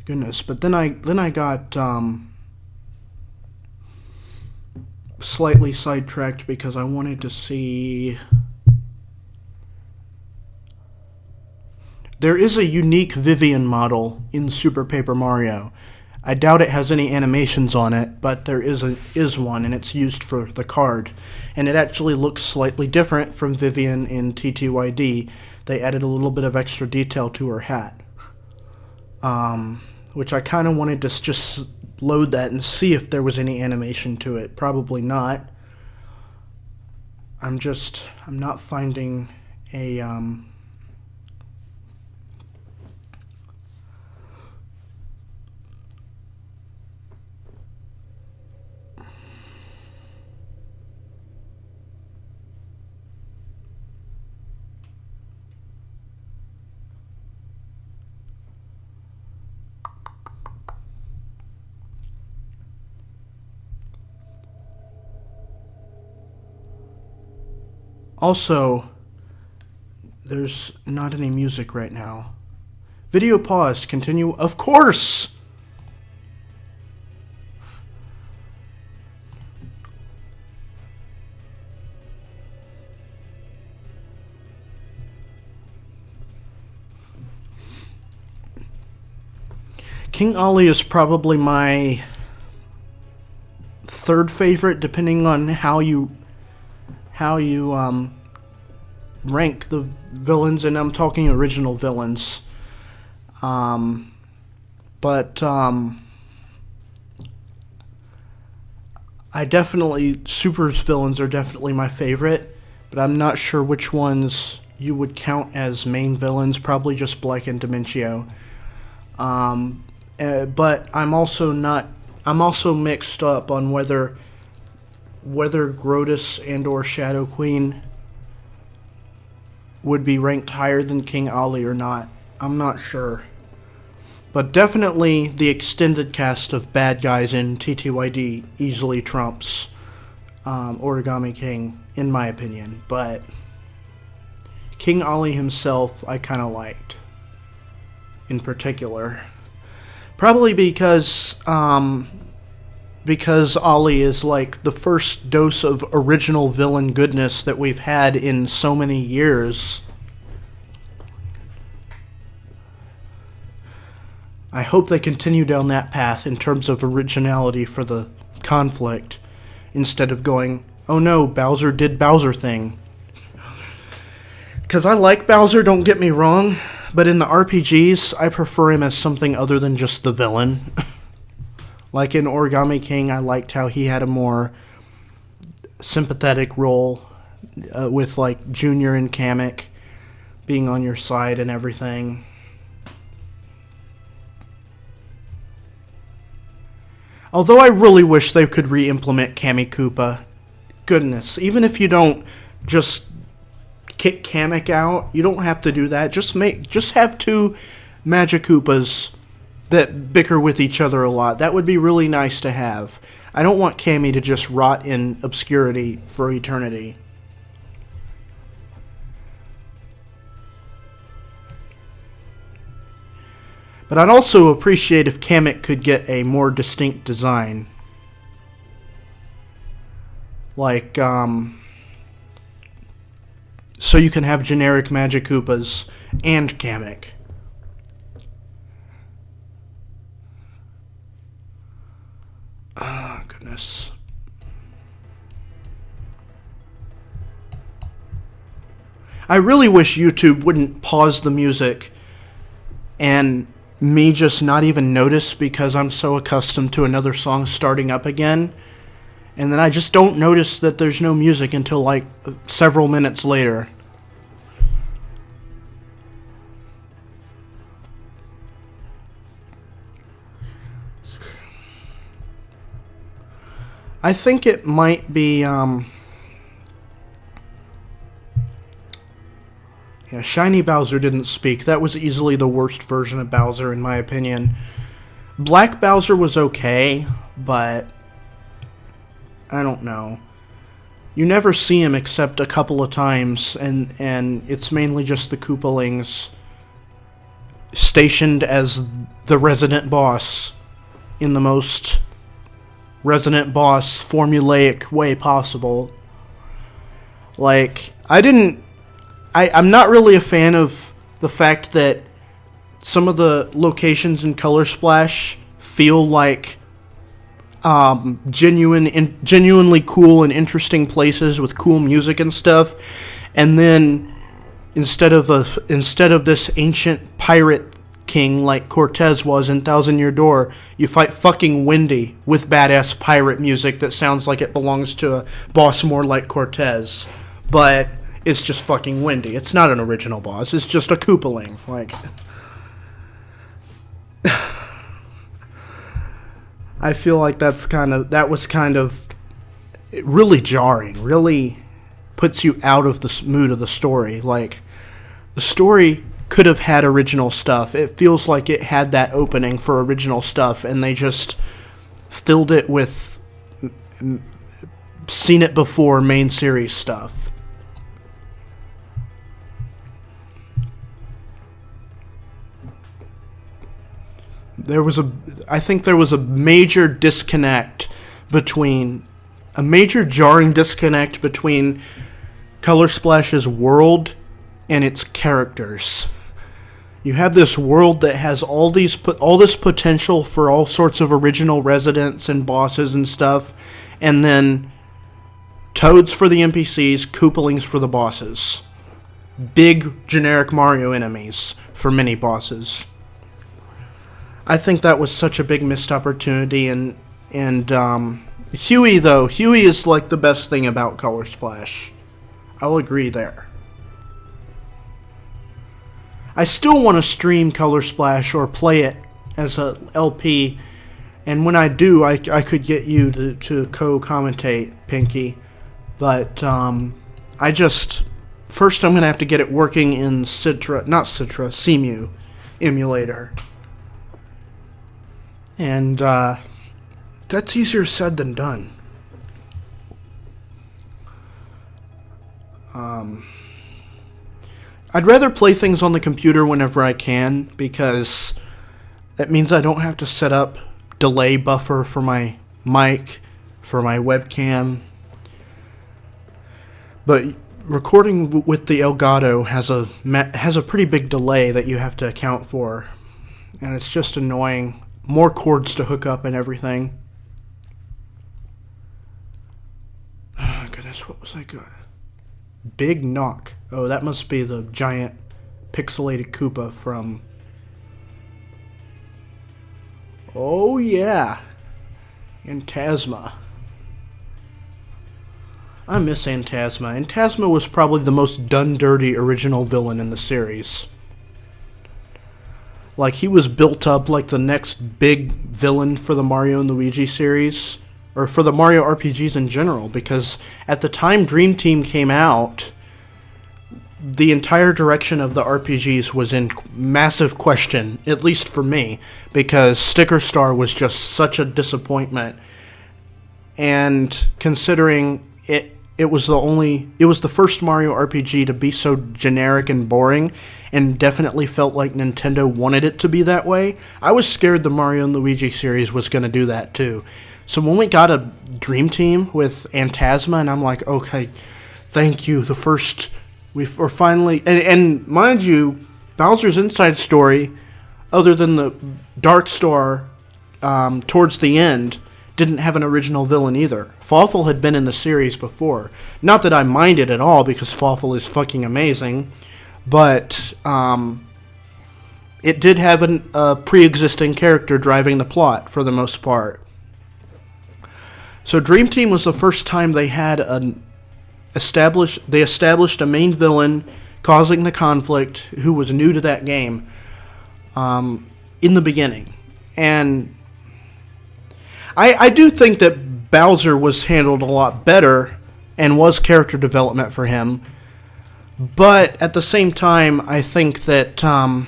Goodness, but then I got slightly sidetracked because I wanted to see There is a unique Vivian model in Super Paper Mario. I doubt it has any animations on it, but there is one, and it's used for the card. And it actually looks slightly different from Vivian in TTYD. They added a little bit of extra detail to her hat. Which I kind of wanted to just load that and see if there was any animation to it. Probably not. I'm not finding a, Also, there's not any music right now. Video paused. Continue. Of course! King Ollie is probably my third favorite, depending on how you rank the villains, and I'm talking original villains. I definitely, Super's villains are definitely my favorite, but I'm not sure which ones you would count as main villains. Probably just Bleck and Dimentio. But I'm also mixed up on whether Grotus and or Shadow Queen would be ranked higher than King Ollie or not. I'm not sure. But definitely the extended cast of bad guys in TTYD easily trumps Origami King, in my opinion. But King Ollie himself I kind of liked, in particular. Probably because Ollie is like the first dose of original villain goodness that we've had in so many years. I hope they continue down that path in terms of originality for the conflict, instead of going, oh no, Bowser did Bowser thing. Because I like Bowser, don't get me wrong, but in the RPGs, I prefer him as something other than just the villain. Like in Origami King, I liked how he had a more sympathetic role with like Junior and Kamek being on your side and everything. Although I really wish they could re-implement Kami Koopa. Goodness, even if you don't just kick Kamek out, you don't have to do that. Just have two Magic Koopas that bicker with each other a lot. That would be really nice to have. I don't want Kami to just rot in obscurity for eternity. But I'd also appreciate if Kamek could get a more distinct design. Like, so you can have generic Magic Koopas and Kamek. Ah, goodness. I really wish YouTube wouldn't pause the music and me just not even notice, because I'm so accustomed to another song starting up again, and then I just don't notice that there's no music until like several minutes later. I think it might be yeah, Shiny Bowser didn't speak. That was easily the worst version of Bowser, in my opinion. Black Bowser was okay, but I don't know. You never see him except a couple of times, and it's mainly just the Koopalings stationed as the resident boss in the most resident boss formulaic way possible. Like, I'm not really a fan of the fact that some of the locations in Color Splash feel like genuinely cool and interesting places with cool music and stuff, and then instead of this ancient pirate king like Cortez was in Thousand Year Door, you fight fucking Wendy with badass pirate music that sounds like it belongs to a boss more like Cortez, but it's just fucking Wendy. It's not an original boss. It's just a Koopaling. Like, I feel like that was kind of really jarring. Really puts you out of the mood of the story. Like, the story could have had original stuff. It feels like it had that opening for original stuff, and they just filled it with seen it before main series stuff. I think there was a major jarring disconnect between Color Splash's world and its characters. You have this world that has all this potential for all sorts of original residents and bosses and stuff, and then Toads for the NPCs, Koopalings for the bosses. Big generic Mario enemies for mini bosses. I think that was such a big missed opportunity, and Huey is like the best thing about Color Splash. I'll agree there. I still want to stream Color Splash or play it as a LP, and when I do, I could get you to co-commentate, Pinky. But first I'm going to have to get it working in Cemu emulator. And that's easier said than done. I'd rather play things on the computer whenever I can, because that means I don't have to set up delay buffer for my mic, for my webcam. But recording with the Elgato has a pretty big delay that you have to account for, and it's just annoying. More cords to hook up and everything. Oh, goodness, what was I going? Big Knock. Oh, that must be the giant pixelated Koopa from... Oh, yeah. Antasma. I miss Antasma. Antasma was probably the most done-dirty original villain in the series. Like, he was built up like the next big villain for the Mario and Luigi series, or for the Mario RPGs in general, because at the time Dream Team came out, the entire direction of the RPGs was in massive question, at least for me, because Sticker Star was just such a disappointment. And considering it was the first Mario RPG to be so generic and boring, and definitely felt like Nintendo wanted it to be that way, I was scared the Mario and Luigi series was going to do that too. So when we got a Dream Team with Antasma, and I'm like, okay, thank you, we're finally, and mind you, Bowser's Inside Story, other than the Dark Star towards the end, didn't have an original villain either. Fawful had been in the series before. Not that I minded at all, because Fawful is fucking amazing, but it did have a pre-existing character driving the plot for the most part. So Dream Team was the first time they had established a main villain causing the conflict who was new to that game in the beginning. And I do think that Bowser was handled a lot better and was character development for him. But at the same time, I think that, I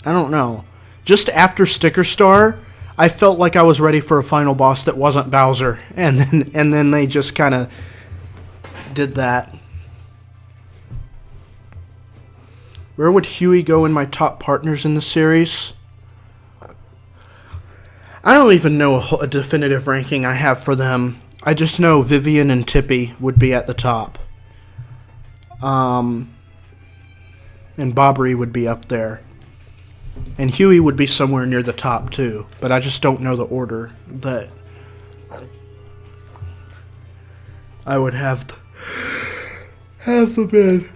don't know, just after Sticker Star, I felt like I was ready for a final boss that wasn't Bowser, and then they just kind of did that. Where would Huey go in my top partners in the series? I don't even know a definitive ranking I have for them. I just know Vivian and Tippy would be at the top. And Bobbery would be up there. And Huey would be somewhere near the top too, but I just don't know the order that I would have the bed.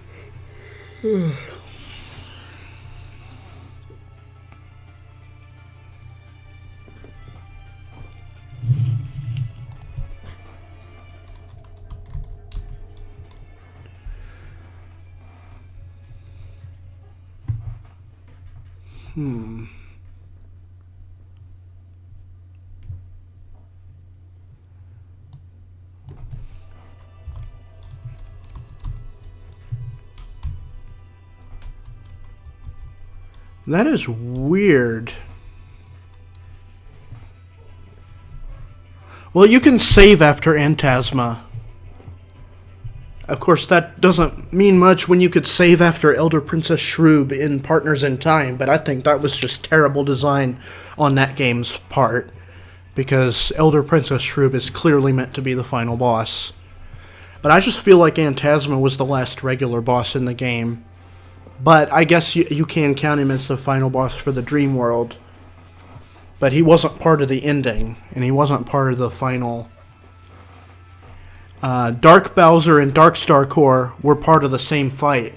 That is weird. Well, you can save after Antasma. Of course, that doesn't mean much when you could save after Elder Princess Shroob in Partners in Time, but I think that was just terrible design on that game's part, because Elder Princess Shroob is clearly meant to be the final boss. But I just feel like Antasma was the last regular boss in the game. But I guess you can count him as the final boss for the Dream World. But he wasn't part of the ending, and he wasn't part of the final. Dark Bowser and Dark Star Core were part of the same fight.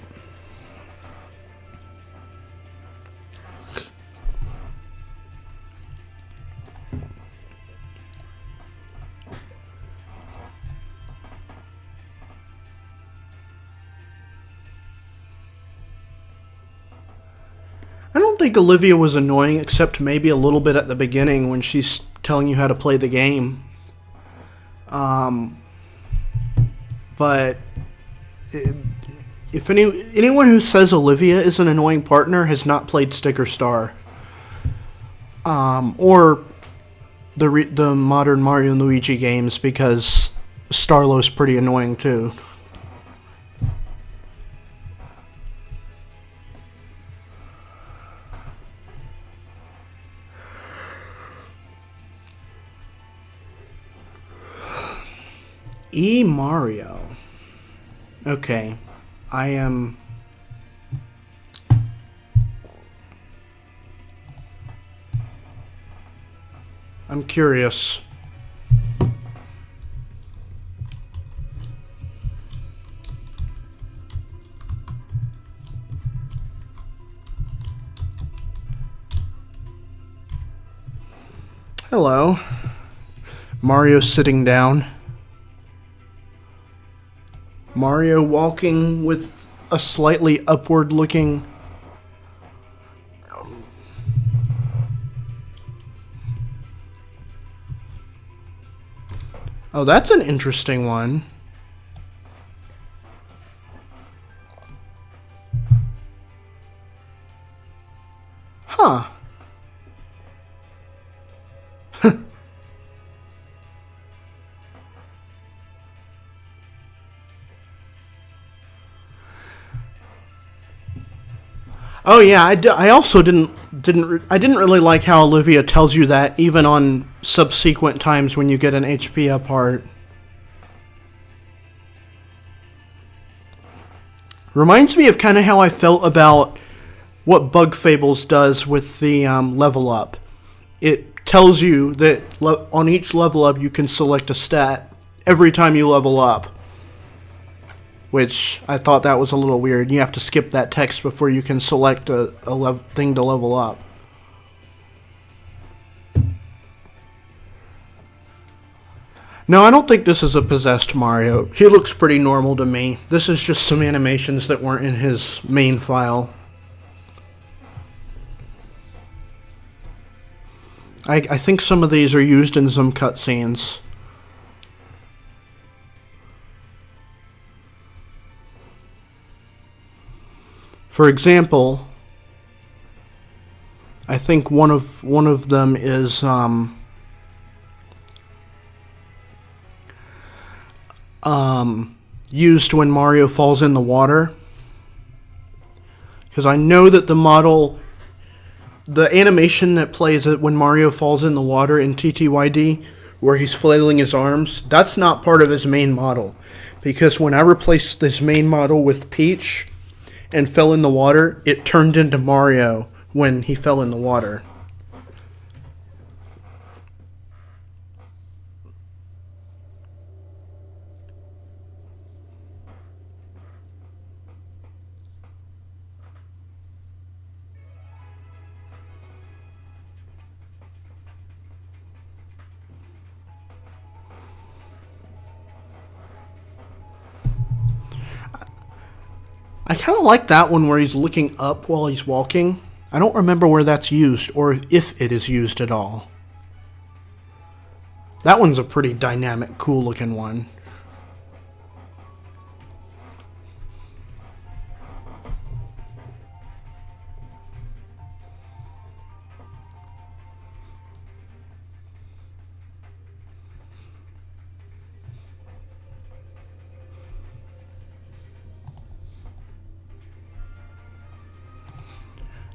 I don't think Olivia was annoying, except maybe a little bit at the beginning when she's telling you how to play the game. But if anyone who says Olivia is an annoying partner has not played Sticker Star, or the modern Mario and Luigi games, because Starlow's pretty annoying too. Mario. Okay. I'm curious. Hello. Mario sitting down. Mario walking with a slightly upward looking. Oh, that's an interesting one. Huh. Oh yeah, I also didn't really like how Olivia tells you that even on subsequent times when you get an HP up heart. Reminds me of kind of how I felt about what Bug Fables does with the level up. It tells you that on each level up you can select a stat every time you level up. Which I thought that was a little weird. You have to skip that text before you can select a thing to level up. No, I don't think this is a possessed Mario. He looks pretty normal to me. This is just some animations that weren't in his main file. I think some of these are used in some cutscenes. For example, I think one of them is used when Mario falls in the water, because I know that the animation that plays when Mario falls in the water in TTYD, where he's flailing his arms, that's not part of his main model, because when I replaced this main model with Peach and fell in the water, it turned into Mario when he fell in the water. I kind of like that one where he's looking up while he's walking. I don't remember where that's used, or if it is used at all. That one's a pretty dynamic, cool looking one.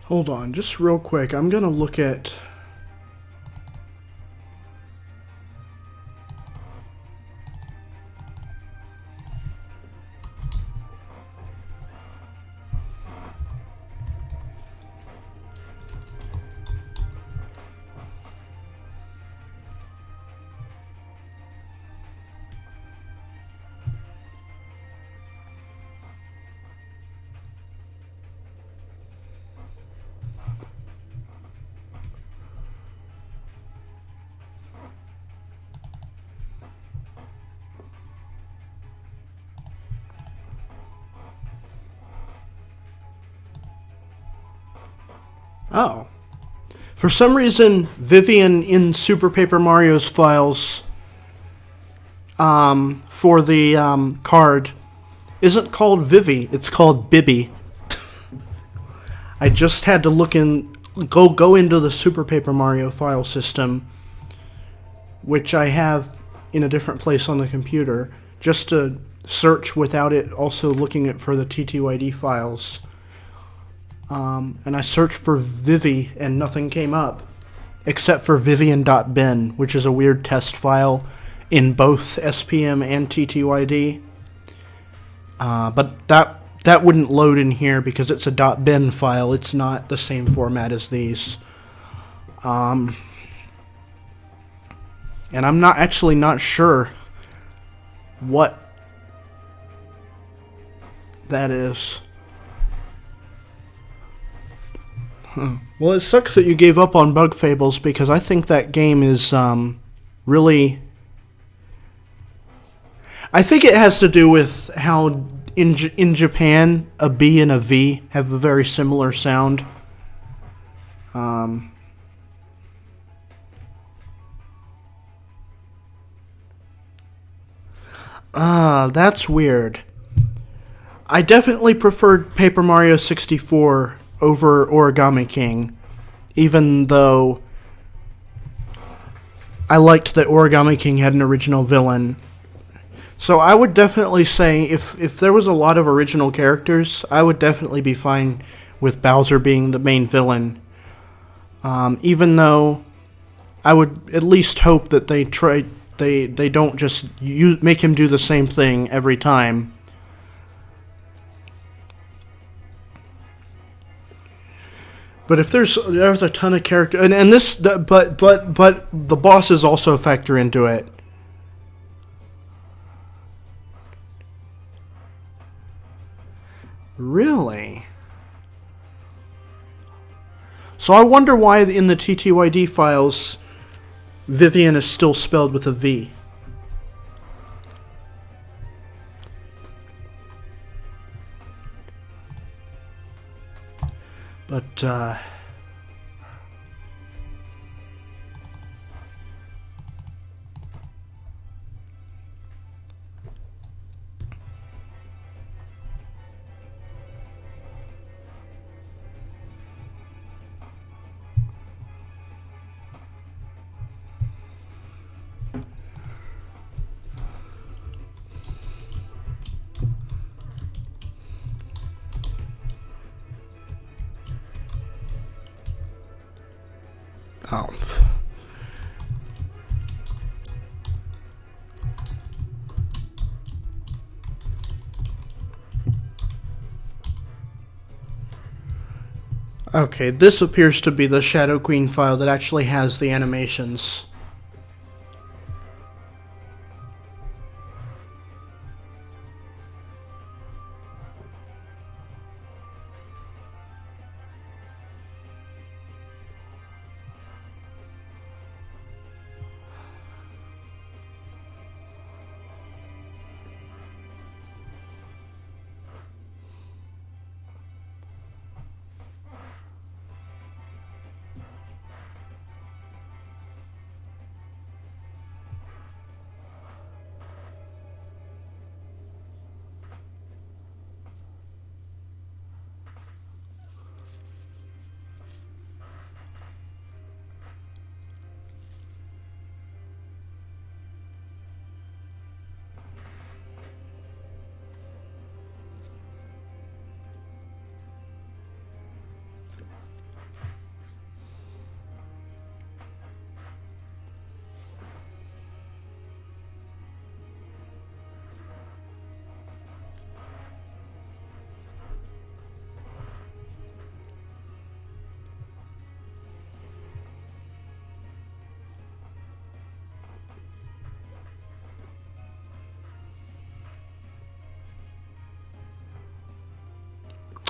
Hold on, just real quick. I'm gonna look at... Oh. For some reason, Vivian in Super Paper Mario's files for the card isn't called Vivi, it's called Bibby. I just had to look in, go into the Super Paper Mario file system, which I have in a different place on the computer, just to search without it also looking at for the TTYD files. And I searched for Vivi and nothing came up except for Vivian.bin, which is a weird test file in both SPM and TTYD. But that wouldn't load in here because it's a .bin file. It's not the same format as these. And I'm not sure what that is. Well, it sucks that you gave up on Bug Fables because I think that game is really... I think it has to do with how in Japan a B and a V have a very similar sound. That's weird. I definitely preferred Paper Mario 64 over Origami King, even though I liked that Origami King had an original villain. So I would definitely say if there was a lot of original characters, I would definitely be fine with Bowser being the main villain. Even though I would at least hope that they don't just make him do the same thing every time. But if there's a ton of character, but the bosses also factor into it. Really? So I wonder why in the TTYD files, Vivian is still spelled with a V. But, oh. Okay, this appears to be the Shadow Queen file that actually has the animations.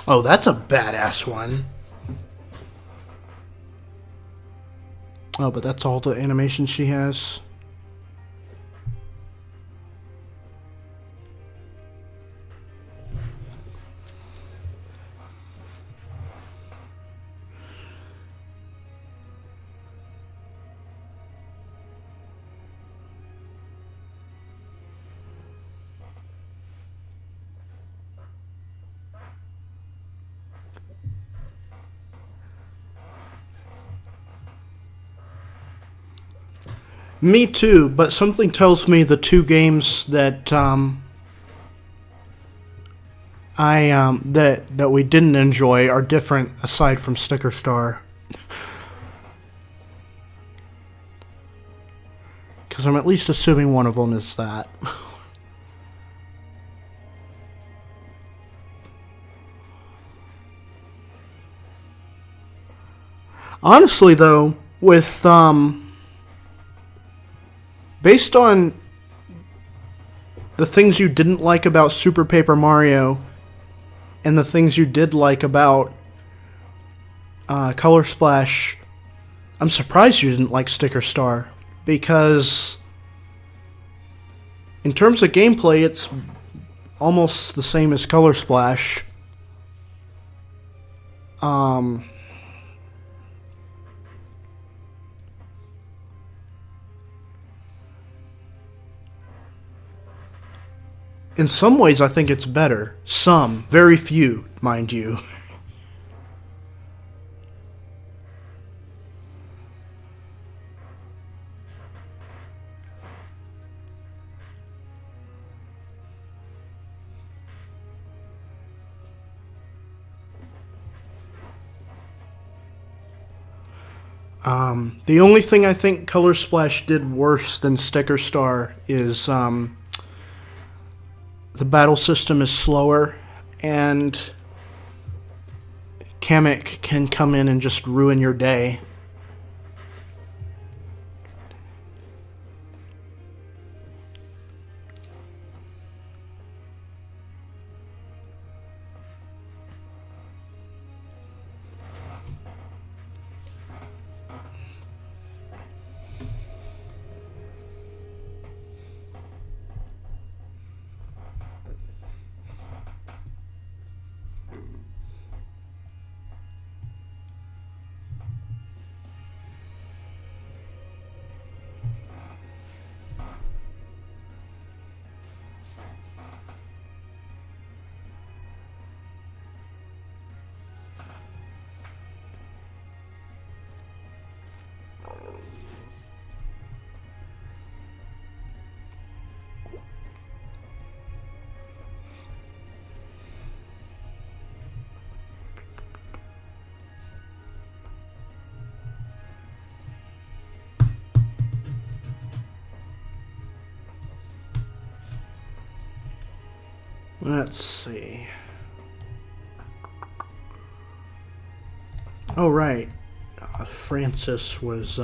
Oh, that's a badass one. Oh, but that's all the animation she has. Me too, but something tells me the two games that that we didn't enjoy are different aside from Sticker Star. Because I'm at least assuming one of them is that. Honestly, though, with based on the things you didn't like about Super Paper Mario and the things you did like about Color Splash, I'm surprised you didn't like Sticker Star, because in terms of gameplay, it's almost the same as Color Splash. In some ways, I think it's better. Some. Very few, mind you. The only thing I think Color Splash did worse than Sticker Star is the battle system is slower, and Kamek can come in and just ruin your day. Let's see. Oh, right. Francis was,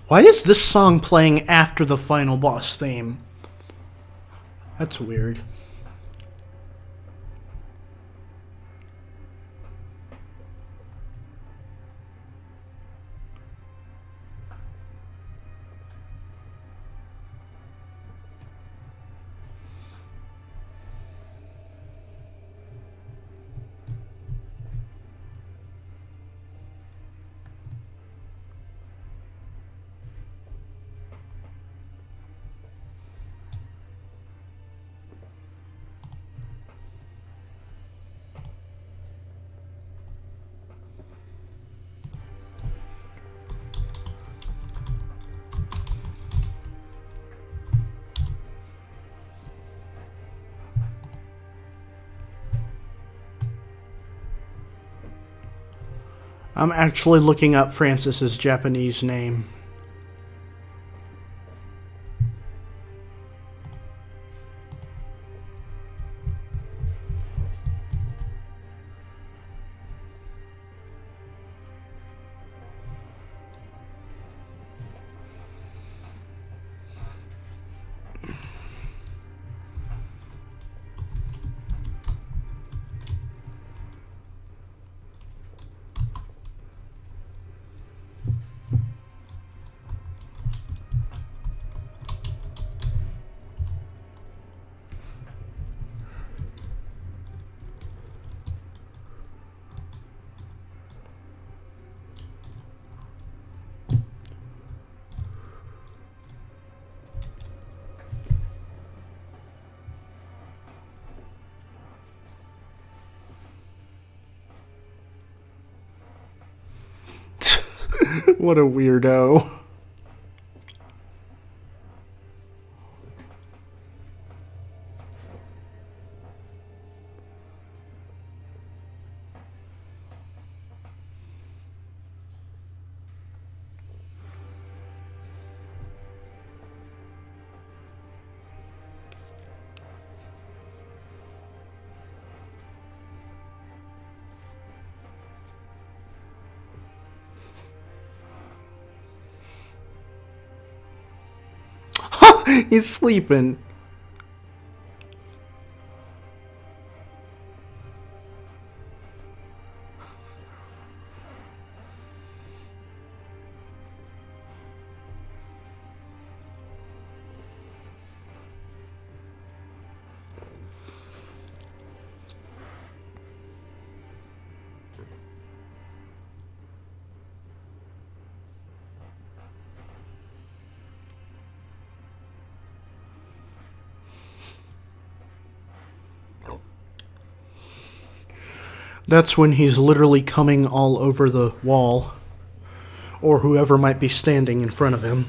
why is this song playing after the final boss theme? That's weird. I'm actually looking up Francis's Japanese name. What a weirdo. He's sleeping. That's when he's literally coming all over the wall, or whoever might be standing in front of him.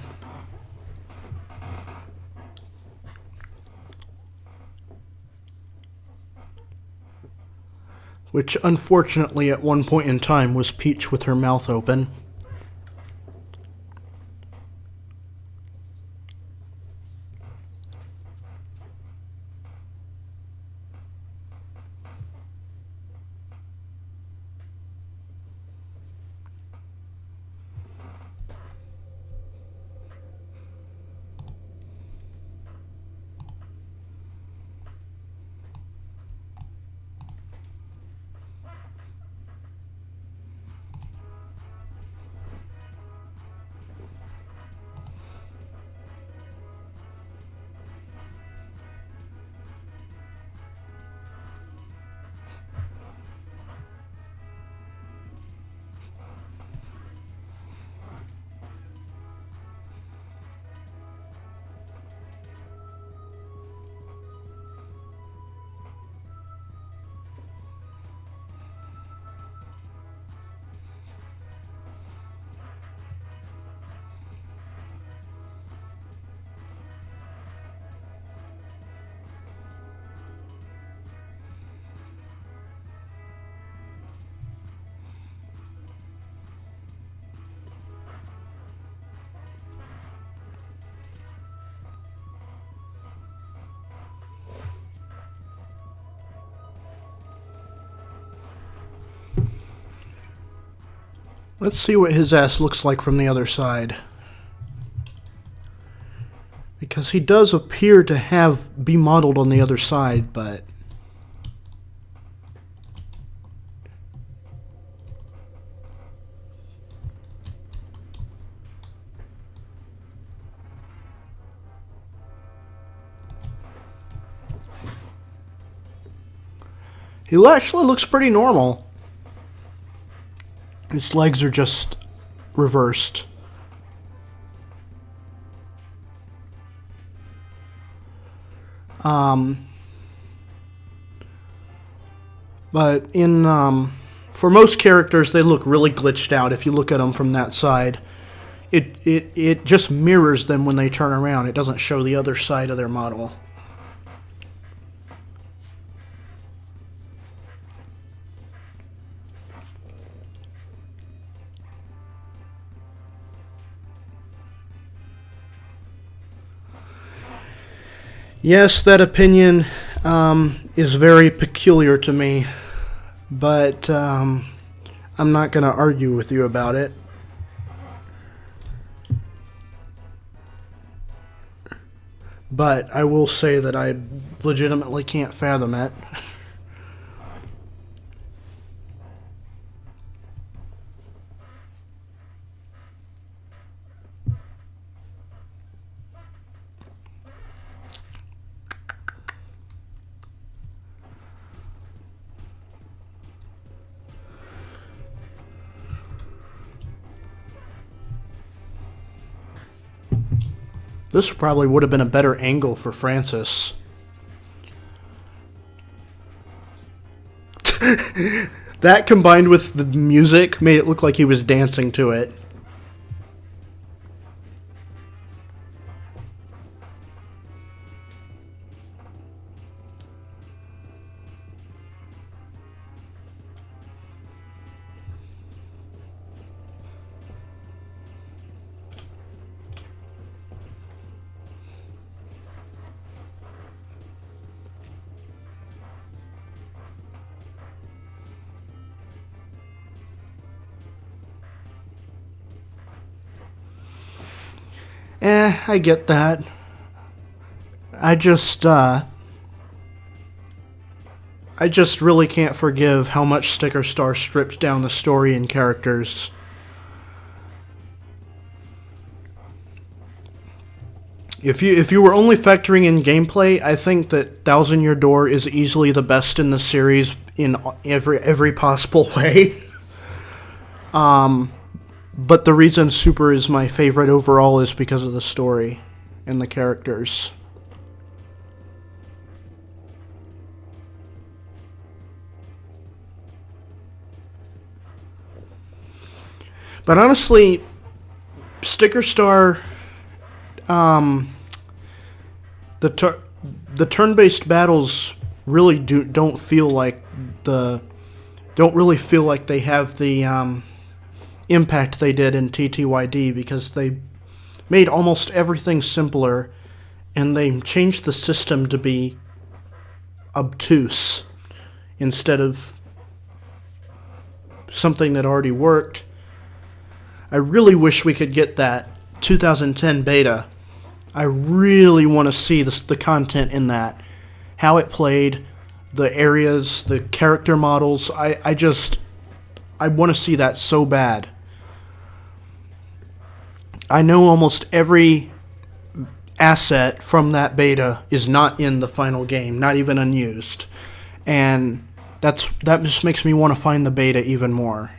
Which, unfortunately, at one point in time was Peach with her mouth open. Let's see what his ass looks like from the other side. Because he does appear to be modeled on the other side, but... he actually looks pretty normal. His legs are just reversed. But for most characters, they look really glitched out if you look at them from that side. It just mirrors them when they turn around. It doesn't show the other side of their model. Yes, that opinion is very peculiar to me, but I'm not going to argue with you about it. But I will say that I legitimately can't fathom it. This probably would have been a better angle for Francis. That combined with the music made it look like he was dancing to it. I get that. I just really can't forgive how much Sticker Star stripped down the story and characters. If you were only factoring in gameplay, I think that Thousand Year Door is easily the best in the series in every possible way. But the reason Super is my favorite overall is because of the story and the characters. But honestly, Sticker Star, the turn-based battles really don't feel like they have the impact they did in TTYD, because they made almost everything simpler and they changed the system to be obtuse instead of something that already worked. I really wish we could get that 2010 beta. I really want to see the content in that, how it played, the areas, the character models. I want to see that so bad. I know almost every asset from that beta is not in the final game, not even unused. And that just makes me want to find the beta even more.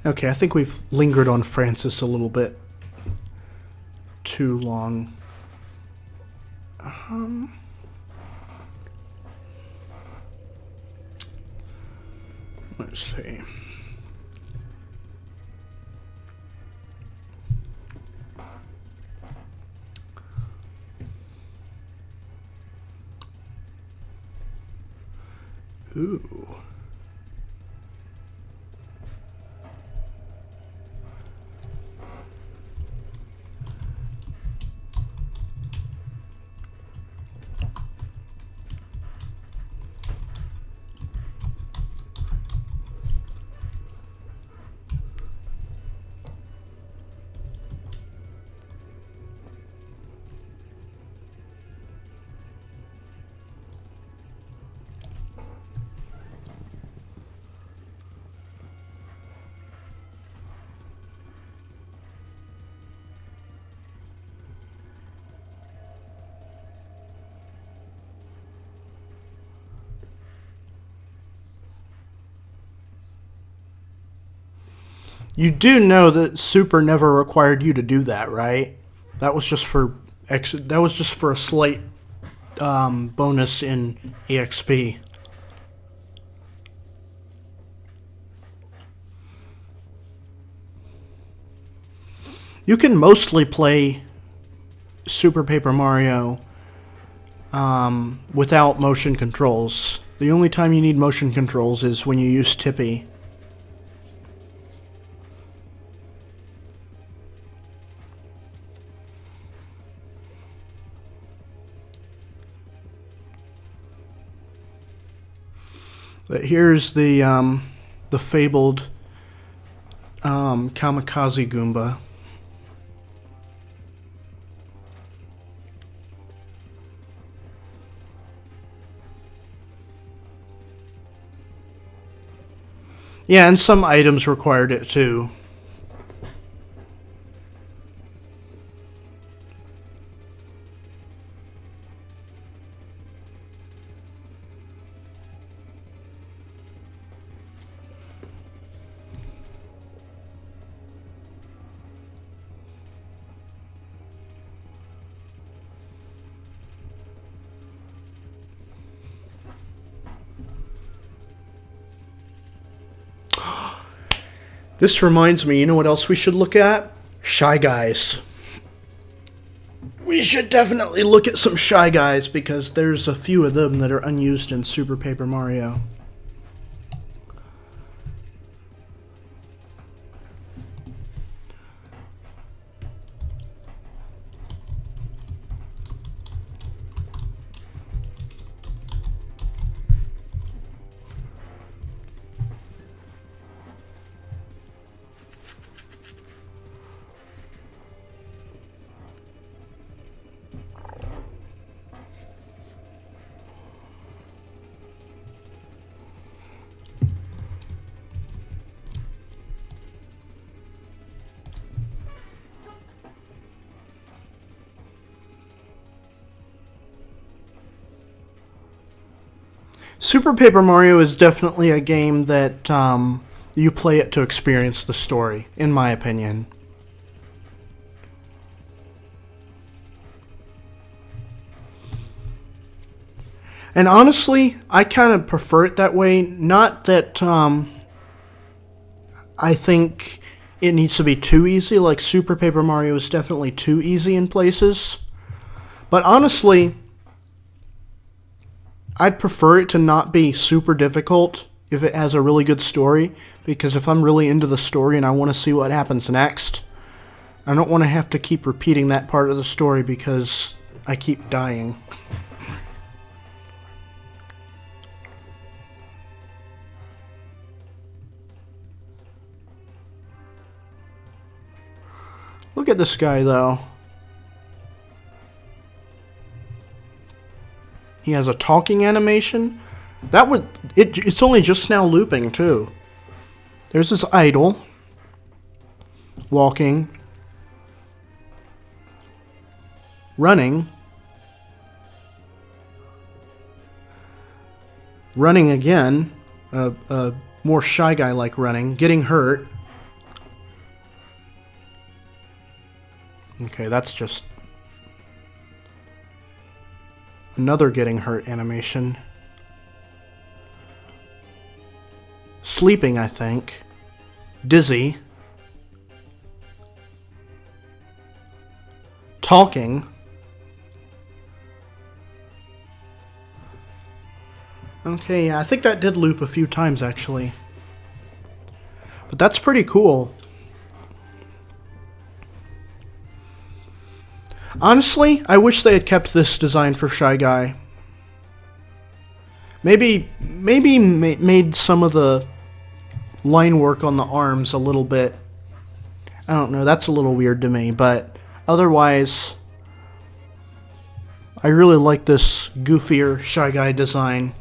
Okay, I think we've lingered on Francis a little bit too long. Let's see. Ooh. You do know that Super never required you to do that, right? That was just for a slight bonus in EXP. You can mostly play Super Paper Mario without motion controls. The only time you need motion controls is when you use Tippy. But here's the fabled Kamikaze Goomba. Yeah, and some items required it too. This reminds me, you know what else we should look at? Shy Guys. We should definitely look at some Shy Guys because there's a few of them that are unused in Super Paper Mario. Super Paper Mario is definitely a game that you play it to experience the story, in my opinion. And honestly, I kind of prefer it that way. Not that I think it needs to be too easy. Like Super Paper Mario is definitely too easy in places. But honestly, I'd prefer it to not be super difficult if it has a really good story, because if I'm really into the story and I want to see what happens next, I don't want to have to keep repeating that part of the story because I keep dying. Look at this guy, though. He has a talking animation. It's only just now looping too. There's this idol walking, running again, a more Shy Guy like running, getting hurt. Okay, that's just another getting hurt animation. Sleeping, I think. Dizzy. Talking. Okay, yeah, I think that did loop a few times, actually. But that's pretty cool. Honestly, I wish they had kept this design for Shy Guy. Maybe made some of the line work on the arms a little bit. I don't know, that's a little weird to me, but otherwise, I really like this goofier Shy Guy design.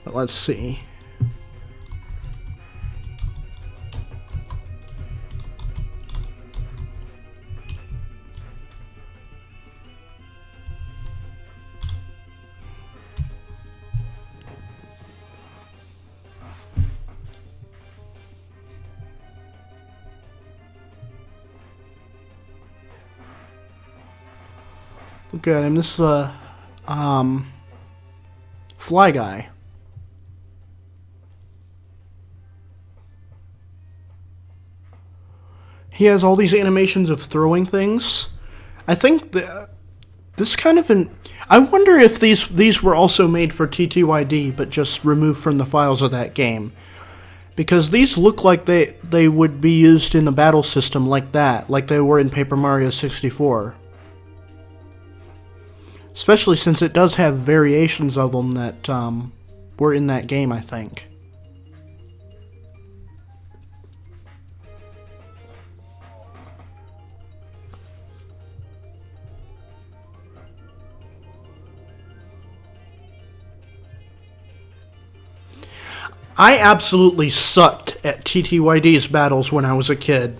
But let's see. Look at him. This is a fly guy. He has all these animations of throwing things. I think this kind of I wonder if these were also made for TTYD, but just removed from the files of that game. Because these look like they would be used in a battle system like that, like they were in Paper Mario 64. Especially since it does have variations of them that were in that game, I think. I absolutely sucked at TTYD's battles when I was a kid.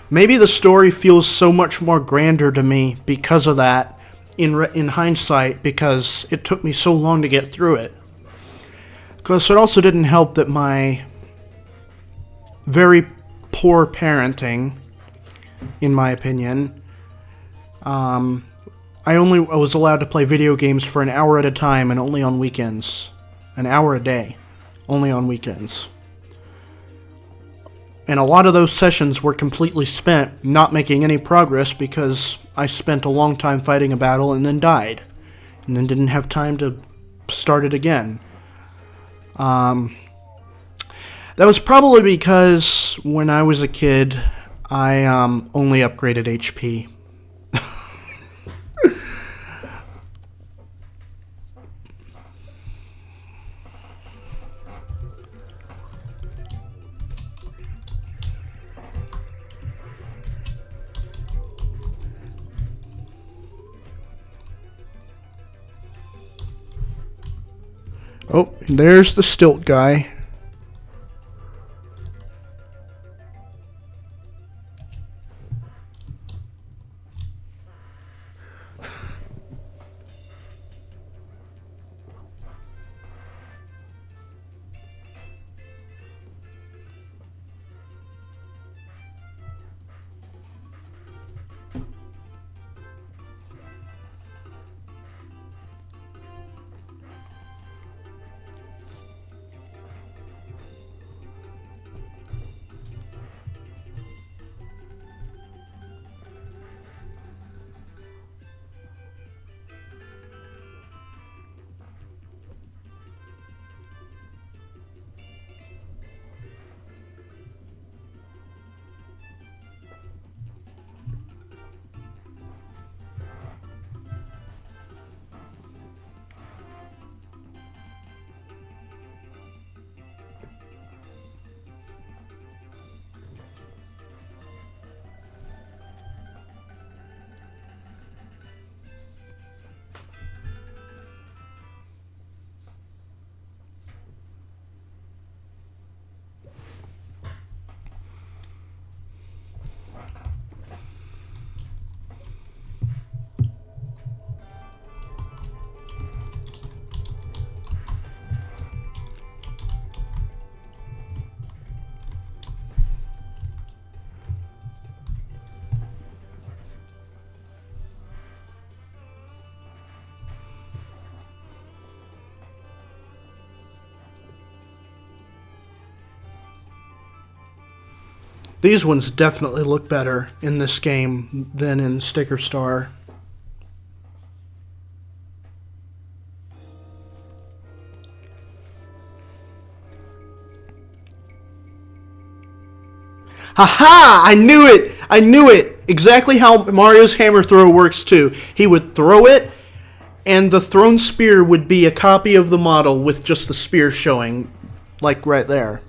Maybe the story feels so much more grander to me because of that, in hindsight, because it took me so long to get through it. Because it also didn't help that my very poor parenting, in my opinion, I was allowed to play video games for an hour at a time and only on weekends. An hour a day. Only on weekends. And a lot of those sessions were completely spent not making any progress because I spent a long time fighting a battle and then died. And then didn't have time to start it again. That was probably because when I was a kid, I only upgraded HP. Oh, there's the stilt guy. These ones definitely look better in this game than in Sticker Star. Haha! I knew it! I knew it! Exactly how Mario's hammer throw works too. He would throw it, and the thrown spear would be a copy of the model with just the spear showing, like right there.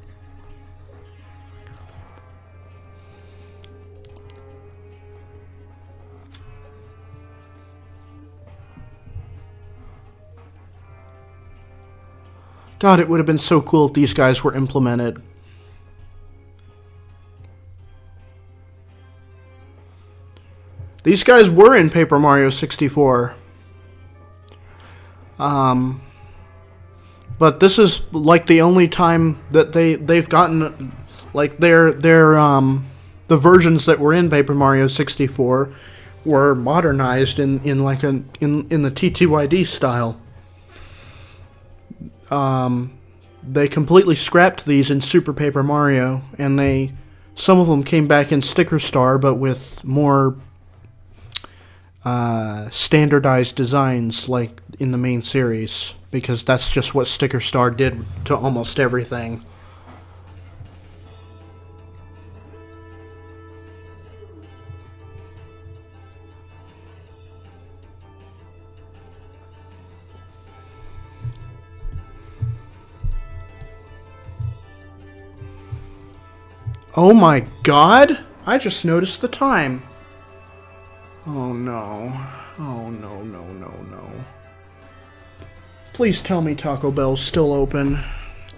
God, it would have been so cool if these guys were implemented. These guys were in Paper Mario 64. But this is like the only time that they've gotten like the versions that were in Paper Mario 64 were modernized in the TTYD style. They completely scrapped these in Super Paper Mario, and some of them came back in Sticker Star, but with more standardized designs like in the main series, because that's just what Sticker Star did to almost everything. Oh my god! I just noticed the time. Oh no. Oh no, no, no, no. Please tell me Taco Bell's still open.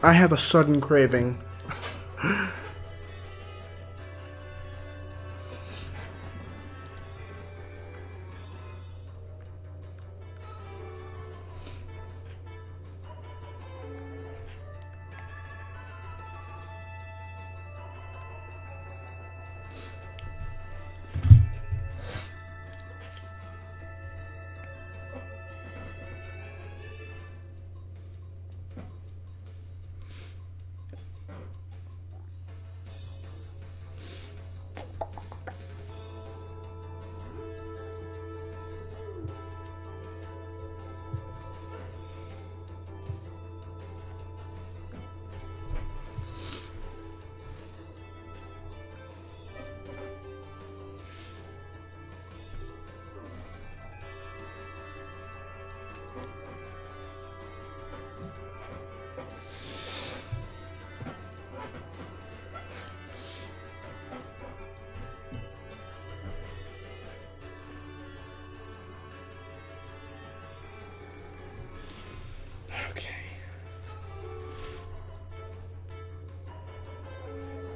I have a sudden craving.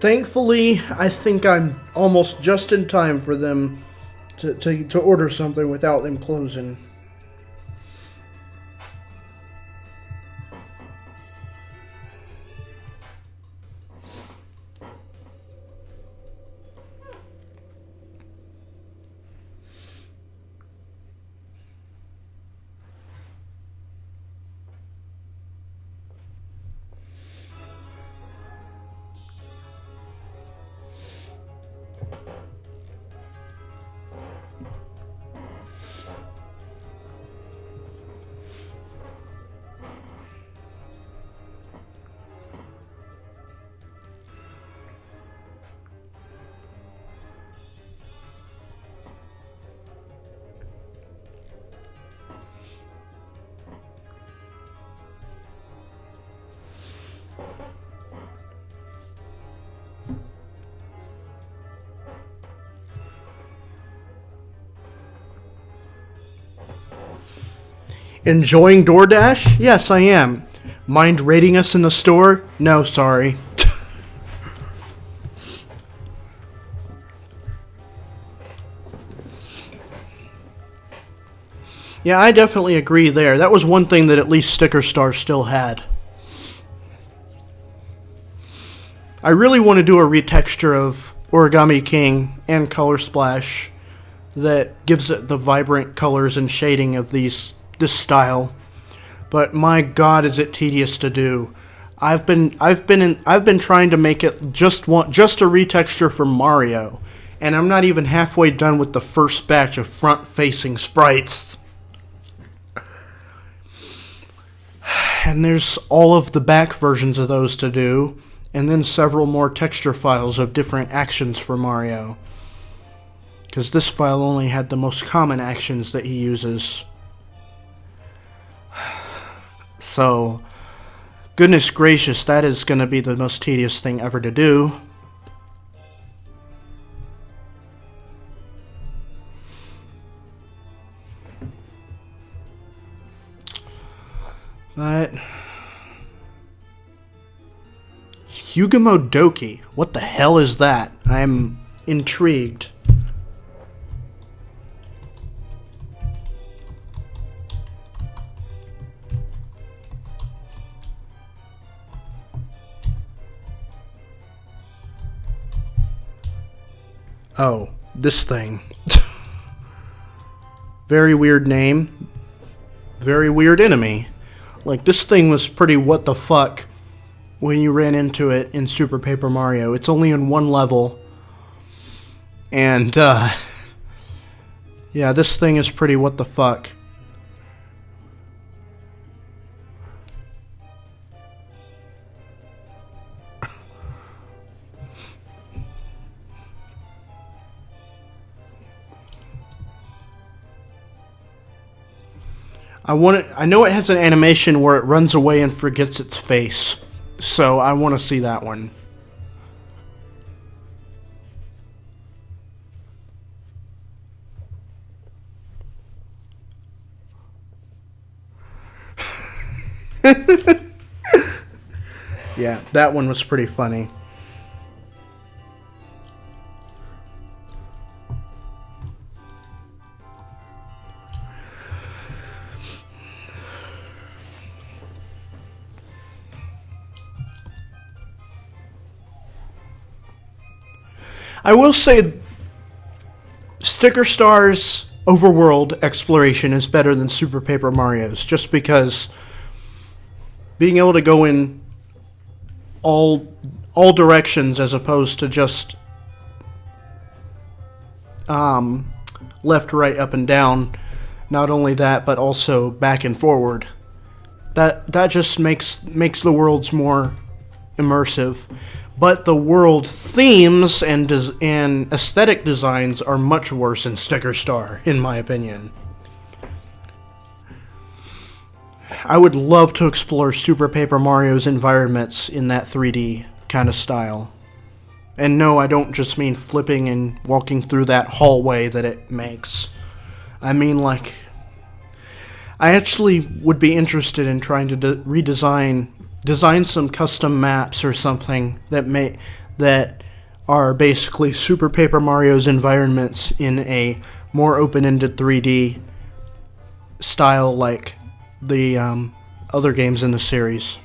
Thankfully, I think I'm almost just in time for them to order something without them closing. Enjoying DoorDash? Yes, I am. Mind rating us in the store? No, sorry. Yeah, I definitely agree there. That was one thing that at least Sticker Star still had. I really want to do a retexture of Origami King and Color Splash that gives it the vibrant colors and shading of this style. But my god, is it tedious to do. I've been trying to make it just a retexture for Mario, and I'm not even halfway done with the first batch of front-facing sprites. And there's all of the back versions of those to do, and then several more texture files of different actions for Mario. Because this file only had the most common actions that he uses. So, goodness gracious, that is going to be the most tedious thing ever to do. But Hugamodoki, what the hell is that? I'm intrigued. Oh, this thing. Very weird name. Very weird enemy. Like, this thing was pretty what the fuck when you ran into it in Super Paper Mario. It's only in one level. And, yeah, this thing is pretty what the fuck. I know it has an animation where it runs away and forgets its face. So I want to see that one. Yeah, that one was pretty funny. I will say, Sticker Star's overworld exploration is better than Super Paper Mario's, just because being able to go in all directions as opposed to just left, right, up, and down. Not only that, but also back and forward. That just makes the worlds more immersive. But the world themes and aesthetic designs are much worse in Sticker Star, in my opinion. I would love to explore Super Paper Mario's environments in that 3D kind of style. And no, I don't just mean flipping and walking through that hallway that it makes. I mean, like, I actually would be interested in trying to design some custom maps or something that are basically Super Paper Mario's environments in a more open-ended 3D style like the other games in the series.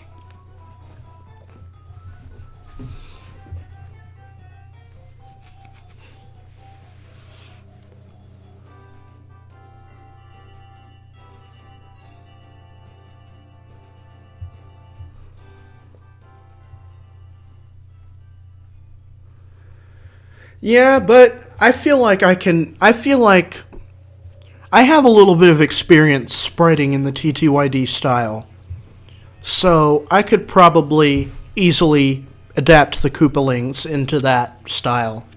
Yeah, but I feel like I have a little bit of experience spriting in the TTYD style. So I could probably easily adapt the Koopalings into that style.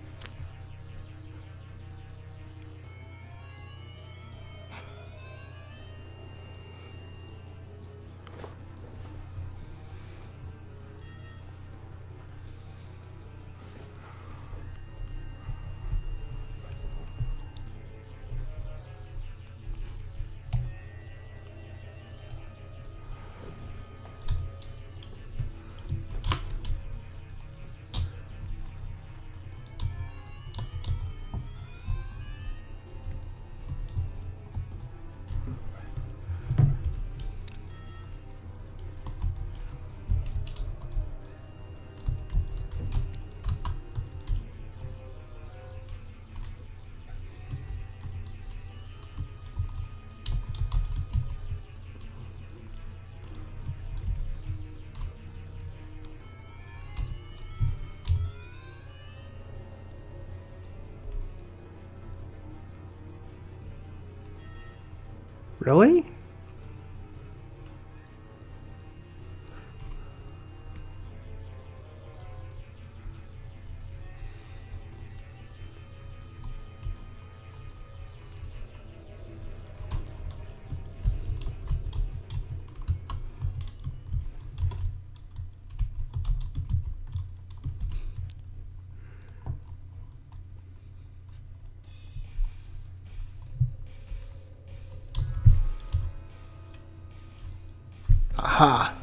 Really? Aha.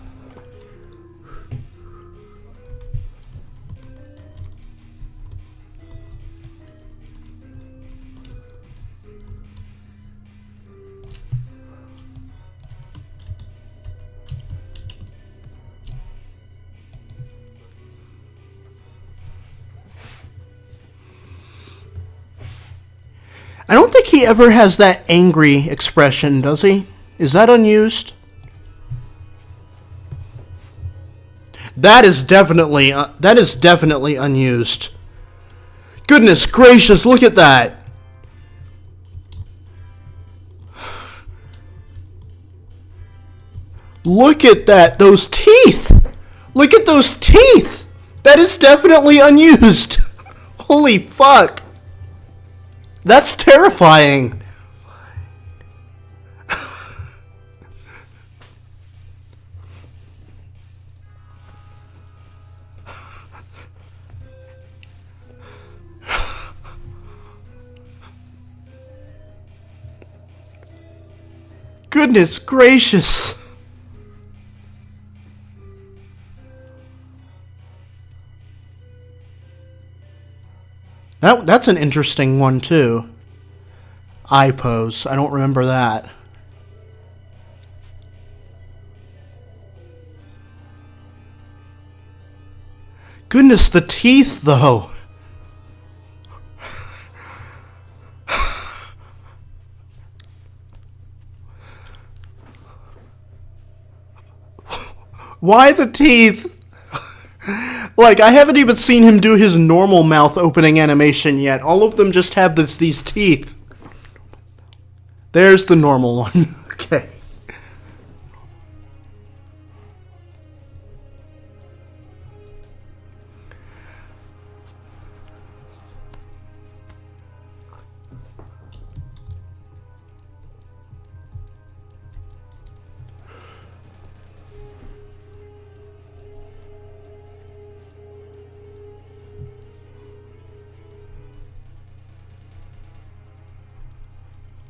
I don't think he ever has that angry expression, does he? Is that unused? That is definitely unused. Goodness gracious, look at that. Look at that, those teeth. Look at those teeth. That is definitely unused. Holy fuck. That's terrifying. Goodness gracious. That's an interesting one too. Eye pose. I don't remember that. Goodness, the teeth though. Why the teeth? Like, I haven't even seen him do his normal mouth opening animation yet. All of them just have these teeth. There's the normal one. Okay.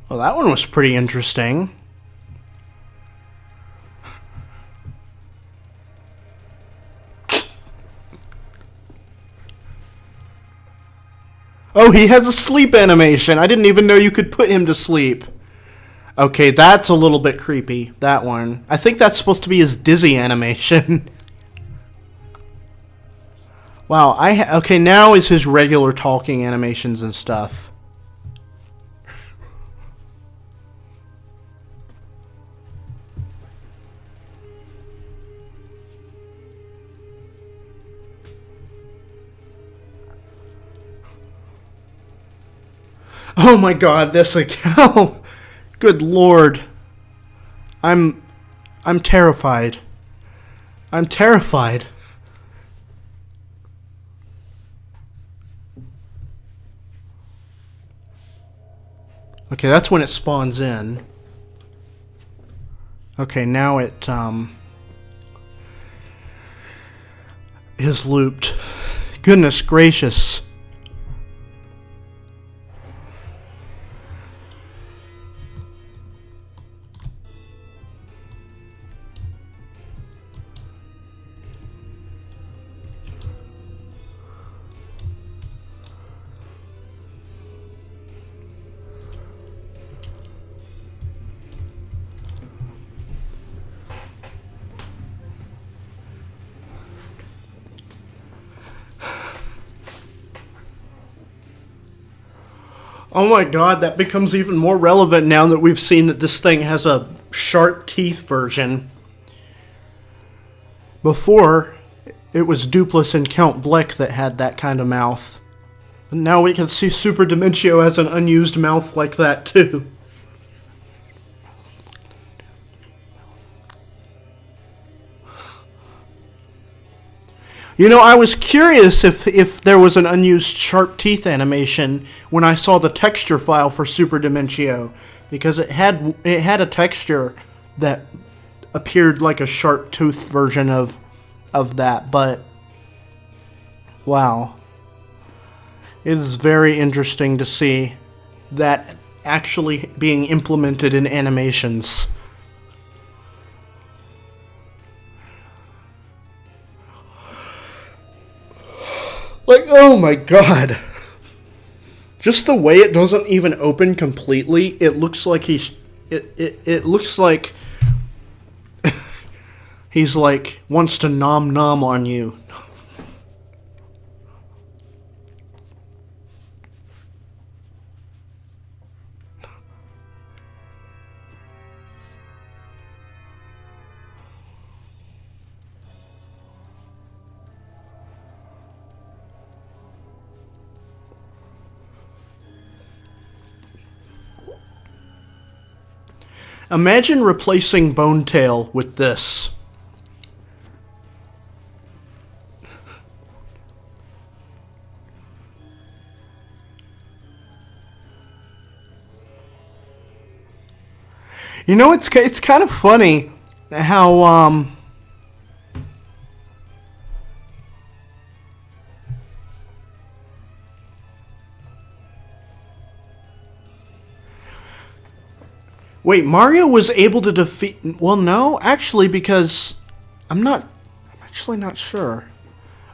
Well, that one was pretty interesting. Oh, he has a sleep animation. I didn't even know you could put him to sleep. Okay, that's a little bit creepy, that one. I think that's supposed to be his dizzy animation. Wow, okay, now is his regular talking animations and stuff. Oh my god, this account. Good lord. I'm terrified. I'm terrified. Okay, that's when it spawns in. Okay, now it is looped. Goodness gracious. Oh my god, that becomes even more relevant now that we've seen that this thing has a sharp teeth version. Before, it was Dupless and Count Bleck that had that kind of mouth. And now we can see Super Dimentio has an unused mouth like that too. You know, I was curious if there was an unused sharp teeth animation when I saw the texture file for Super Dimentio, because it had a texture that appeared like a sharp tooth version of that, but wow. It is very interesting to see that actually being implemented in animations. Like, oh my god. Just the way it doesn't even open completely, it looks like it looks like he's like wants to nom on you. Imagine replacing Bonetail with this. You know, it's kind of funny how wait, Mario was able to defeat... Well, no, actually, because... I'm actually not sure.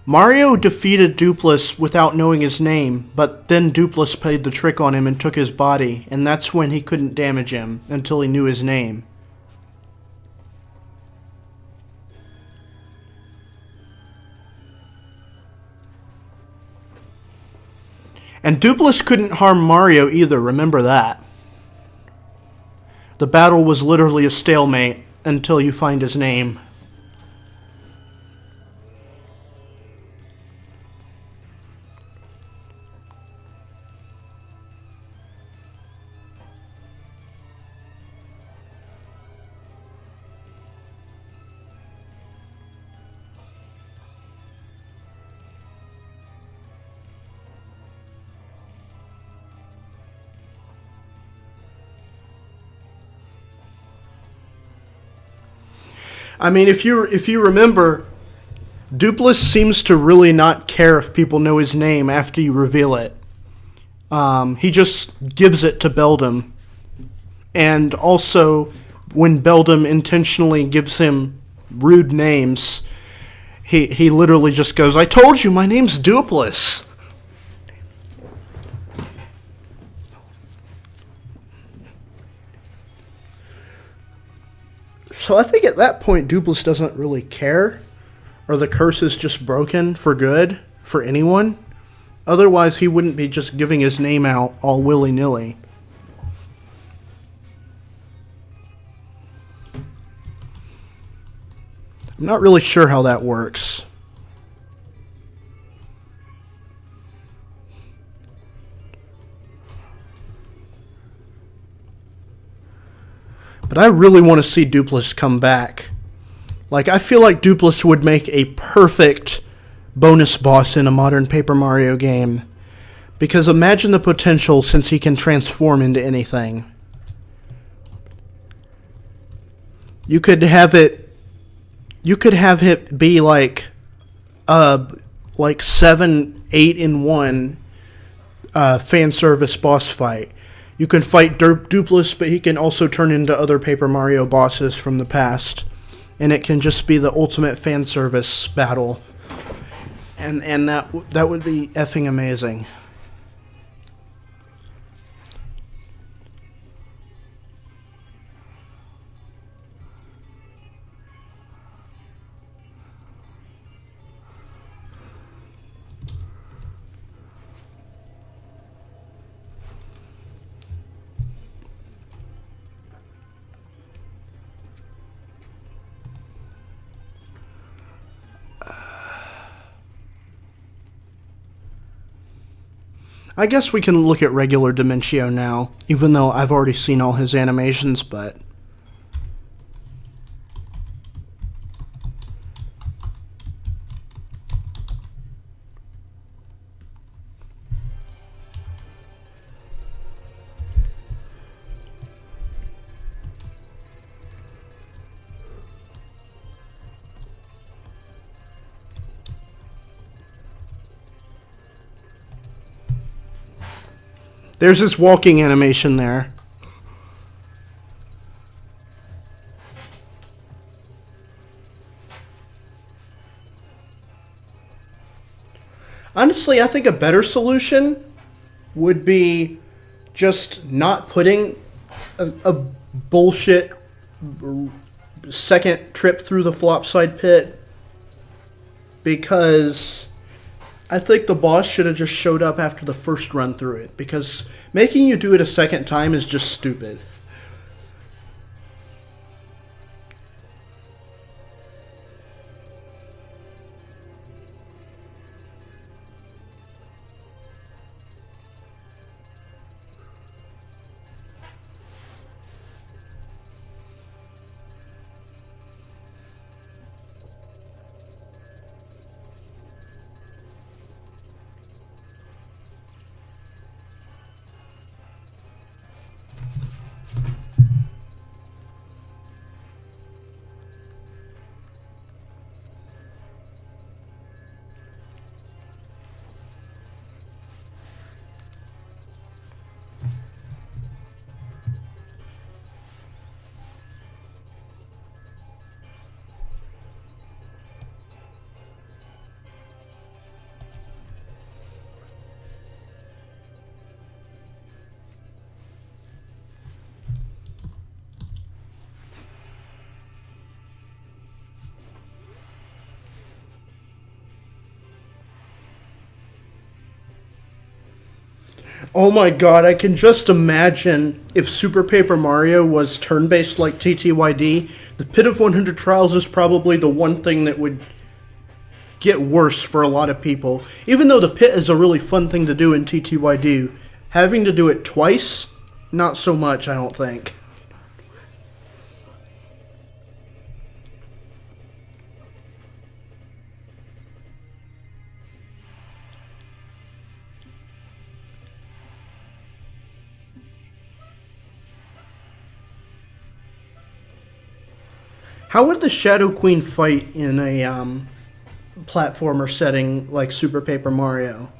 Mario defeated Dupless without knowing his name, but then Dupless played the trick on him and took his body, and that's when he couldn't damage him until he knew his name. And Dupless couldn't harm Mario either, remember that. The battle was literally a stalemate until you find his name. I mean, if you remember, Dupless seems to really not care if people know his name after you reveal it. He just gives it to Beldum. And also, when Beldum intentionally gives him rude names, he literally just goes, "I told you, my name's Dupless." So I think at that point, Dupless doesn't really care, or the curse is just broken for good for anyone. Otherwise, he wouldn't be just giving his name out all willy-nilly. I'm not really sure how that works. But I really want to see Dupless come back. Like, I feel like Dupless would make a perfect bonus boss in a modern Paper Mario game. Because imagine the potential since he can transform into anything. You could have it be like 7, 8 in 1 fan service boss fight. You can fight Dupless, but he can also turn into other Paper Mario bosses from the past. And it can just be the ultimate fan service battle. And that would be effing amazing. I guess we can look at regular Dimentio now, even though I've already seen all his animations, but... There's his walking animation there. Honestly, I think a better solution would be just not putting a bullshit second trip through the flopside pit, because I think the boss should have just showed up after the first run through it, because making you do it a second time is just stupid. Oh my god, I can just imagine if Super Paper Mario was turn-based like TTYD, the Pit of 100 Trials is probably the one thing that would get worse for a lot of people. Even though the pit is a really fun thing to do in TTYD, having to do it twice, not so much, I don't think. How would the Shadow Queen fight in a platformer setting like Super Paper Mario?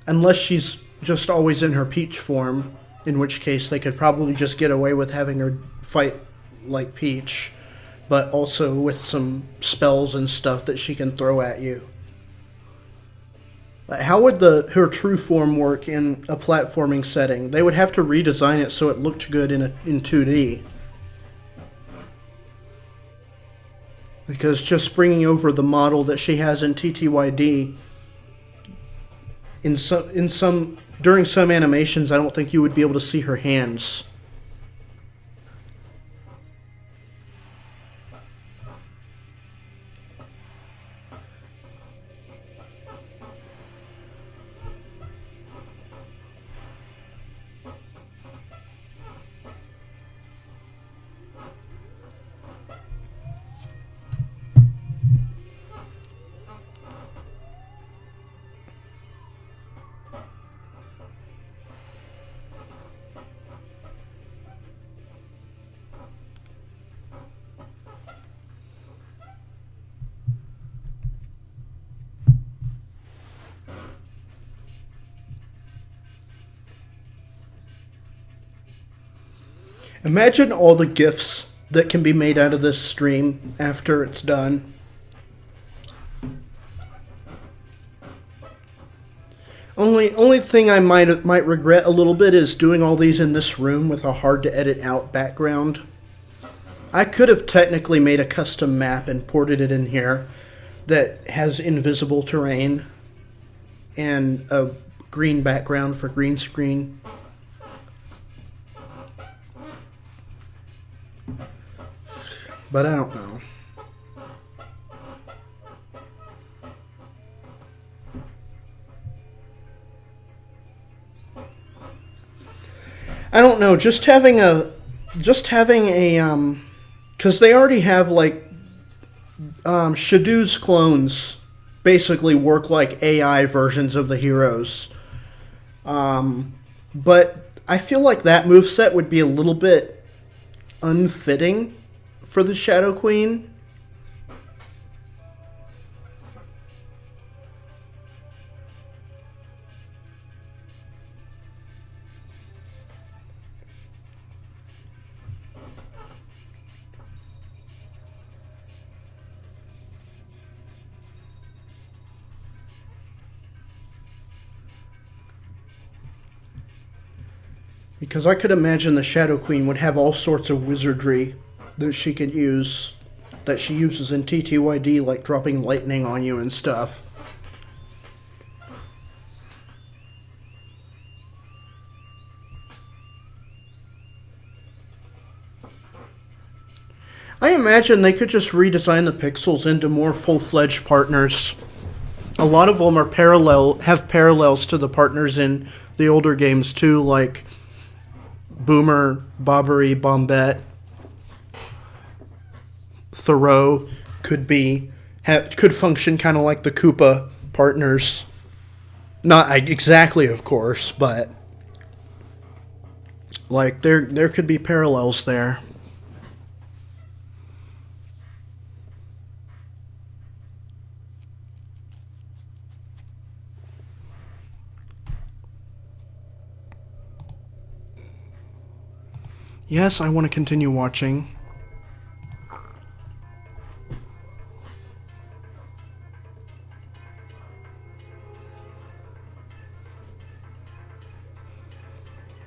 Unless she's just always in her Peach form, in which case they could probably just get away with having her fight like Peach, but also with some spells and stuff that she can throw at you. How would her true form work in a platforming setting? They would have to redesign it so it looked good in 2D. Because just bringing over the model that she has in TTYD, during some animations, I don't think you would be able to see her hands. Imagine all the GIFs that can be made out of this stream after it's done. Only thing I might regret a little bit is doing all these in this room with a hard to edit out background. I could have technically made a custom map and ported it in here that has invisible terrain and a green background for green screen. But I don't know. I don't know, just having a, because they already have, like, Shadoo's clones basically work like AI versions of the heroes. But I feel like that moveset would be a little bit unfitting for the Shadow Queen. Because I could imagine the Shadow Queen would have all sorts of wizardry that she could use, that she uses in TTYD, like dropping lightning on you and stuff. I imagine they could just redesign the pixels into more full-fledged partners. A lot of them are have parallels to the partners in the older games too, like Boomer, Bobbery, Bombette. Thoreau could function kind of like the Koopa partners. Not exactly, of course, but like there could be parallels there. Yes, I want to continue watching.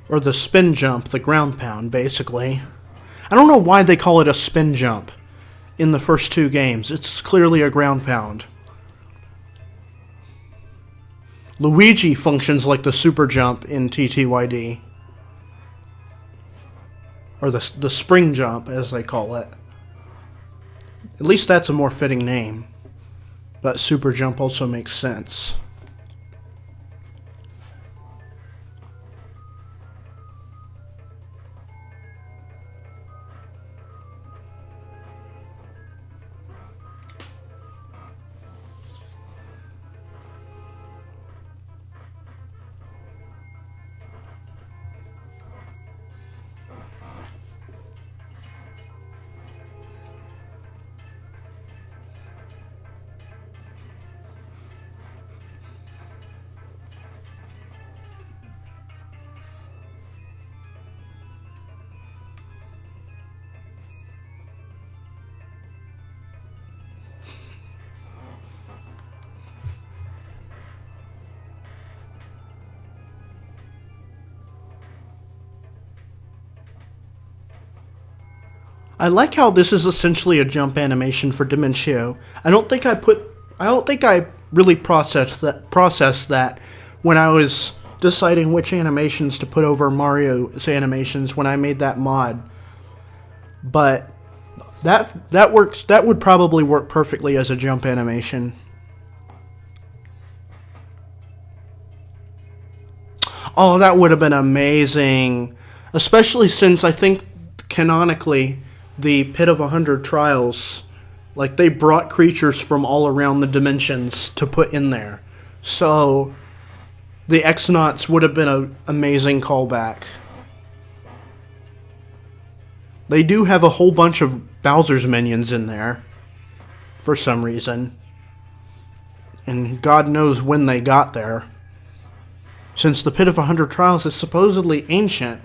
Or the spin jump, the ground pound, basically. I don't know why they call it a spin jump in the first two games. It's clearly a ground pound. Luigi functions like the super jump in TTYD. Or the spring jump, as they call it. At least that's a more fitting name. But super jump also makes sense. I like how this is essentially a jump animation for Dimentio. I don't think I really processed that when I was deciding which animations to put over Mario's animations when I made that mod. But that works. That would probably work perfectly as a jump animation. Oh, that would have been amazing, especially since I think canonically the Pit of 100 Trials, like, they brought creatures from all around the dimensions to put in there. So the X-Nauts would have been an amazing callback. They do have a whole bunch of Bowser's minions in there for some reason. And God knows when they got there, since the Pit of 100 Trials is supposedly ancient.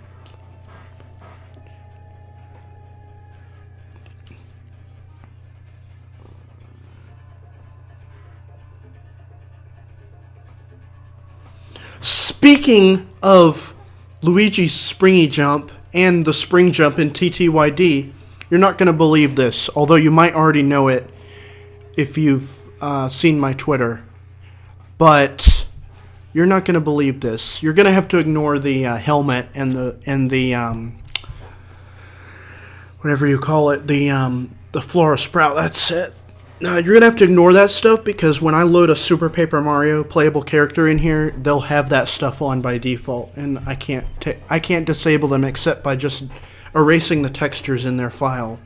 Speaking of Luigi's springy jump and the spring jump in TTYD, you're not going to believe this, although you might already know it if you've seen my Twitter. But you're not going to believe this. You're going to have to ignore the helmet and the whatever you call it, the Flora Sprout. That's it. You're going to have to ignore that stuff, because when I load a Super Paper Mario playable character in here, they'll have that stuff on by default, and I can't disable them except by just erasing the textures in their file.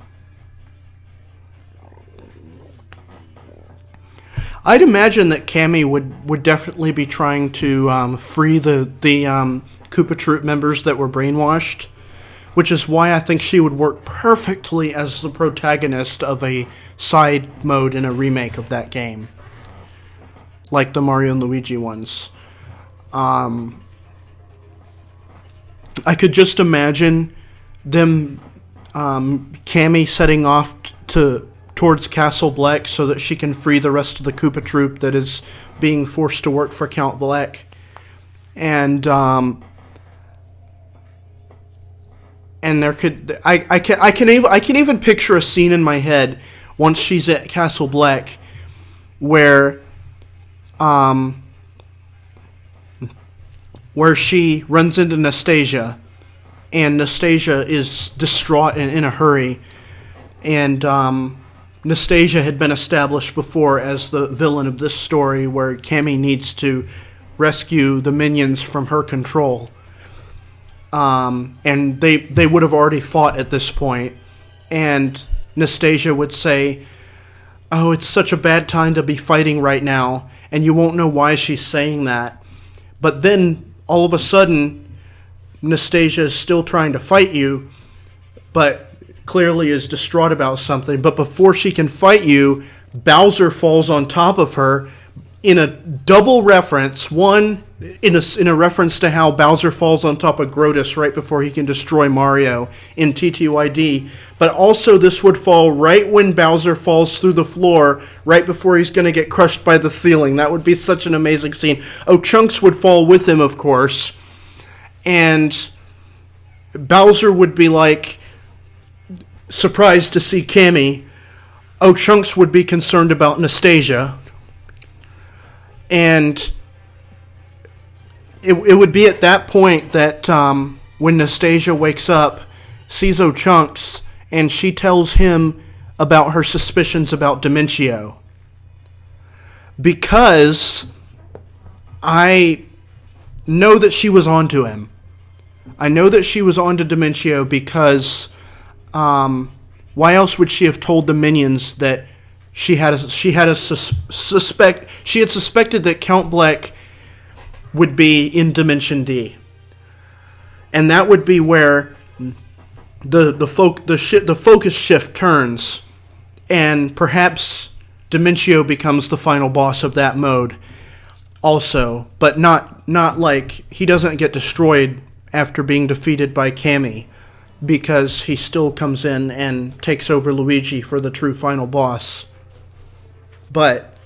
I'd imagine that Cammy would definitely be trying to free the Koopa Troop members that were brainwashed, which is why I think she would work perfectly as the protagonist of a side mode in a remake of that game, like the Mario and Luigi ones. I could just imagine them, Cammy setting off towards Castle Bleck so that she can free the rest of the Koopa Troop that is being forced to work for Count Bleck, and there could I can even picture a scene in my head once she's at Castle Bleck where she runs into Nastasia, and Nastasia is distraught and in a hurry, and Nastasia had been established before as the villain of this story, where Cammy needs to rescue the minions from her control. And they would have already fought at this point, and Nastasia would say, "Oh, it's such a bad time to be fighting right now," and you won't know why she's saying that. But then, all of a sudden, Nastasia is still trying to fight you, but clearly is distraught about something. But before she can fight you, Bowser falls on top of her in a double reference. One, in a reference to how Bowser falls on top of Grotus right before he can destroy Mario in TTYD, but also this would fall right when Bowser falls through the floor, right before he's going to get crushed by the ceiling. That would be such an amazing scene. Oh, Chunks would fall with him, of course, and Bowser would be like surprised to see Cammy. Oh, Chunks would be concerned about Nastasia, and it would be at that point that when Nastasia wakes up, sees Chunks, and she tells him about her suspicions about Dementio. Because I know that she was onto him. I know that she was onto Dementio because why else would she have told the minions that she had suspected that Count Bleck would be in Dimension D, and that would be where the focus shift turns, and perhaps Dementio becomes the final boss of that mode, also, but not like he doesn't get destroyed after being defeated by Cammy, because he still comes in and takes over Luigi for the true final boss. But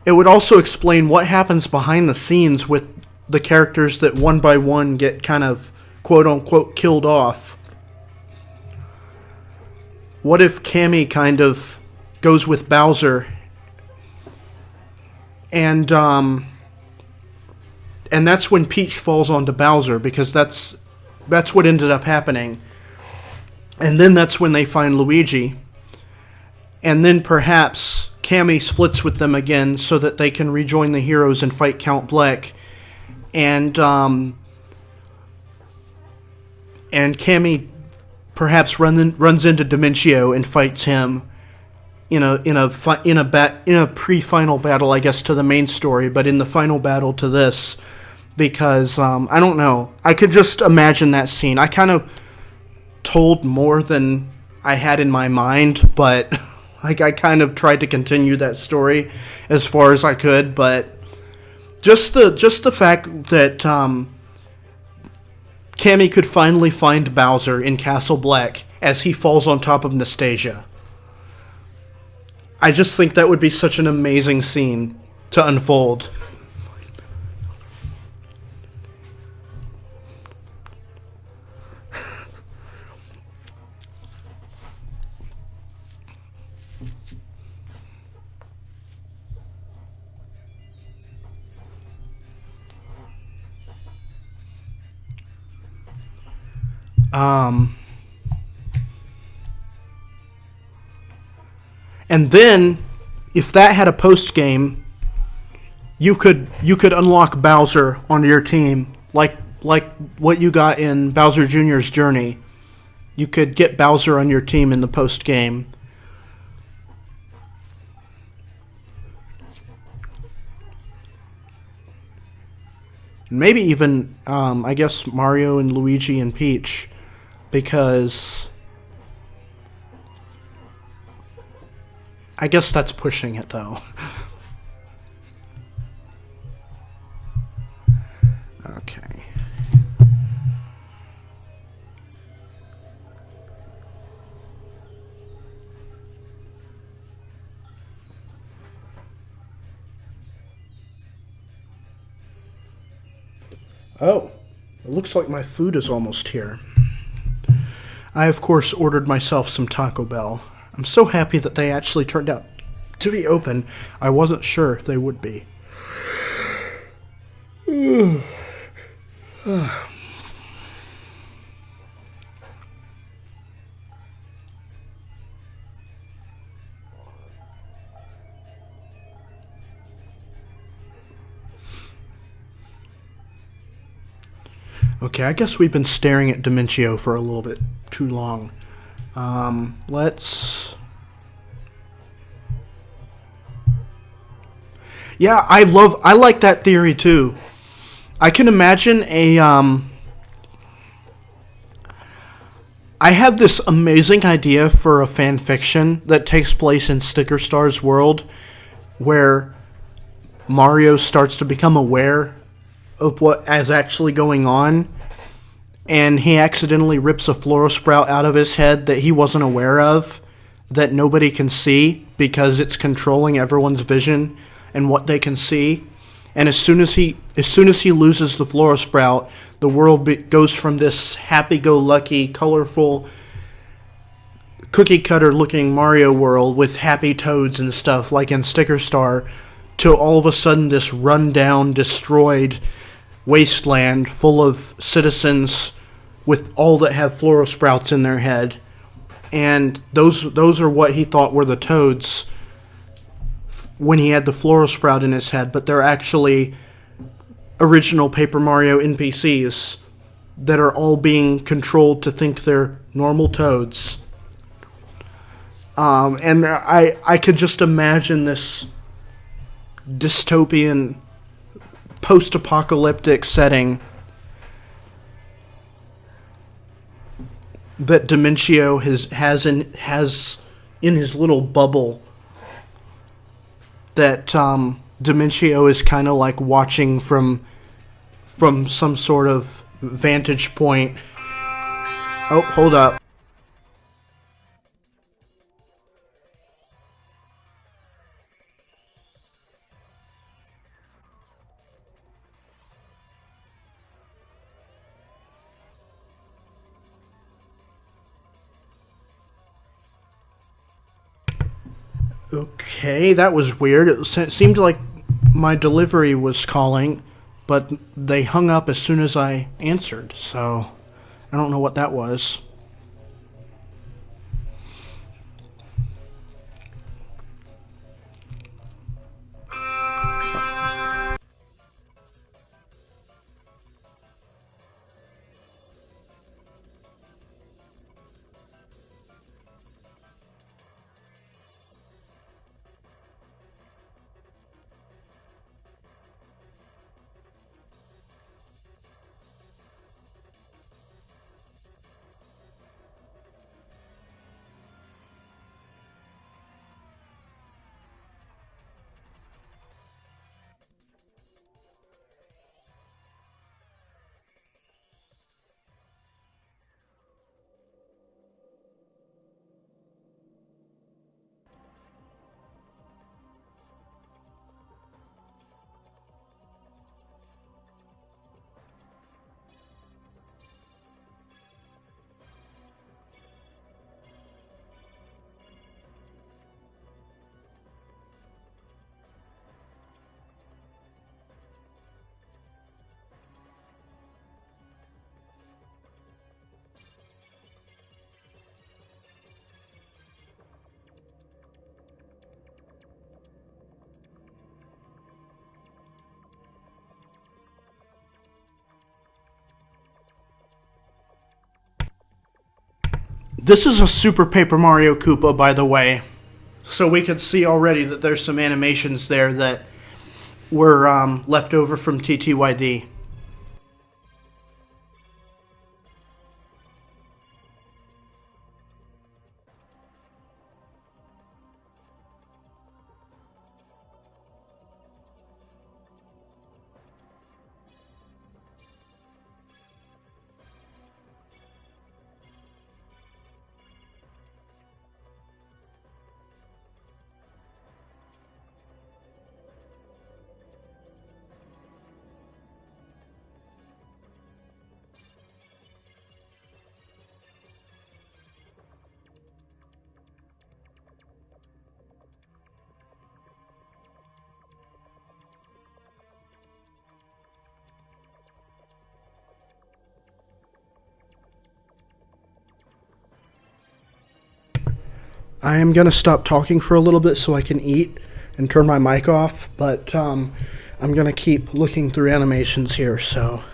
it would also explain what happens behind the scenes with the characters that one by one get kind of quote-unquote killed off. What if Cammy kind of goes with Bowser and that's when Peach falls onto Bowser, because that's what ended up happening. And then that's when they find Luigi. And then perhaps Cammy splits with them again so that they can rejoin the heroes and fight Count Bleck. And Cammy perhaps runs into Dementio and fights him in a pre-final battle, I guess, to the main story, but in the final battle to this, because I don't know, I could just imagine that scene. I kind of told more than I had in my mind, but like I kind of tried to continue that story as far as I could, but just the fact that Cammy could finally find Bowser in Castle Bleck as he falls on top of Nastasia. I just think that would be such an amazing scene to unfold. And then, if that had a post game, you could unlock Bowser onto your team, like what you got in Bowser Jr.'s Journey. You could get Bowser on your team in the post game. Maybe even, I guess, Mario and Luigi and Peach, because I guess that's pushing it, though. Okay. Oh, it looks like my food is almost here. I, of course, ordered myself some Taco Bell. I'm so happy that they actually turned out to be open. I wasn't sure if they would be. Okay, I guess we've been staring at Dementio for a little bit too long. Yeah, I like that theory too. I can imagine I have this amazing idea for a fan fiction that takes place in Sticker Star's world, where Mario starts to become aware of what is actually going on, and he accidentally rips a floral sprout out of his head that he wasn't aware of, that nobody can see because it's controlling everyone's vision and what they can see. And as soon as he loses the floral sprout, the world goes from this happy-go-lucky, colorful, cookie-cutter looking Mario world with happy toads and stuff like in Sticker Star, to all of a sudden this rundown, destroyed wasteland full of citizens with all that have floral sprouts in their head. And those are what he thought were the toads when he had the floral sprout in his head, but they're actually original Paper Mario NPCs that are all being controlled to think they're normal toads. And I could just imagine this dystopian, post-apocalyptic setting that Dimentio has in his little bubble. That Dimentio is kind of like watching from some sort of vantage point. Oh, hold up. Okay, that was weird. It seemed like my delivery was calling, but they hung up as soon as I answered, so I don't know what that was. This is a Super Paper Mario Koopa, by the way. So we could see already that there's some animations there that were left over from TTYD. I am going to stop talking for a little bit so I can eat and turn my mic off, but I'm going to keep looking through animations here, so...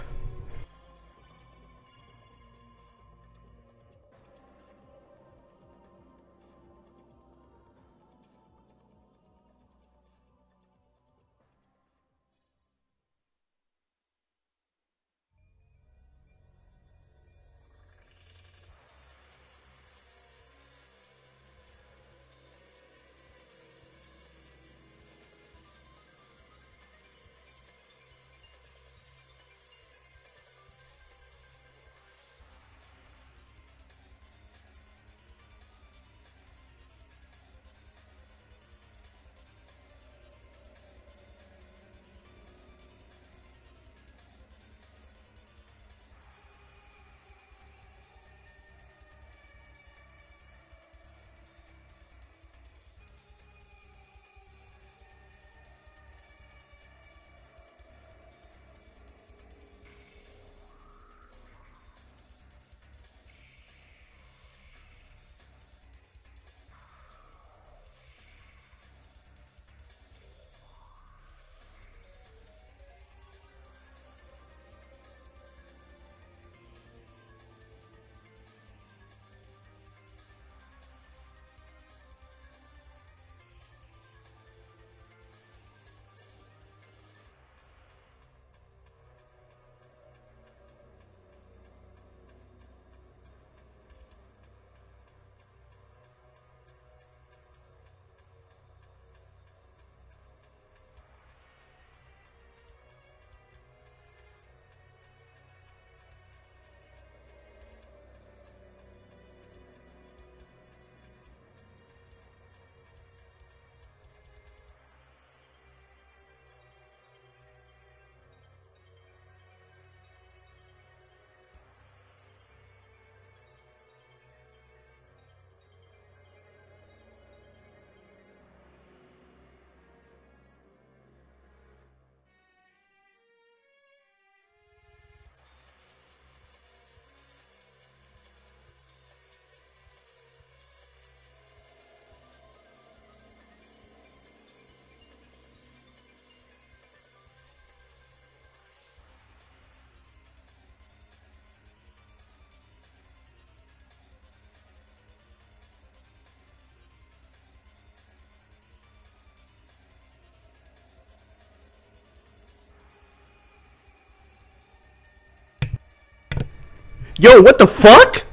Yo, what the fuck?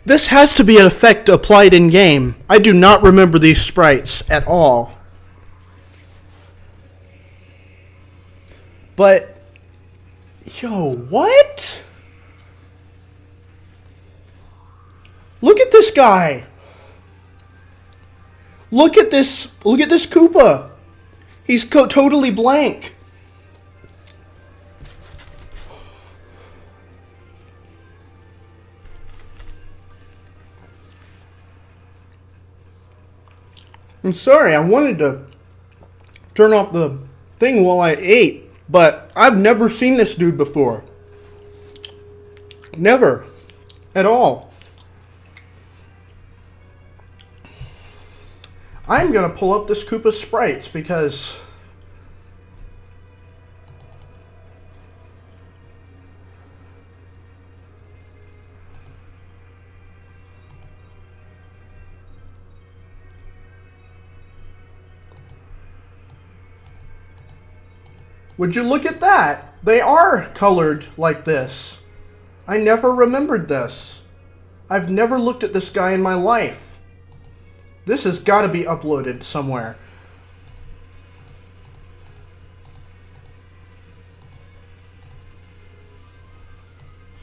This has to be an effect applied in game. I do not remember these sprites at all. But, yo, what? Look at this guy. Look at this Koopa. He's totally blank. I'm sorry, I wanted to turn off the thing while I ate, but I've never seen this dude before. Never. At all. I'm gonna pull up this Koopa sprites because... Would you look at that? They are colored like this. I never remembered this. I've never looked at this guy in my life. This has got to be uploaded somewhere.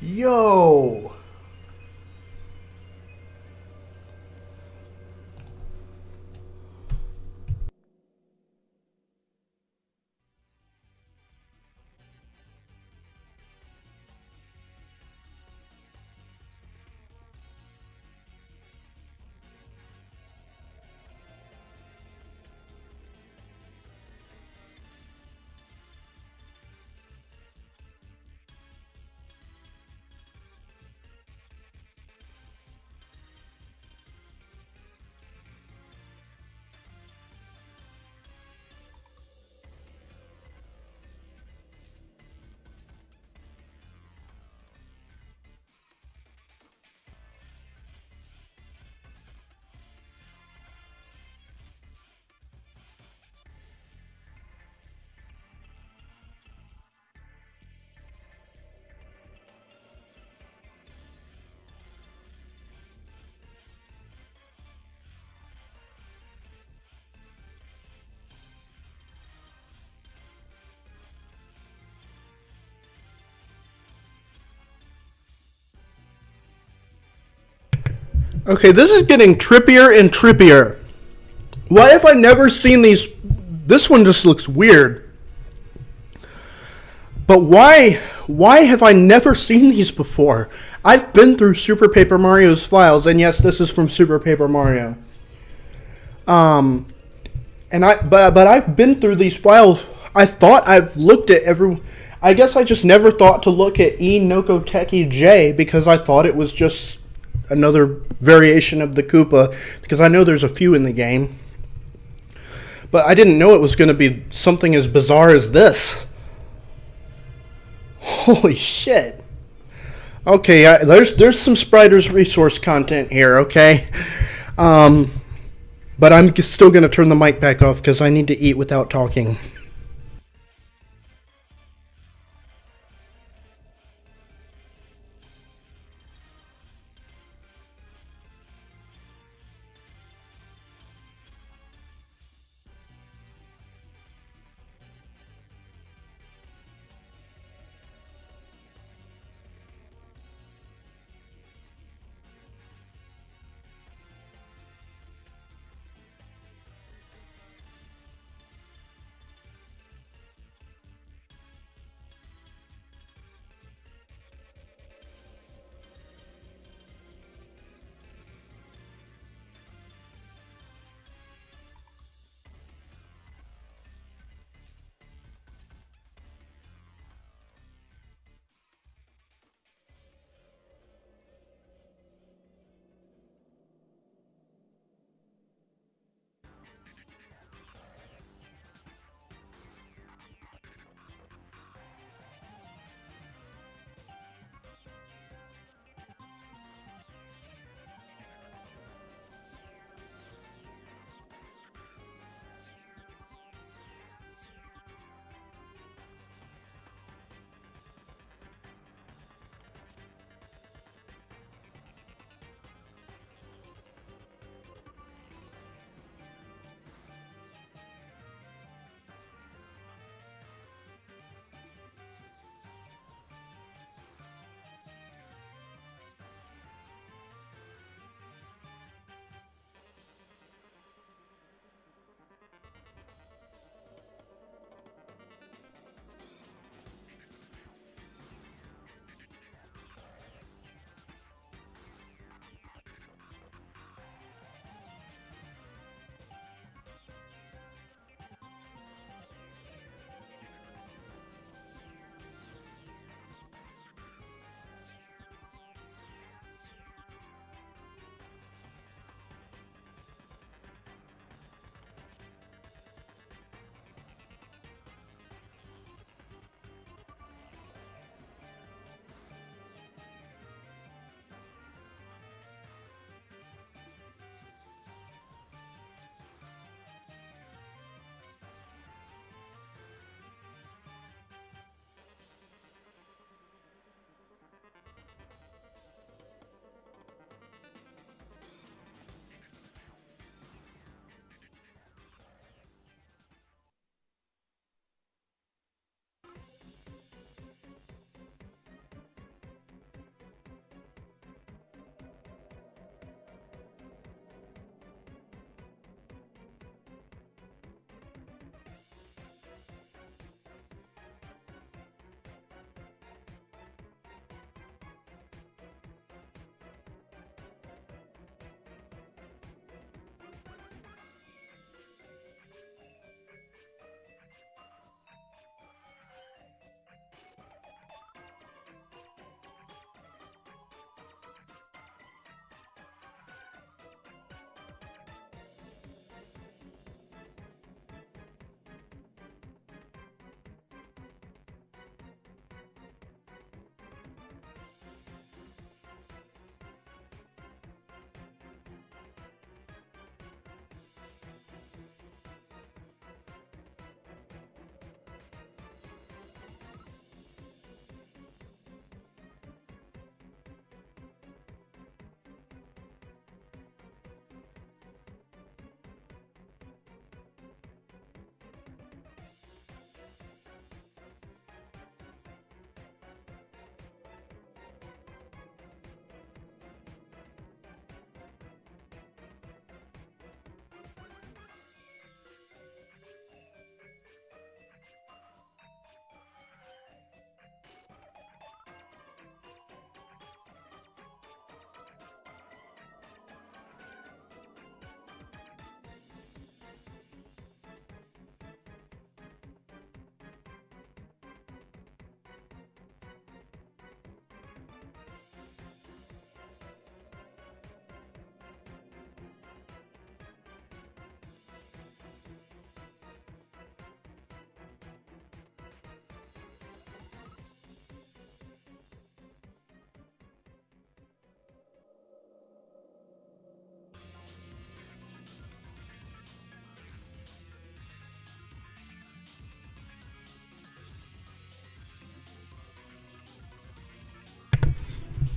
Yo. Okay, this is getting trippier and trippier. Why have I never seen these? This one just looks weird. But why have I never seen these before? I've been through Super Paper Mario's files, and yes, this is from Super Paper Mario. But I've been through these files. I thought I've looked at every. I guess I just never thought to look at E Noko Teki J because I thought it was just another variation of the Koopa, because I know there's a few in the game. But I didn't know it was going to be something as bizarre as this. Holy shit. Okay, there's some Spiders resource content here, okay? But I'm still going to turn the mic back off because I need to eat without talking.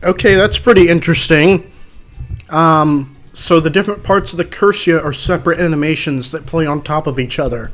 Okay, that's pretty interesting. So the different parts of the cursor are separate animations that play on top of each other.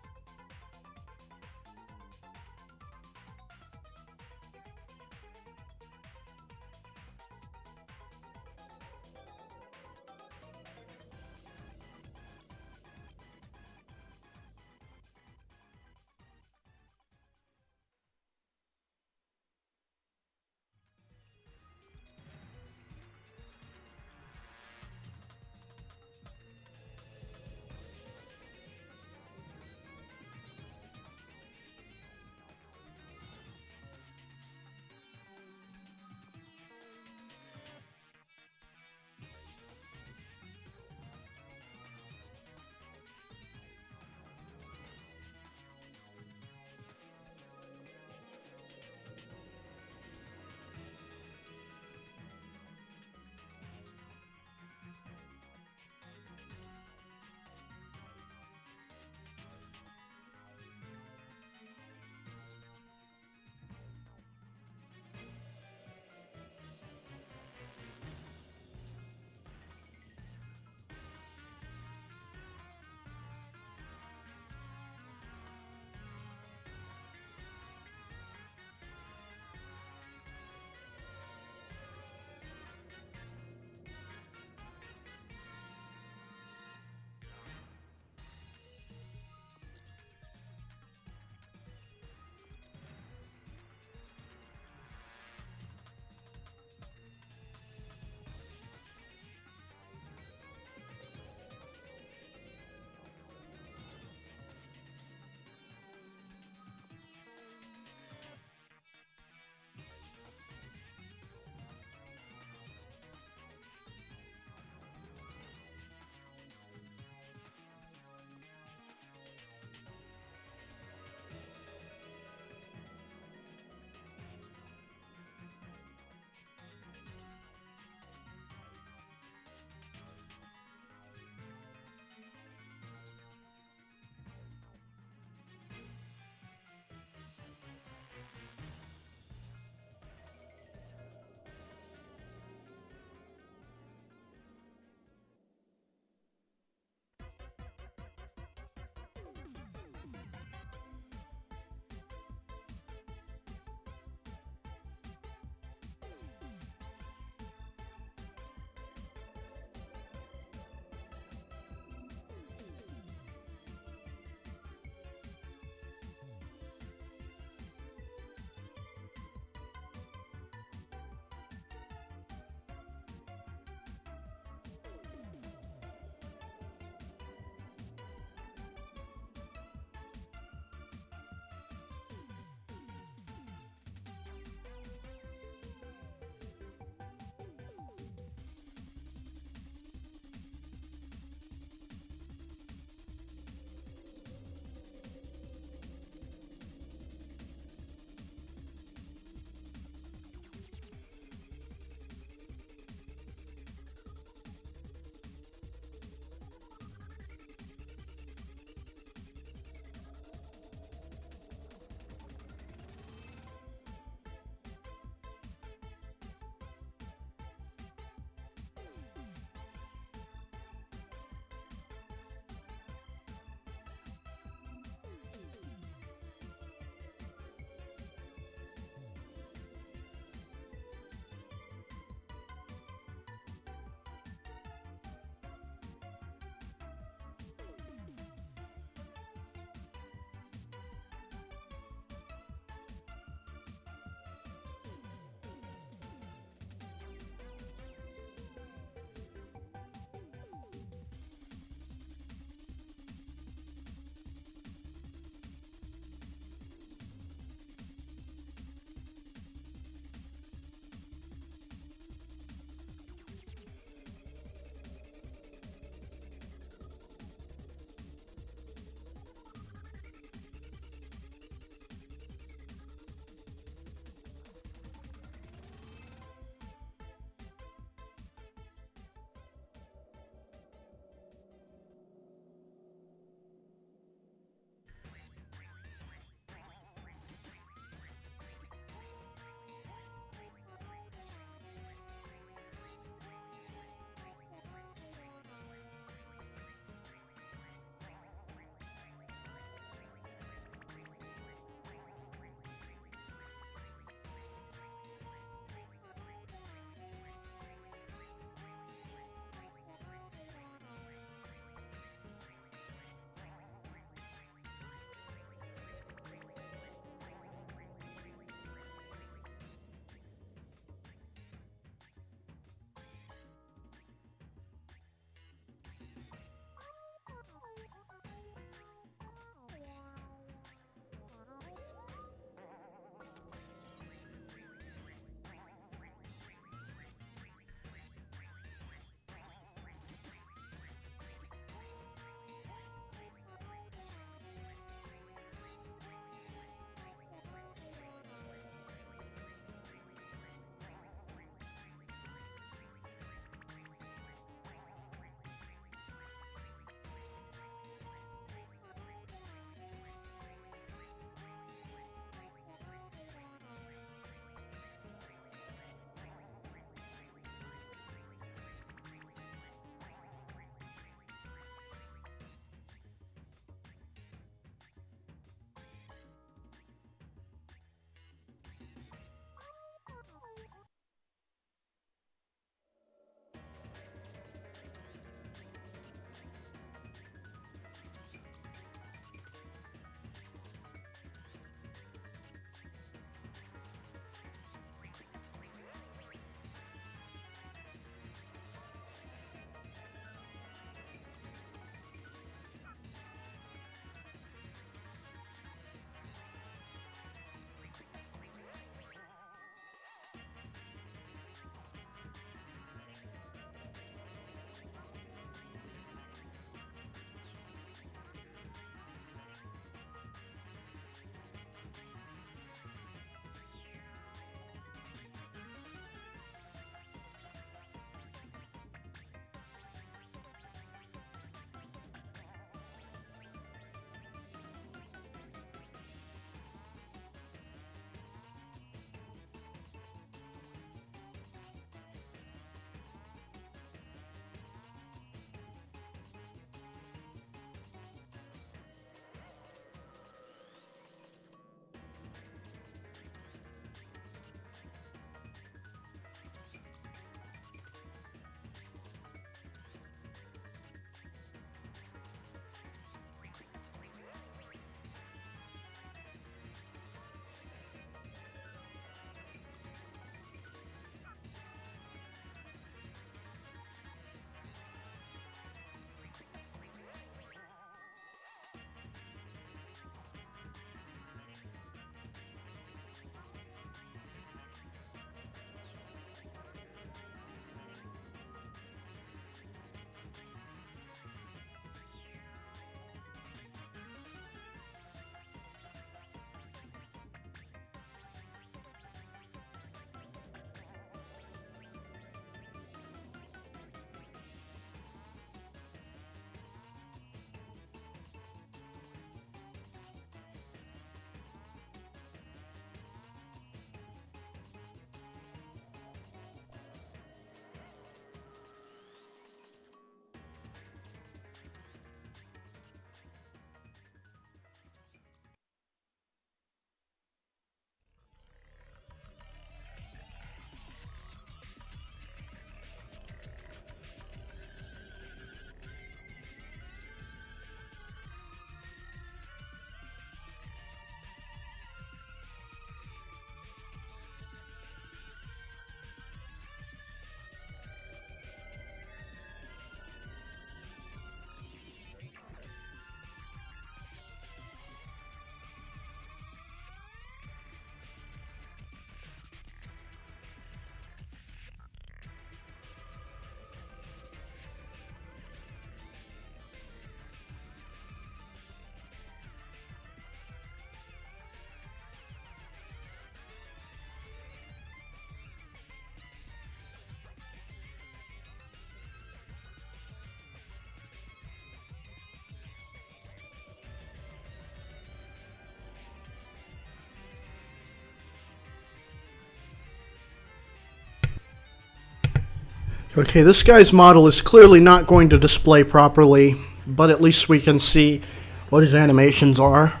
Okay, this guy's model is clearly not going to display properly, but at least we can see what his animations are.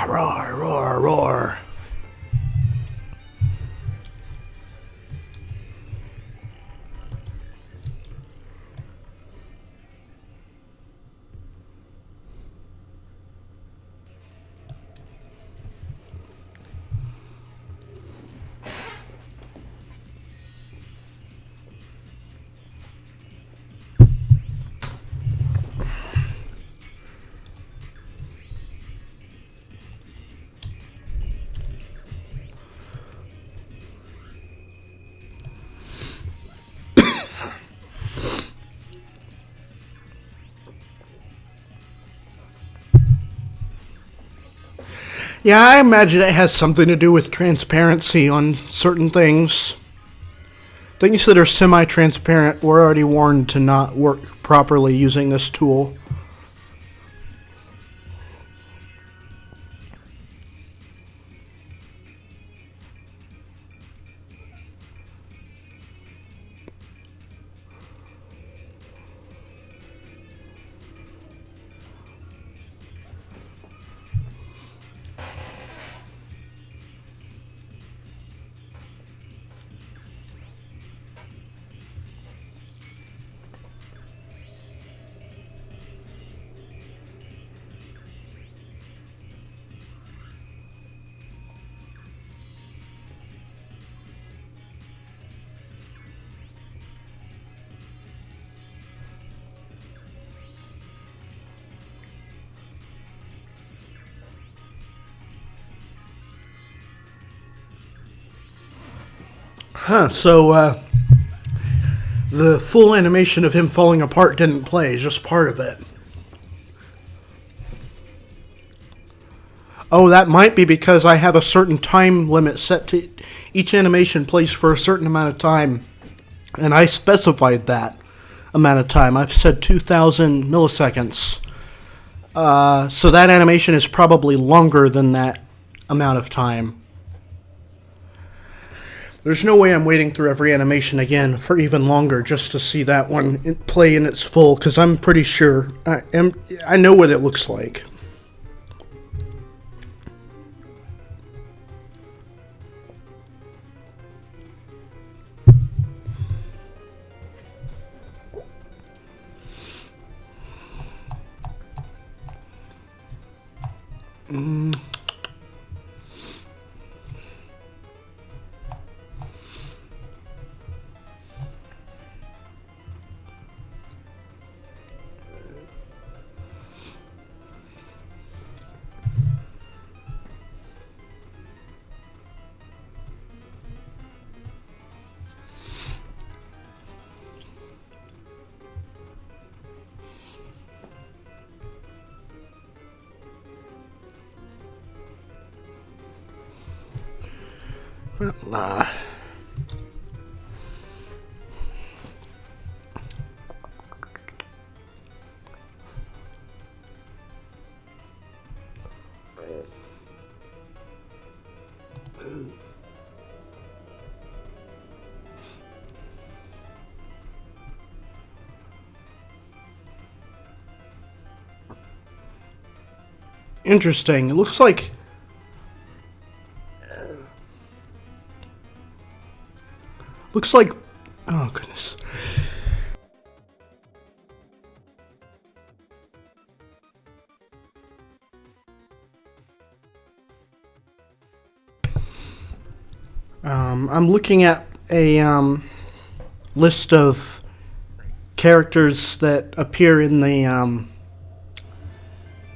Roar, roar, roar. Yeah, I imagine it has something to do with transparency on certain things. Things that are semi-transparent, we're already warned to not work properly using this tool. So the full animation of him falling apart didn't play, just part of it. Oh, that might be because I have a certain time limit set to each animation plays for a certain amount of time, and I specified that amount of time. I've said 2,000 milliseconds. So that animation is probably longer than that amount of time. There's no way I'm waiting through every animation again for even longer just to see that one play in its full, because I'm pretty sure I know what it looks like. Nah. Interesting. It looks like oh goodness. I'm looking at a list of characters that appear in the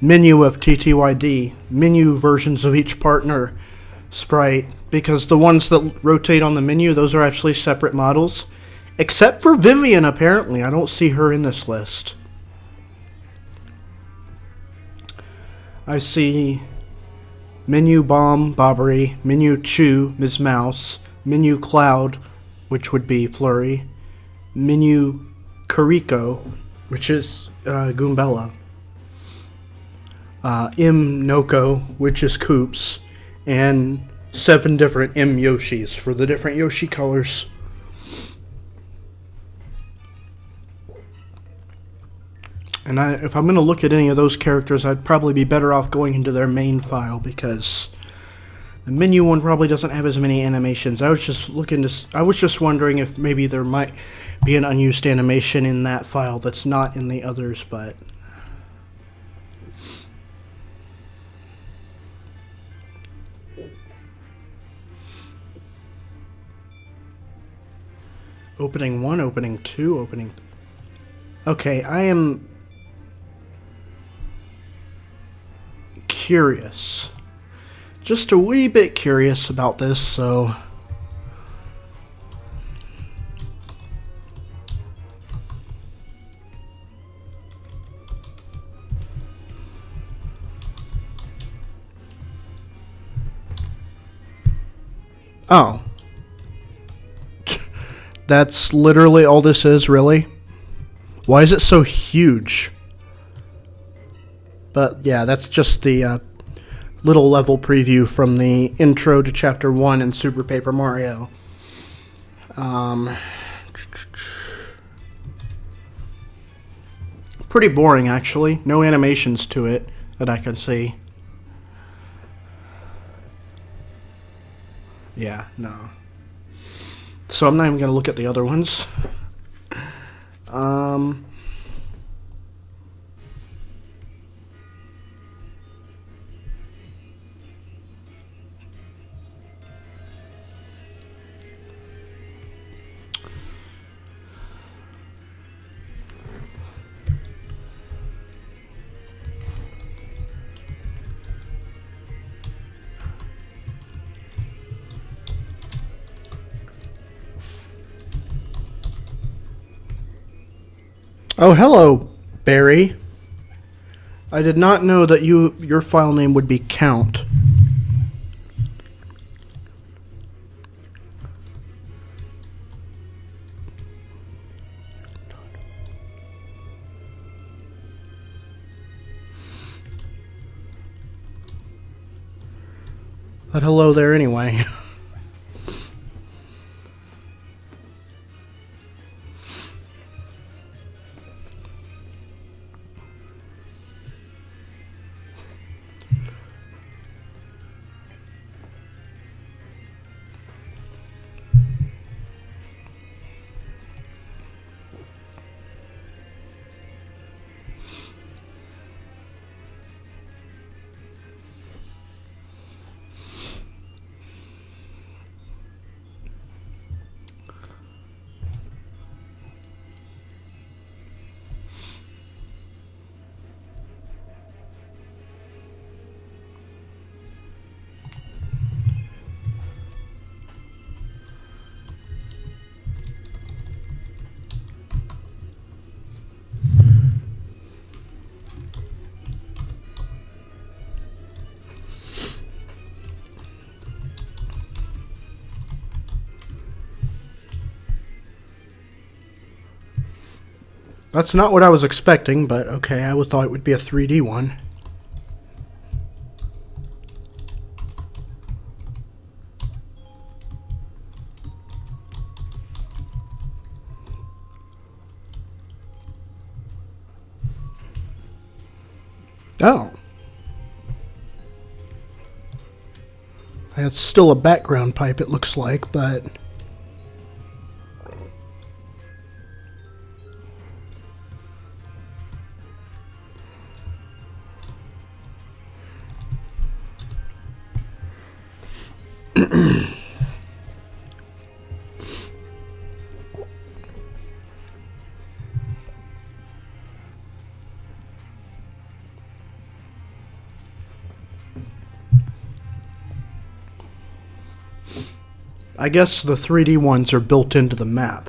menu of TTYD, menu versions of each partner sprite, because the ones that rotate on the menu, those are actually separate models. Except for Vivian, apparently. I don't see her in this list. I see Menu Bomb, Bobbery, Menu Chew, Ms. Mouse, Menu Cloud, which would be Flurry, Menu Kariko, which is Goombella, M Noko, which is Koops, and 7 different M Yoshis for the different Yoshi colors. And if I'm going to look at any of those characters, I'd probably be better off going into their main file, because the menu one probably doesn't have as many animations. I was just wondering if maybe there might be an unused animation in that file that's not in the others, but opening 1, opening 2, opening... Okay, I am curious. Just a wee bit curious about this, so... Oh. That's literally all this is, really? Why is it so huge? But yeah, that's just the little level preview from the intro to Chapter 1 in Super Paper Mario. Pretty boring, actually. No animations to it that I can see. Yeah, no. So I'm not even going to look at the other ones. Oh, hello, Barry. I did not know that your file name would be Count. But hello there anyway. That's not what I was expecting, but okay, I thought it would be a 3D one. Oh. It's still a background pipe, it looks like, but... I guess the 3D ones are built into the map.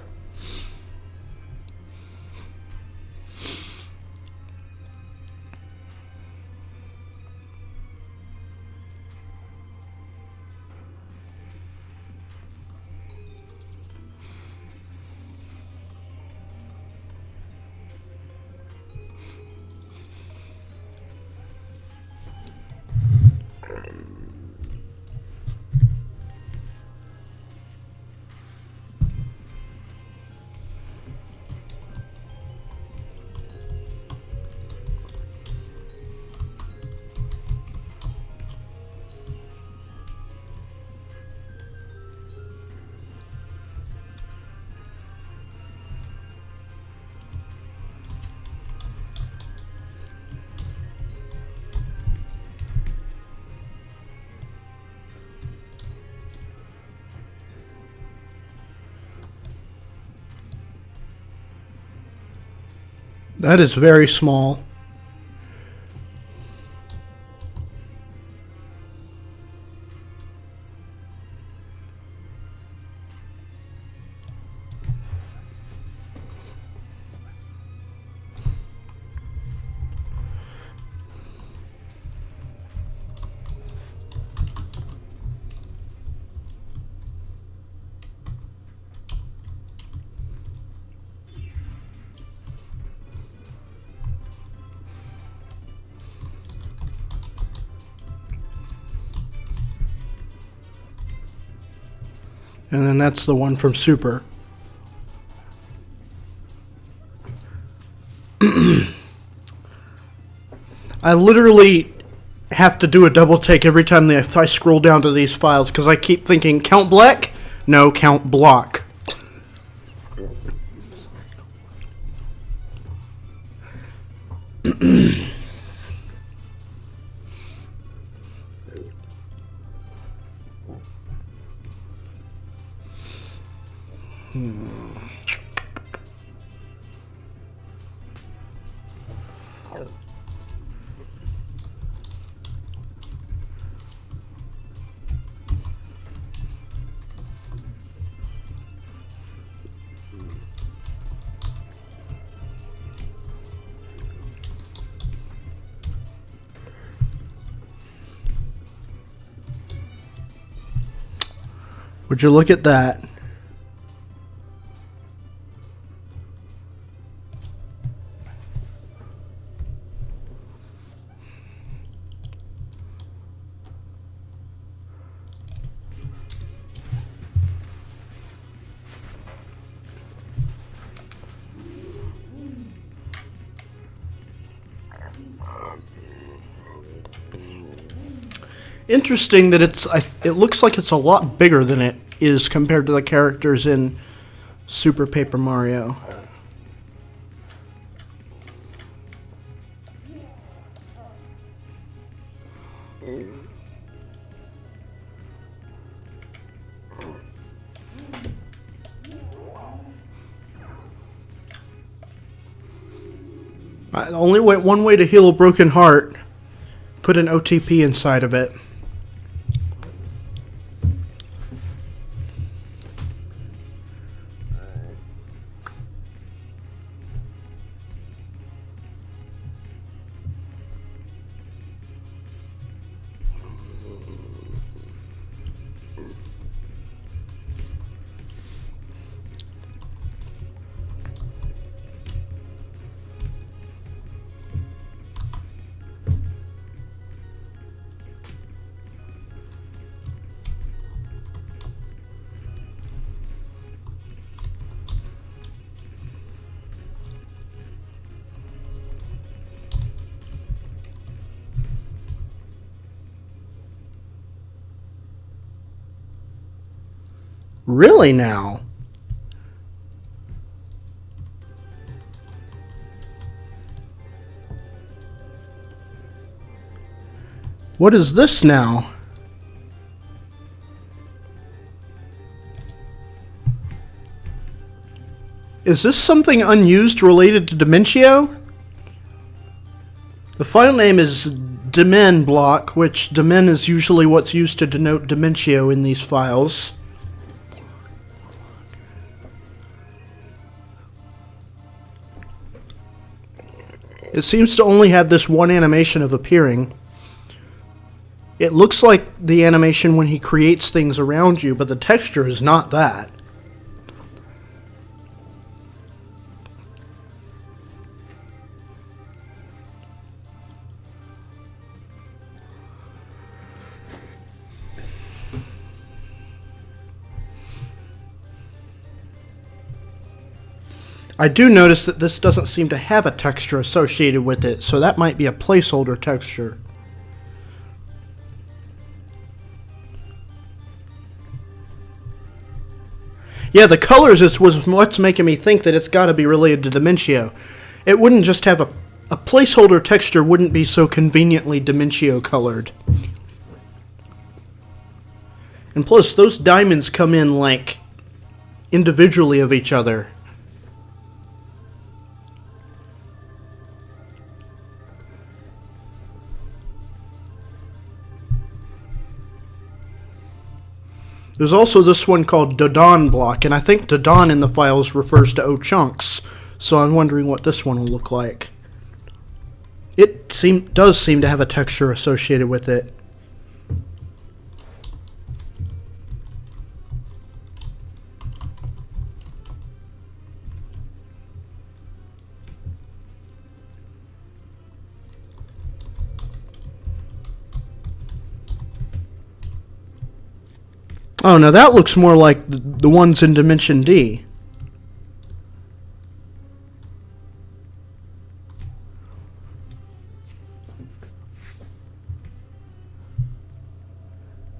That is very small. And then that's the one from Super. I literally have to do a double take every time I scroll down to these files because I keep thinking, Count Bleck? No, Count Block. Would you look at that? Interesting that it looks like it's a lot bigger than it is compared to the characters in Super Paper Mario. One way to heal a broken heart, put an OTP inside of it. Really now? What is this now? Is this something unused related to Dementio? The file name is Demen block, which Demen is usually what's used to denote Dementio in these files. It seems to only have this one animation of appearing. It looks like the animation when he creates things around you, but the texture is not that. I do notice that this doesn't seem to have a texture associated with it, so that might be a placeholder texture. Yeah, the colors is what's making me think that it's got to be related to Dimentio. It wouldn't just have a placeholder texture wouldn't be so conveniently Dimentio colored. And plus, those diamonds come in like individually of each other. There's also this one called Dodon block, and I think Dodon in the files refers to O-chunks, so I'm wondering what this one will look like. It does seem to have a texture associated with it. Oh, now that looks more like the ones in Dimension D.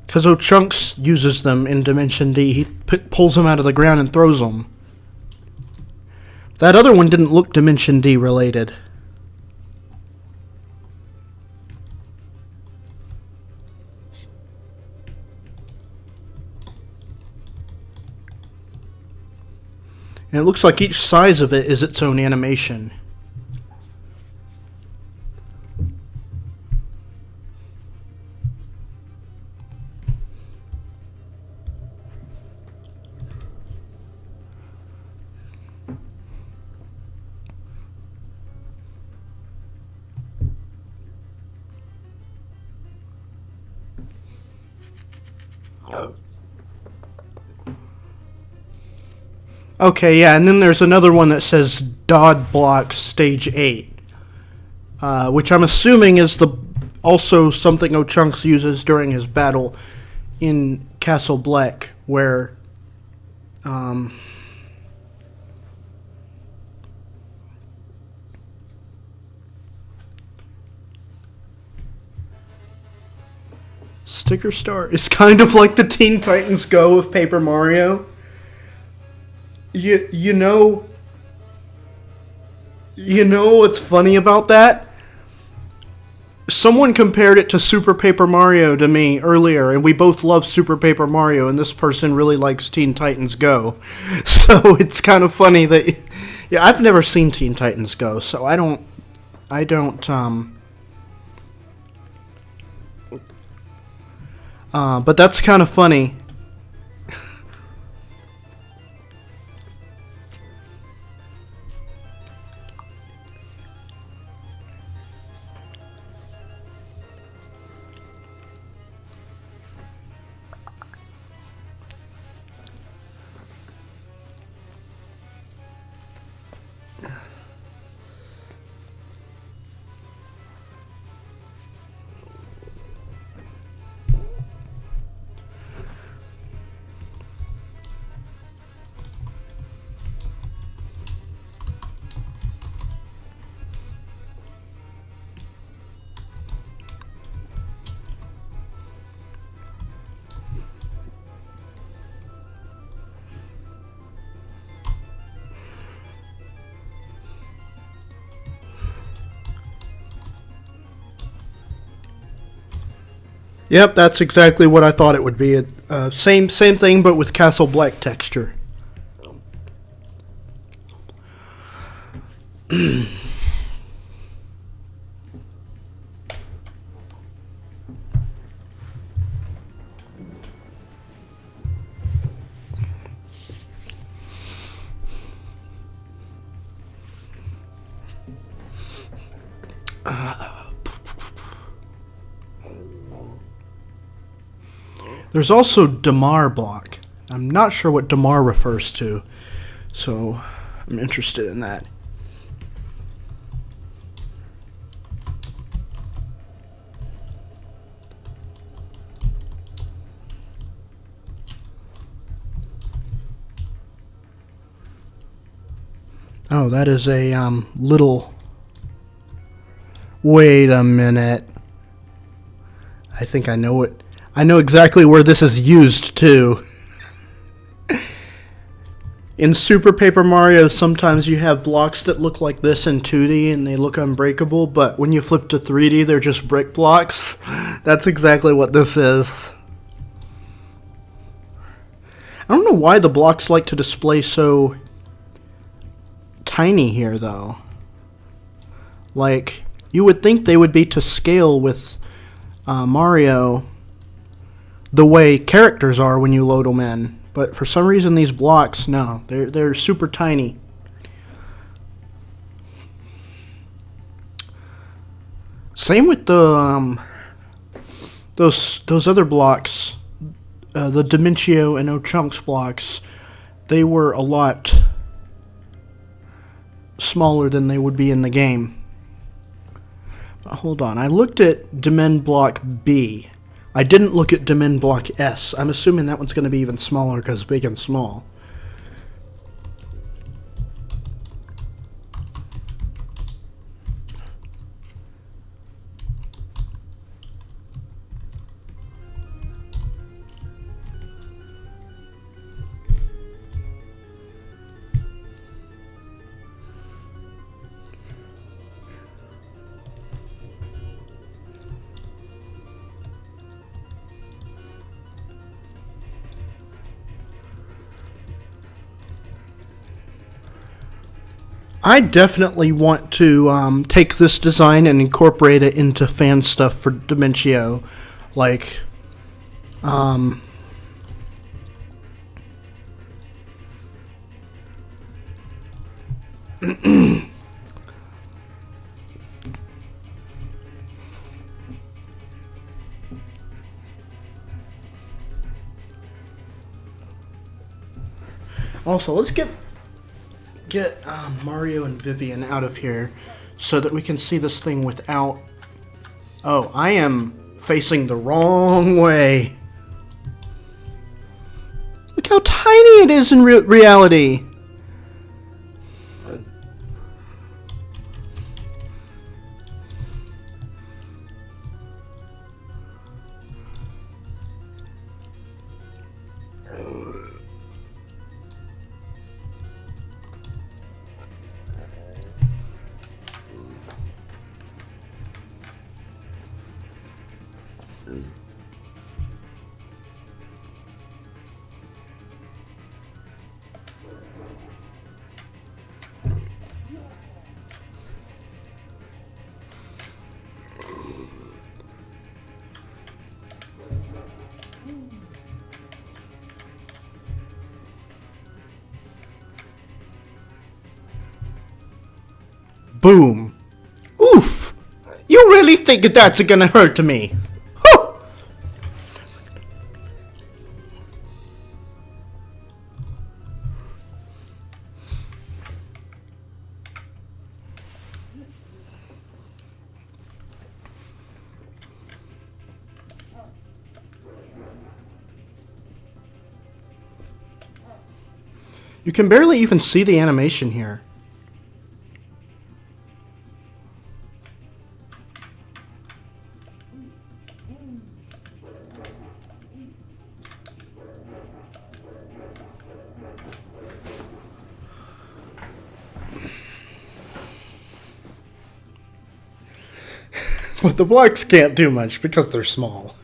Because O-chunks uses them in Dimension D. He pulls them out of the ground and throws them. That other one didn't look Dimension D related. And it looks like each size of it is its own animation. Okay, yeah, and then there's another one that says Dodd Block Stage 8, which I'm assuming is also something O-chunks uses during his battle in Castle Bleck, where Sticker Star is kind of like the Teen Titans Go of Paper Mario. You know what's funny about that? Someone compared it to Super Paper Mario to me earlier, and we both love Super Paper Mario, and this person really likes Teen Titans Go. So it's kind of funny that, yeah, I've never seen Teen Titans Go, so I don't, but that's kind of funny. Yep, that's exactly what I thought it would be. Same thing, but with Castle Bleck texture. There's also Damar block. I'm not sure what Damar refers to, so I'm interested in that. Oh, that is a little... Wait a minute. I think I know it. I know exactly where this is used, too. In Super Paper Mario, sometimes you have blocks that look like this in 2D and they look unbreakable, but when you flip to 3D, they're just brick blocks. That's exactly what this is. I don't know why the blocks like to display so tiny here, though. Like, you would think they would be to scale with Mario the way characters are when you load them in. But for some reason, these blocks, no, they're super tiny. Same with the those other blocks, the Dimentio and O-Chunks blocks. They were a lot smaller than they would be in the game. Hold on, I looked at Dimen block B. I didn't look at Dimen block S. I'm assuming that one's going to be even smaller because big and small. I definitely want to take this design and incorporate it into fan stuff for Dimentio. Like, also, let's get Mario and Vivian out of here so that we can see this thing without... Oh, I am facing the wrong way. Look how tiny it is in reality. Boom. Oof. You really think that's gonna hurt me? Huh. You can barely even see the animation here. But the blocks can't do much because they're small.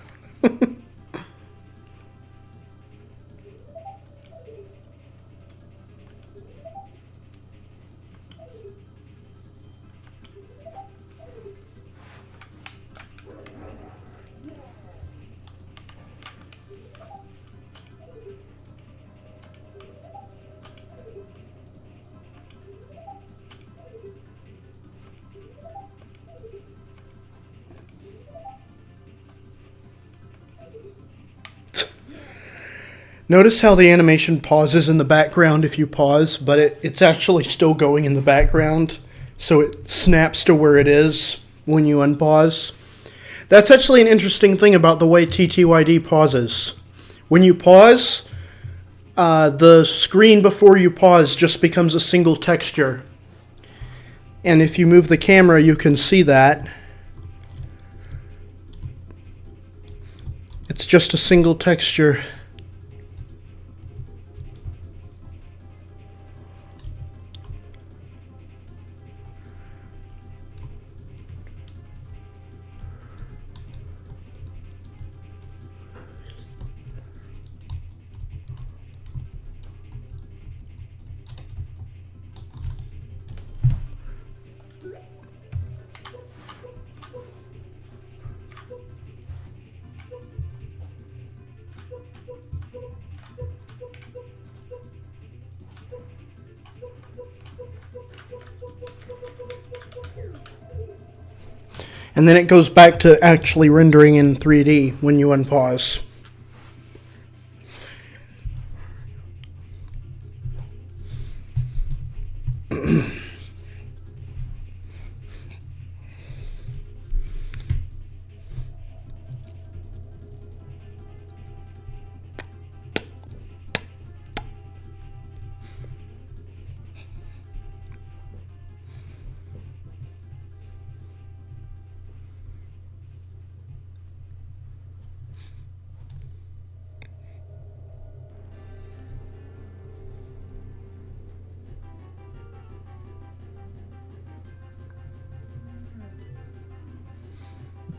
Notice how the animation pauses in the background if you pause, but it's actually still going in the background, so it snaps to where it is when you unpause. That's actually an interesting thing about the way TTYD pauses. When you pause, the screen before you pause just becomes a single texture. And if you move the camera, you can see that. It's just a single texture. And then it goes back to actually rendering in 3D when you unpause.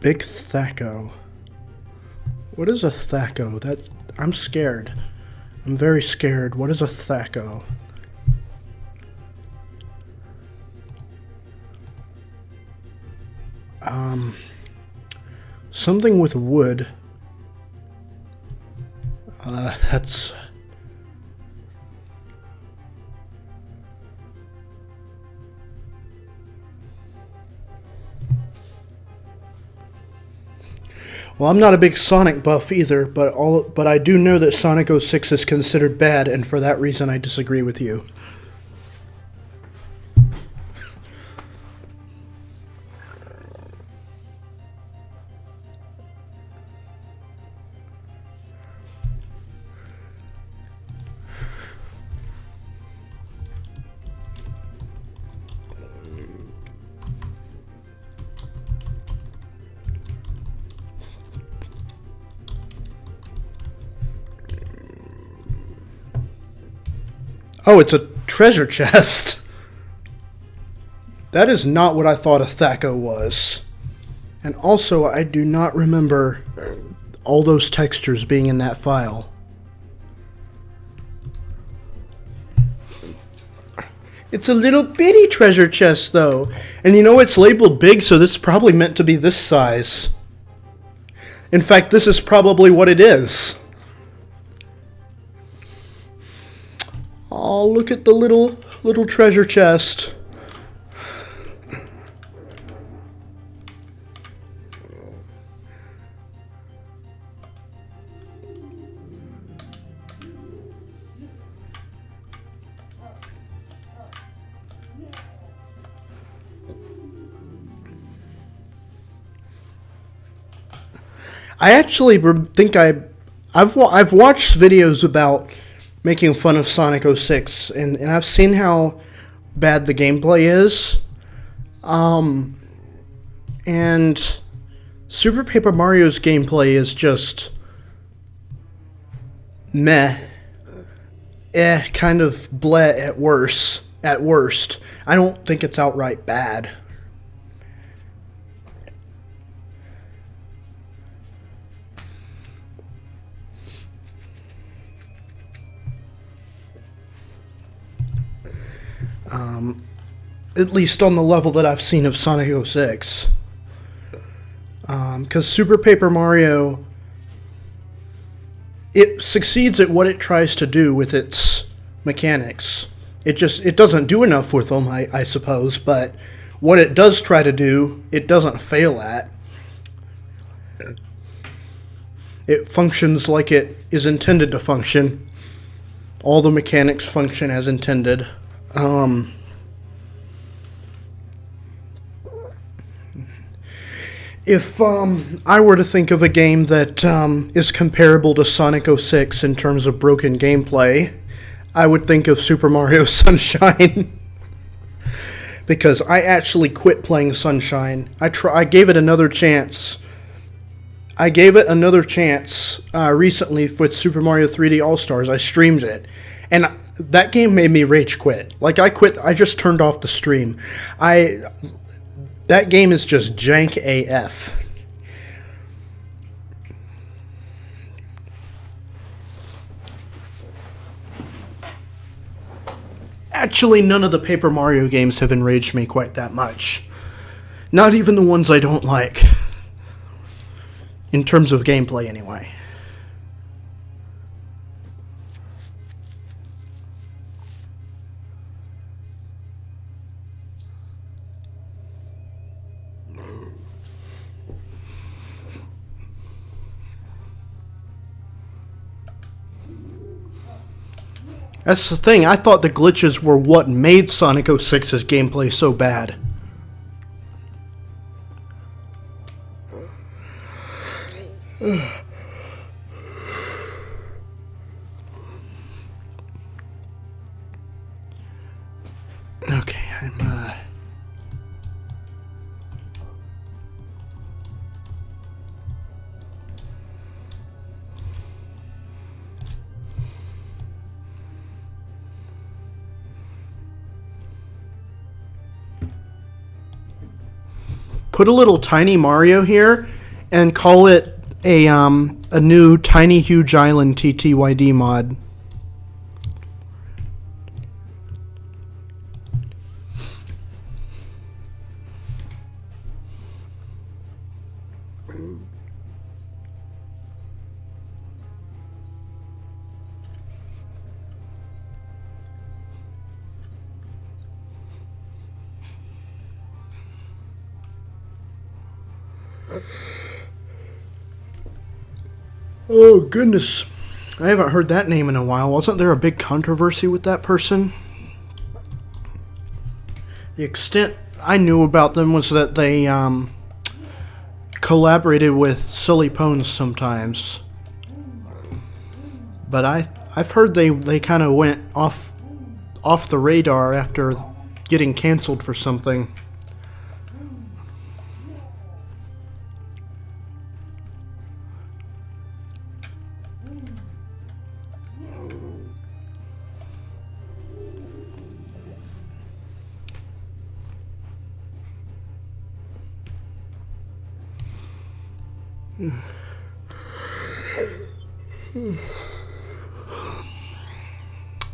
Big Thaco. What is a Thaco? I'm scared. I'm very scared. What is a Thaco? Something with wood. That's... Well, I'm not a big Sonic buff either, but I do know that Sonic 06 is considered bad, and for that reason I disagree with you. Oh, it's a treasure chest. That is not what I thought a Thaco was. And also, I do not remember all those textures being in that file. It's a little bitty treasure chest, though. And you know, it's labeled big, so this is probably meant to be this size. In fact, this is probably what it is. Oh, look at the little treasure chest. I actually think I've watched videos about making fun of Sonic 06, and I've seen how bad the gameplay is. And Super Paper Mario's gameplay is just meh. Kind of bleh at worst. I don't think it's outright bad. At least on the level that I've seen of Sonic 06. Because Super Paper Mario, it succeeds at what it tries to do with its mechanics. It doesn't do enough with them, I suppose, but what it does try to do, it doesn't fail at. It functions like it is intended to function. All the mechanics function as intended. If I were to think of a game that is comparable to Sonic 06 in terms of broken gameplay, I would think of Super Mario Sunshine. Because I actually quit playing Sunshine. I gave it another chance. Recently with Super Mario 3D All-Stars. I streamed it. And that game made me rage quit. Like, I quit. I just turned off the stream. That game is just jank AF. Actually, none of the Paper Mario games have enraged me quite that much. Not even the ones I don't like. In terms of gameplay, anyway. That's the thing, I thought the glitches were what made Sonic 06's gameplay so bad. Okay, put a little tiny Mario here and call it a new Tiny Huge Island TTYD mod. Oh, goodness. I haven't heard that name in a while. Wasn't there a big controversy with that person? The extent I knew about them was that they collaborated with Silly Pwns sometimes. But I've heard they kind of went off the radar after getting canceled for something.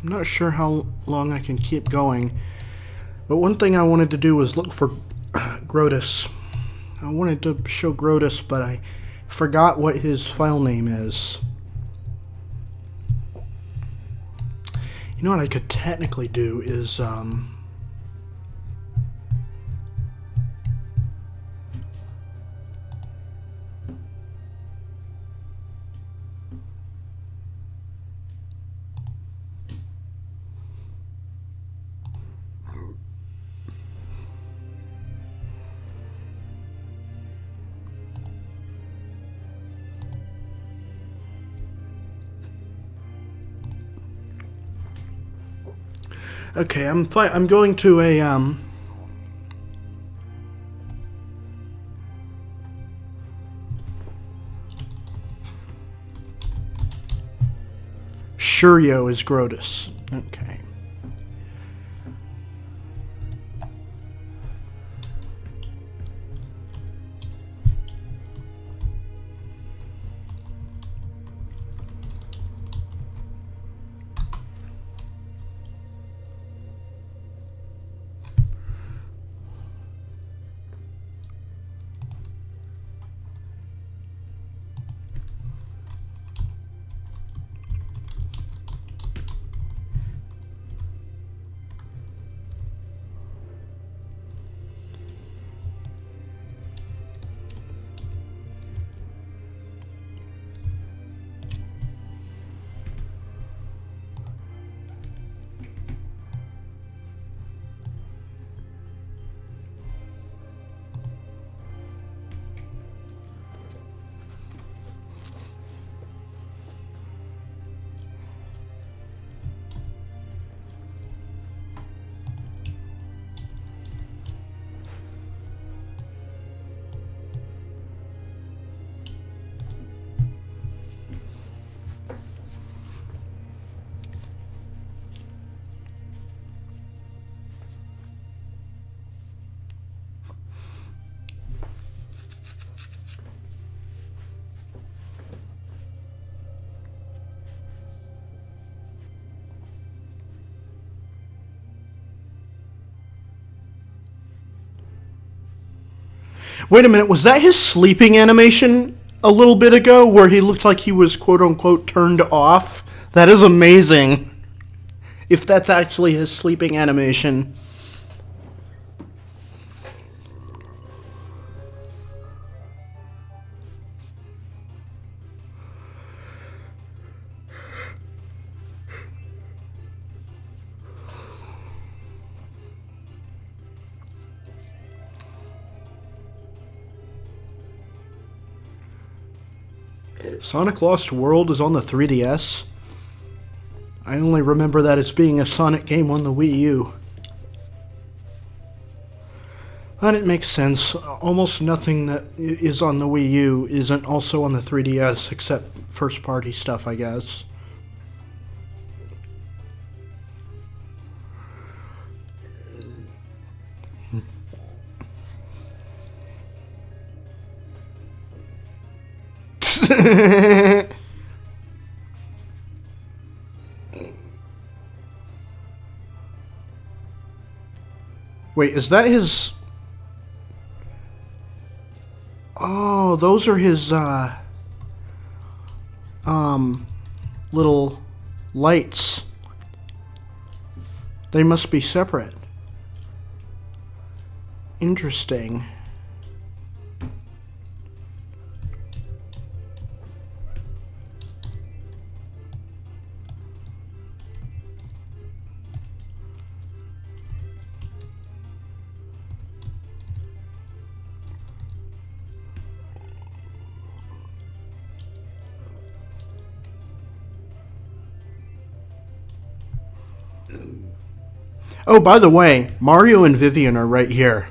I'm not sure how long I can keep going, but one thing I wanted to do was look for Grotus. I wanted to show Grotus, but I forgot what his file name is. You know what I could technically do is okay, I'm going to a Shurio is Grotus. Okay. Wait a minute, was that his sleeping animation a little bit ago where he looked like he was quote-unquote turned off? That is amazing. If that's actually his sleeping animation. Sonic Lost World is on the 3DS. I only remember that as being a Sonic game on the Wii U. And it makes sense. Almost nothing that is on the Wii U isn't also on the 3DS except first-party stuff, I guess. Wait, is that his... Oh, those are his, little lights. They must be separate. Interesting. Oh, by the way, Mario and Vivian are right here.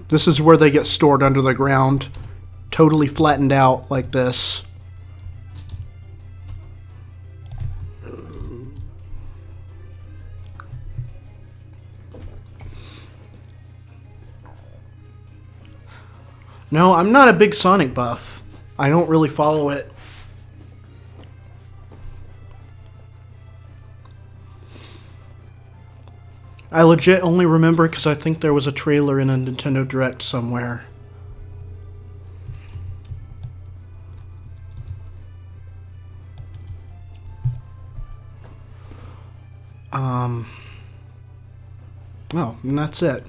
This is where they get stored under the ground, totally flattened out like this. No, I'm not a big Sonic buff. I don't really follow it. I legit only remember because I think there was a trailer in a Nintendo Direct somewhere. Oh, and that's it.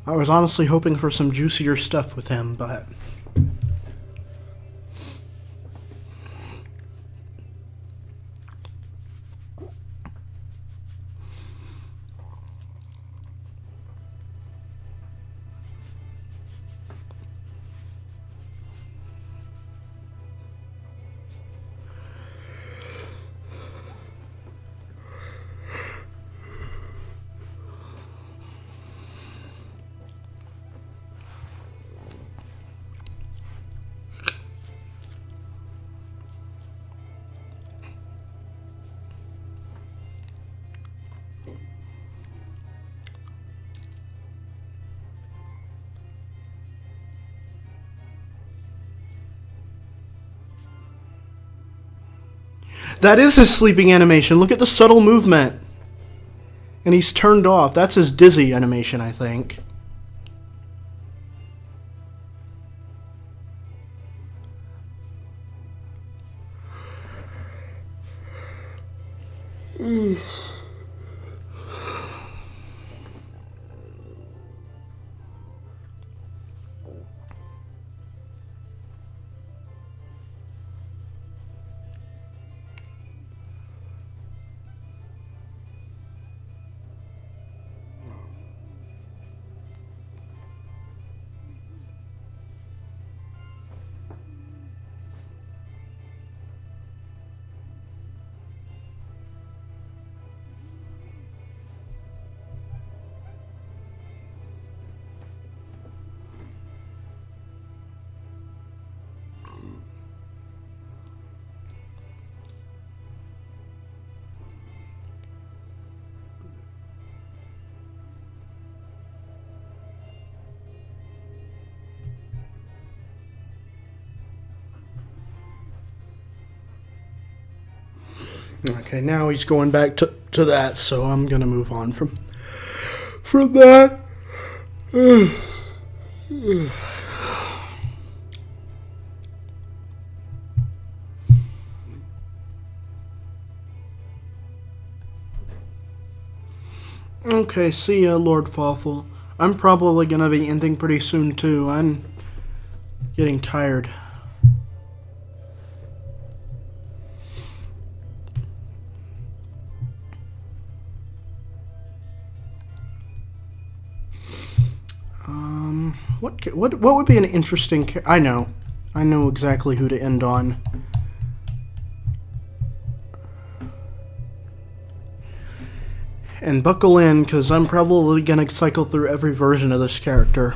I was honestly hoping for some juicier stuff with him, but... That is his sleeping animation. Look at the subtle movement. And he's turned off. That's his dizzy animation, I think. Okay, now he's going back to that, so I'm gonna move on from that. Okay, see ya, Lord Fawful. I'm probably gonna be ending pretty soon too. I'm getting tired. What would be an interesting? I know exactly who to end on. And buckle in, because I'm probably gonna cycle through every version of this character.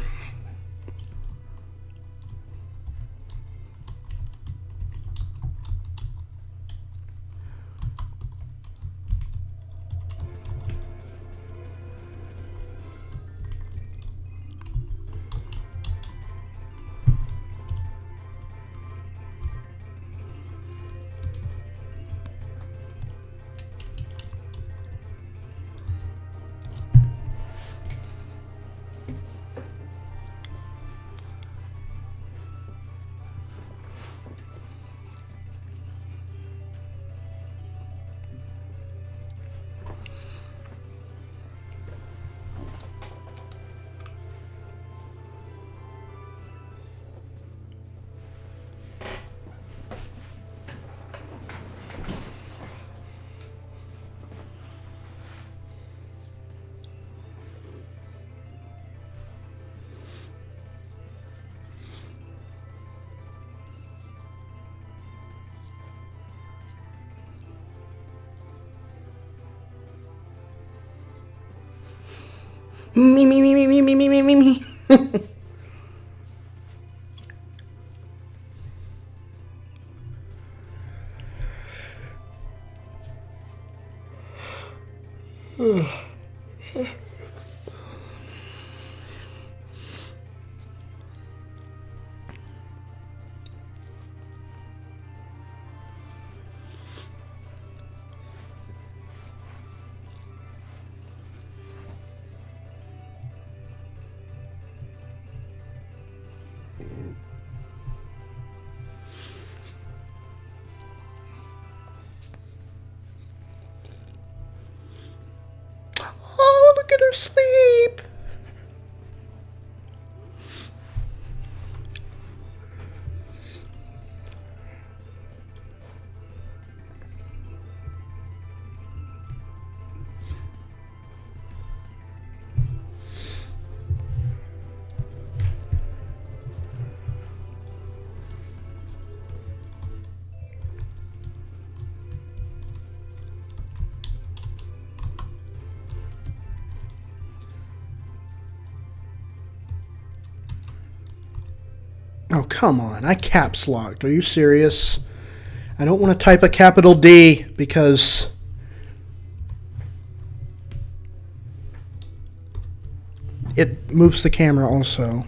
Me. Oh, look at her sleep. Oh, come on. I caps locked. Are you serious? I don't want to type a capital D because it moves the camera also.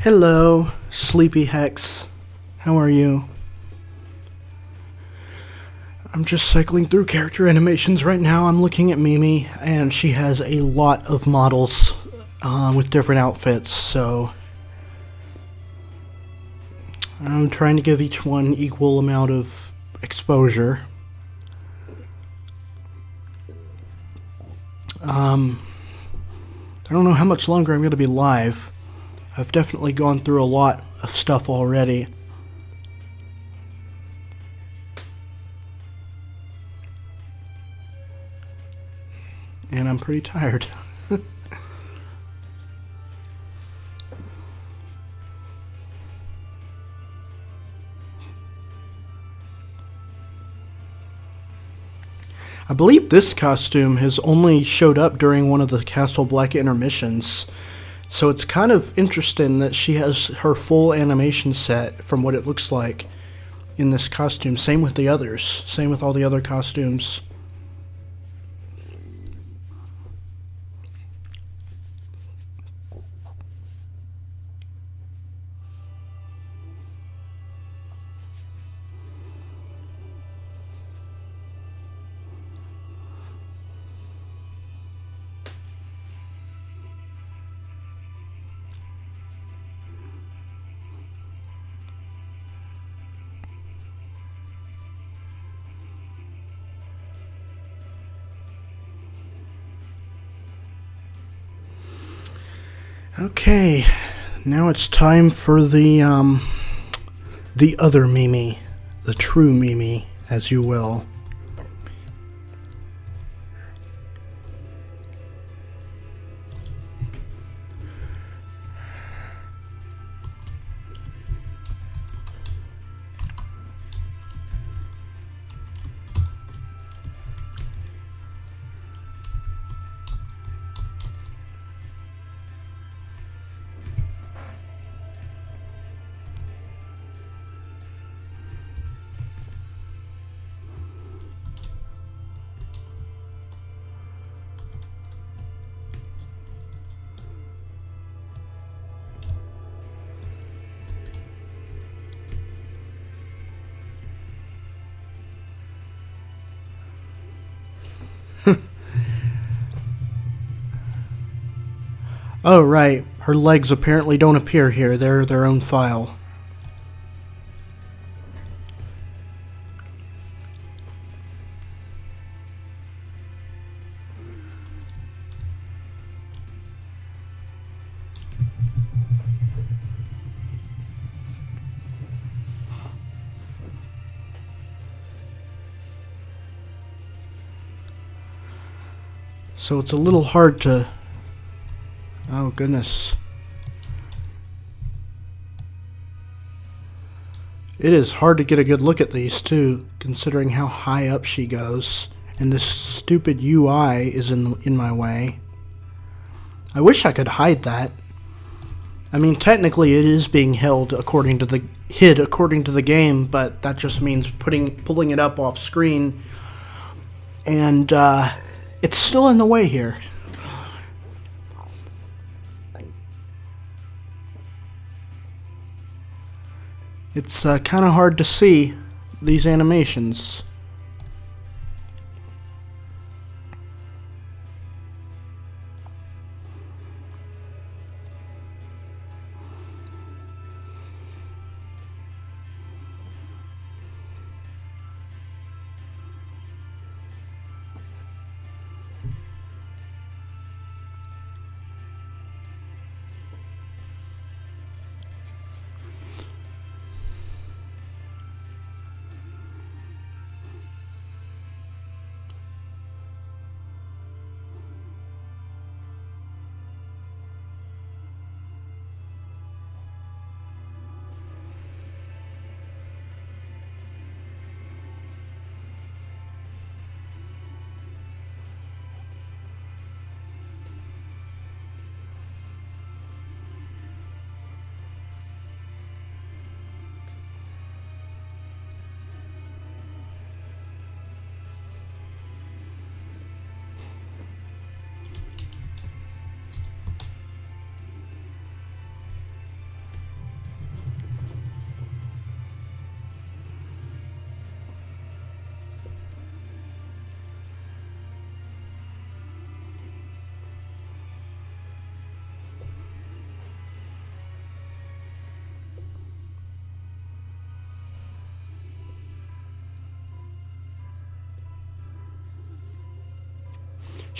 Hello, Sleepy Hex. How are you? I'm just cycling through character animations right now. I'm looking at Mimi, and she has a lot of models with different outfits, so I'm trying to give each one equal amount of exposure. I don't know how much longer I'm going to be live. I've definitely gone through a lot of stuff already. And I'm pretty tired. I believe this costume has only showed up during one of the Castle Black intermissions. So it's kind of interesting that she has her full animation set from what it looks like in this costume. Same with the others. Same with all the other costumes. Okay, now it's time for the other Mimi, the true Mimi, as you will. Oh, right. Her legs apparently don't appear here. They're their own file. So it's a little hard to... Oh, goodness. It is hard to get a good look at these, too, considering how high up she goes. And this stupid UI is in my way. I wish I could hide that. I mean, technically it is being hid according to the game, but that just means pulling it up off screen. And, it's still in the way here. It's kind of hard to see these animations.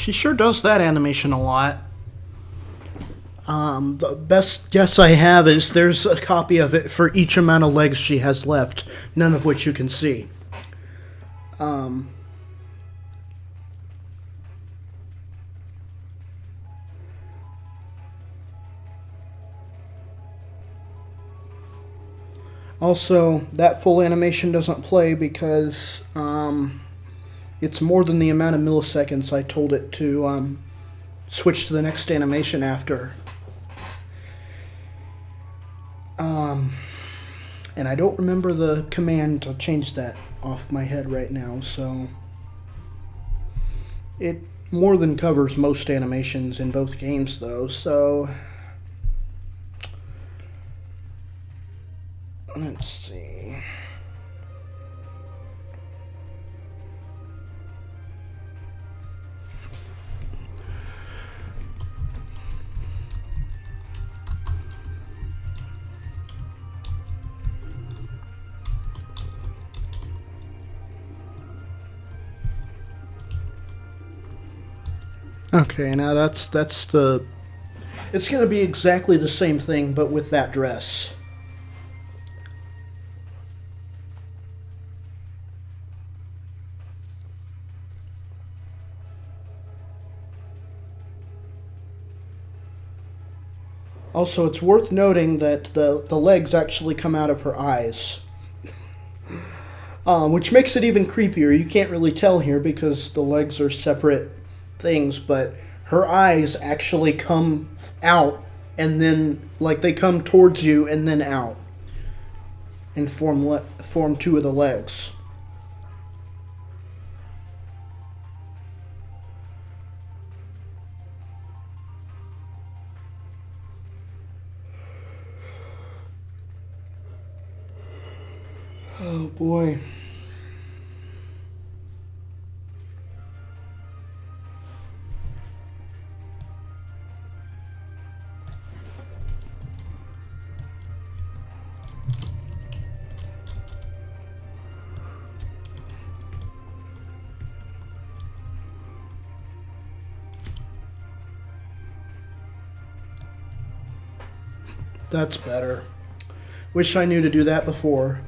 She sure does that animation a lot. The best guess I have is there's a copy of it for each amount of legs she has left, none of which you can see. Also, that full animation doesn't play because it's more than the amount of milliseconds I told it to switch to the next animation after. And I don't remember the command to change that off my head right now, so it more than covers most animations in both games though, so let's see. Okay, now that's the... It's going to be exactly the same thing, but with that dress. Also, it's worth noting that the legs actually come out of her eyes. Which makes it even creepier. You can't really tell here because the legs are separate things, but her eyes actually come out and then, like, they come towards you and then out and form two of the legs. Oh boy. That's better. Wish I knew to do that before.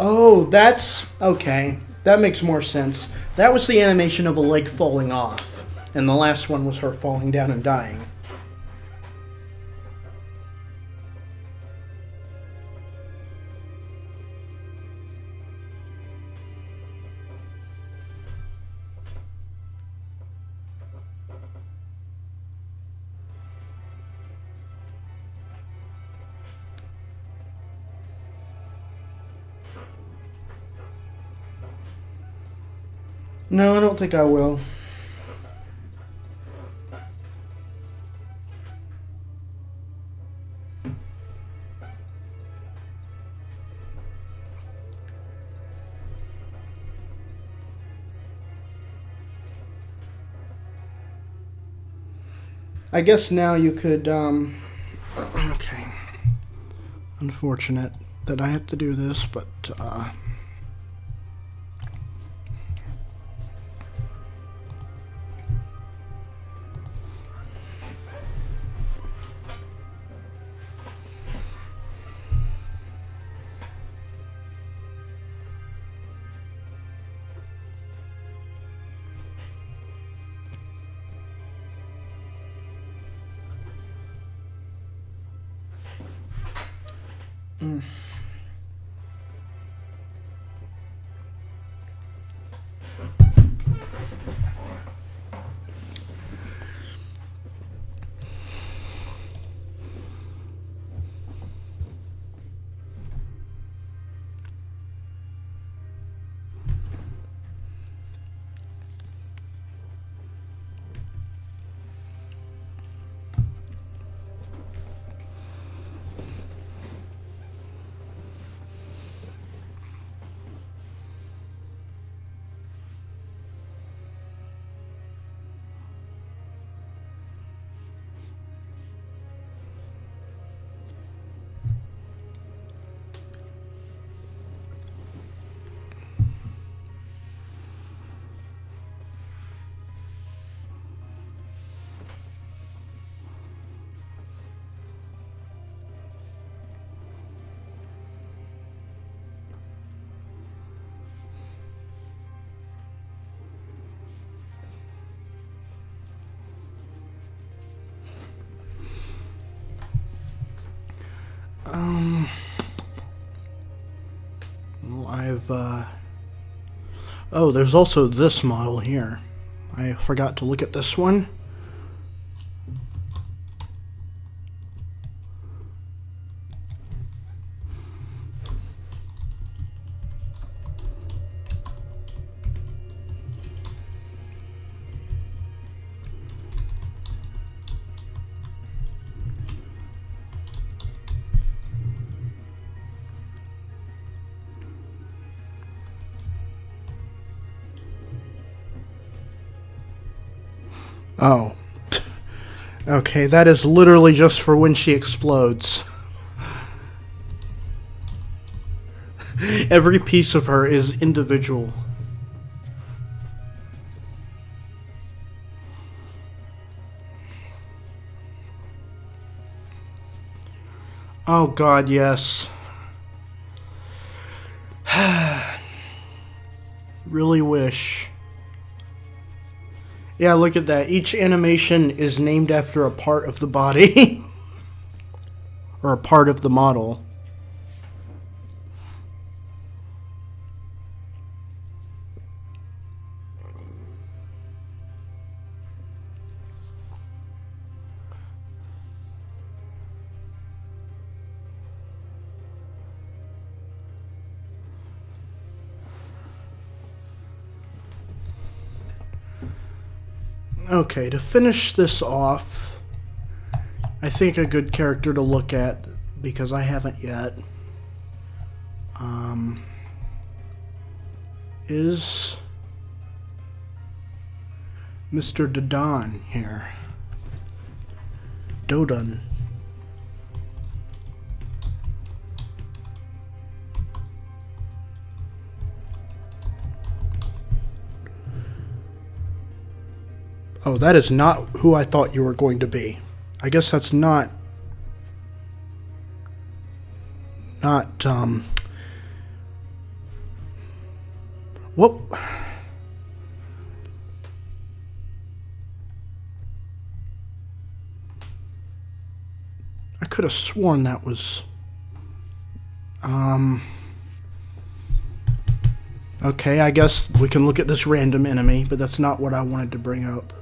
Oh, that's... okay. That makes more sense. That was the animation of a leg falling off, and the last one was her falling down and dying. No, I don't think I will. I guess now you could, okay. Unfortunate that I have to do this, but, Well, oh, there's also this model here. I forgot to look at this one. Oh. Okay, that is literally just for when she explodes. Every piece of her is individual. Oh God, yes. Really wish. Yeah, look at that. Each animation is named after a part of the body. Or a part of the model. Okay, to finish this off, I think a good character to look at, because I haven't yet, is Mr. Dodon here. Dodon. Oh, that is not who I thought you were going to be. I guess that's not... What? I could have sworn that was... Okay, I guess we can look at this random enemy, but that's not what I wanted to bring up.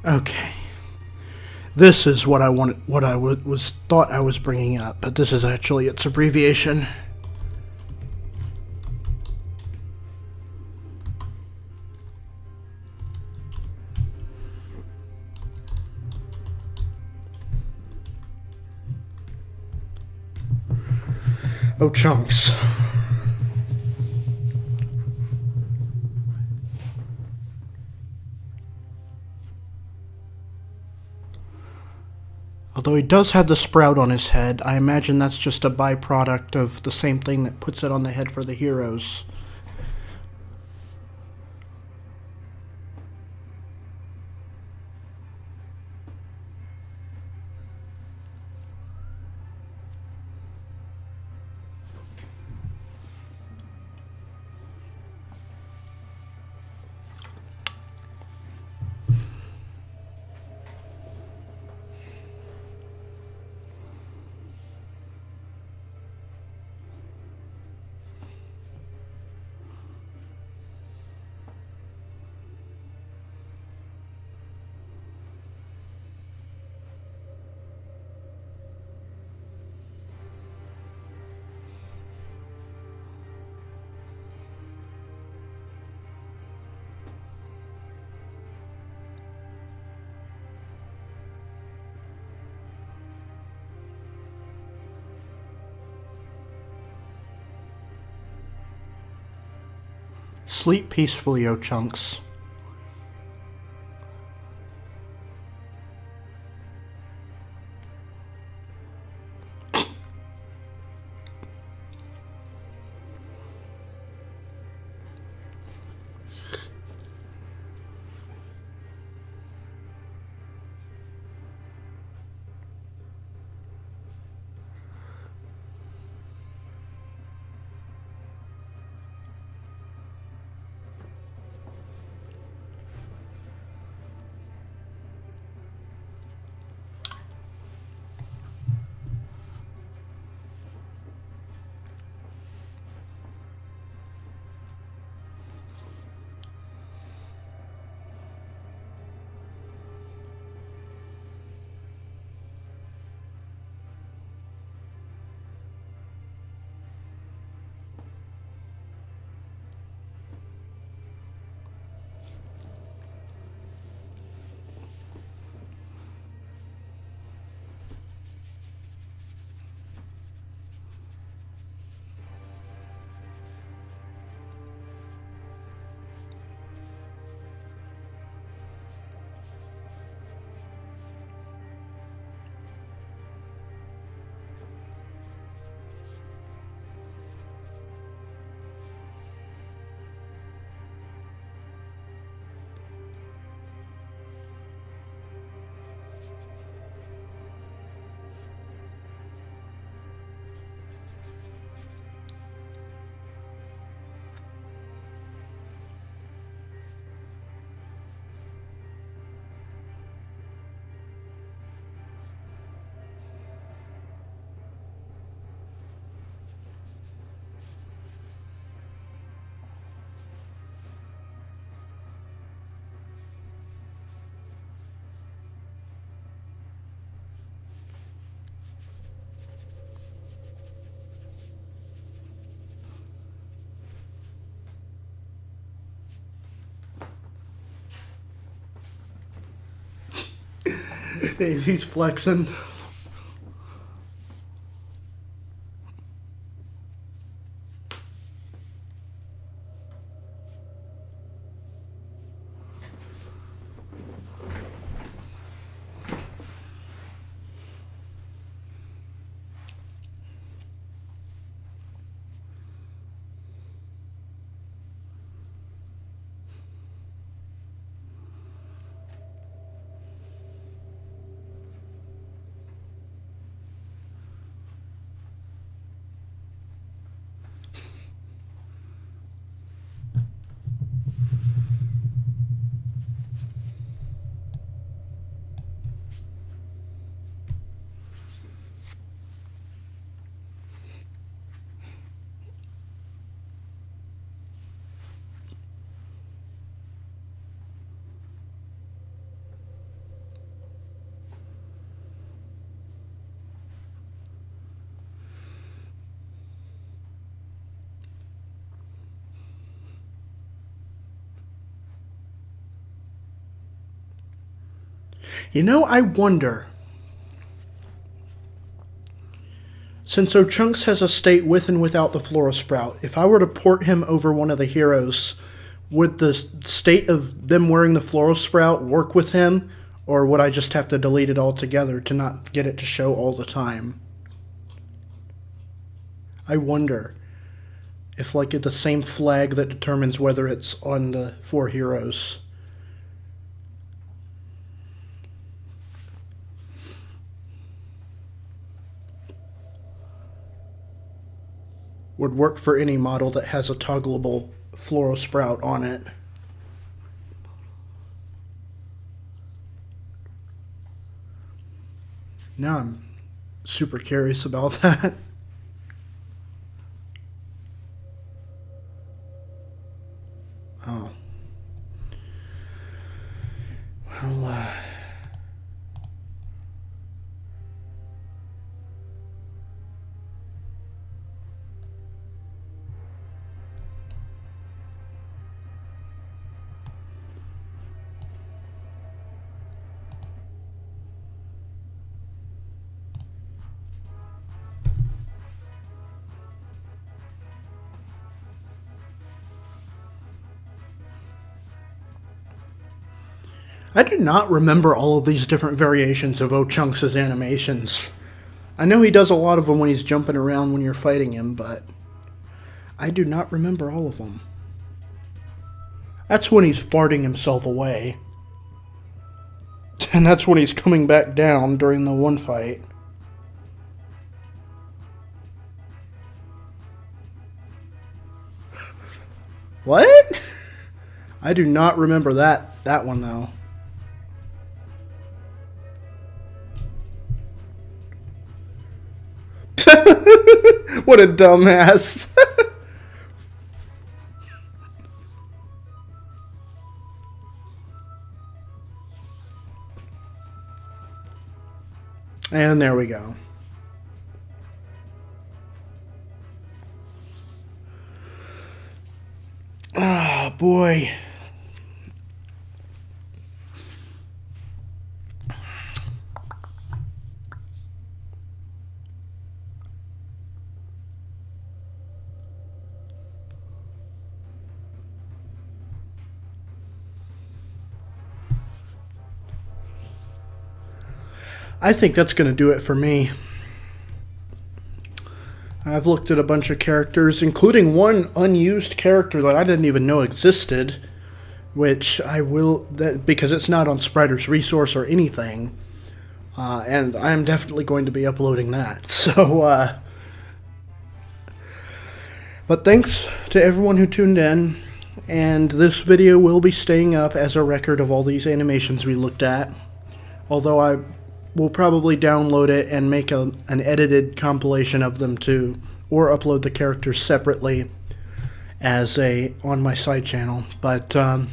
Okay, this is what I wanted. What I was thought I was bringing up, but this is actually its abbreviation. Oh, chunks. Although he does have the sprout on his head, I imagine that's just a byproduct of the same thing that puts it on the head for the heroes. Sleep peacefully, O Chunks. He's flexing. You know, I wonder, since O'Chunks has a state with and without the Floral Sprout, if I were to port him over one of the heroes, would the state of them wearing the Floral Sprout work with him, Or would I just have to delete it altogether to not get it to show all the time? I wonder if, like, it's the same flag that determines whether it's on the 4 heroes. Would work for any model that has a toggleable floral sprout on it. Now I'm super curious about that. Oh. Well, I do not remember all of these different variations of O-Chunks' animations. I know he does a lot of them when he's jumping around when you're fighting him, but I do not remember all of them. That's when he's farting himself away. And that's when he's coming back down during the one fight. What? I do not remember that one, though. What a dumbass. And there we go. Ah, boy. I think that's going to do it for me. I've looked at a bunch of characters, including one unused character that I didn't even know existed, which I will, because it's not on Spriter's resource or anything, and I'm definitely going to be uploading that. So, but thanks to everyone who tuned in, and this video will be staying up as a record of all these animations we looked at, although I will probably download it and make an edited compilation of them too, or upload the characters separately as on my side channel. But I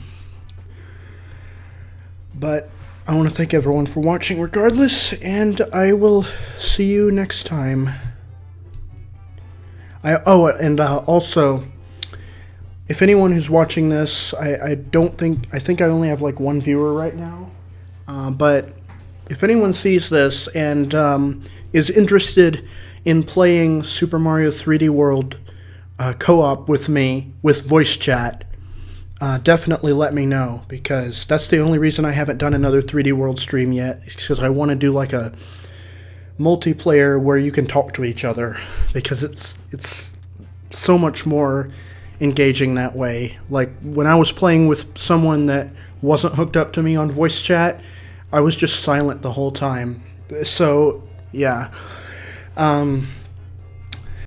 want to thank everyone for watching regardless, and I will see you next time. Also, if anyone who's watching this, I think I only have like one viewer right now, but if anyone sees this and is interested in playing Super Mario 3D World co-op with me with voice chat, definitely let me know, because that's the only reason I haven't done another 3D World stream yet, because I want to do like a multiplayer where you can talk to each other, because it's so much more engaging that way. Like when I was playing with someone that wasn't hooked up to me on voice chat, I was just silent the whole time. So, yeah.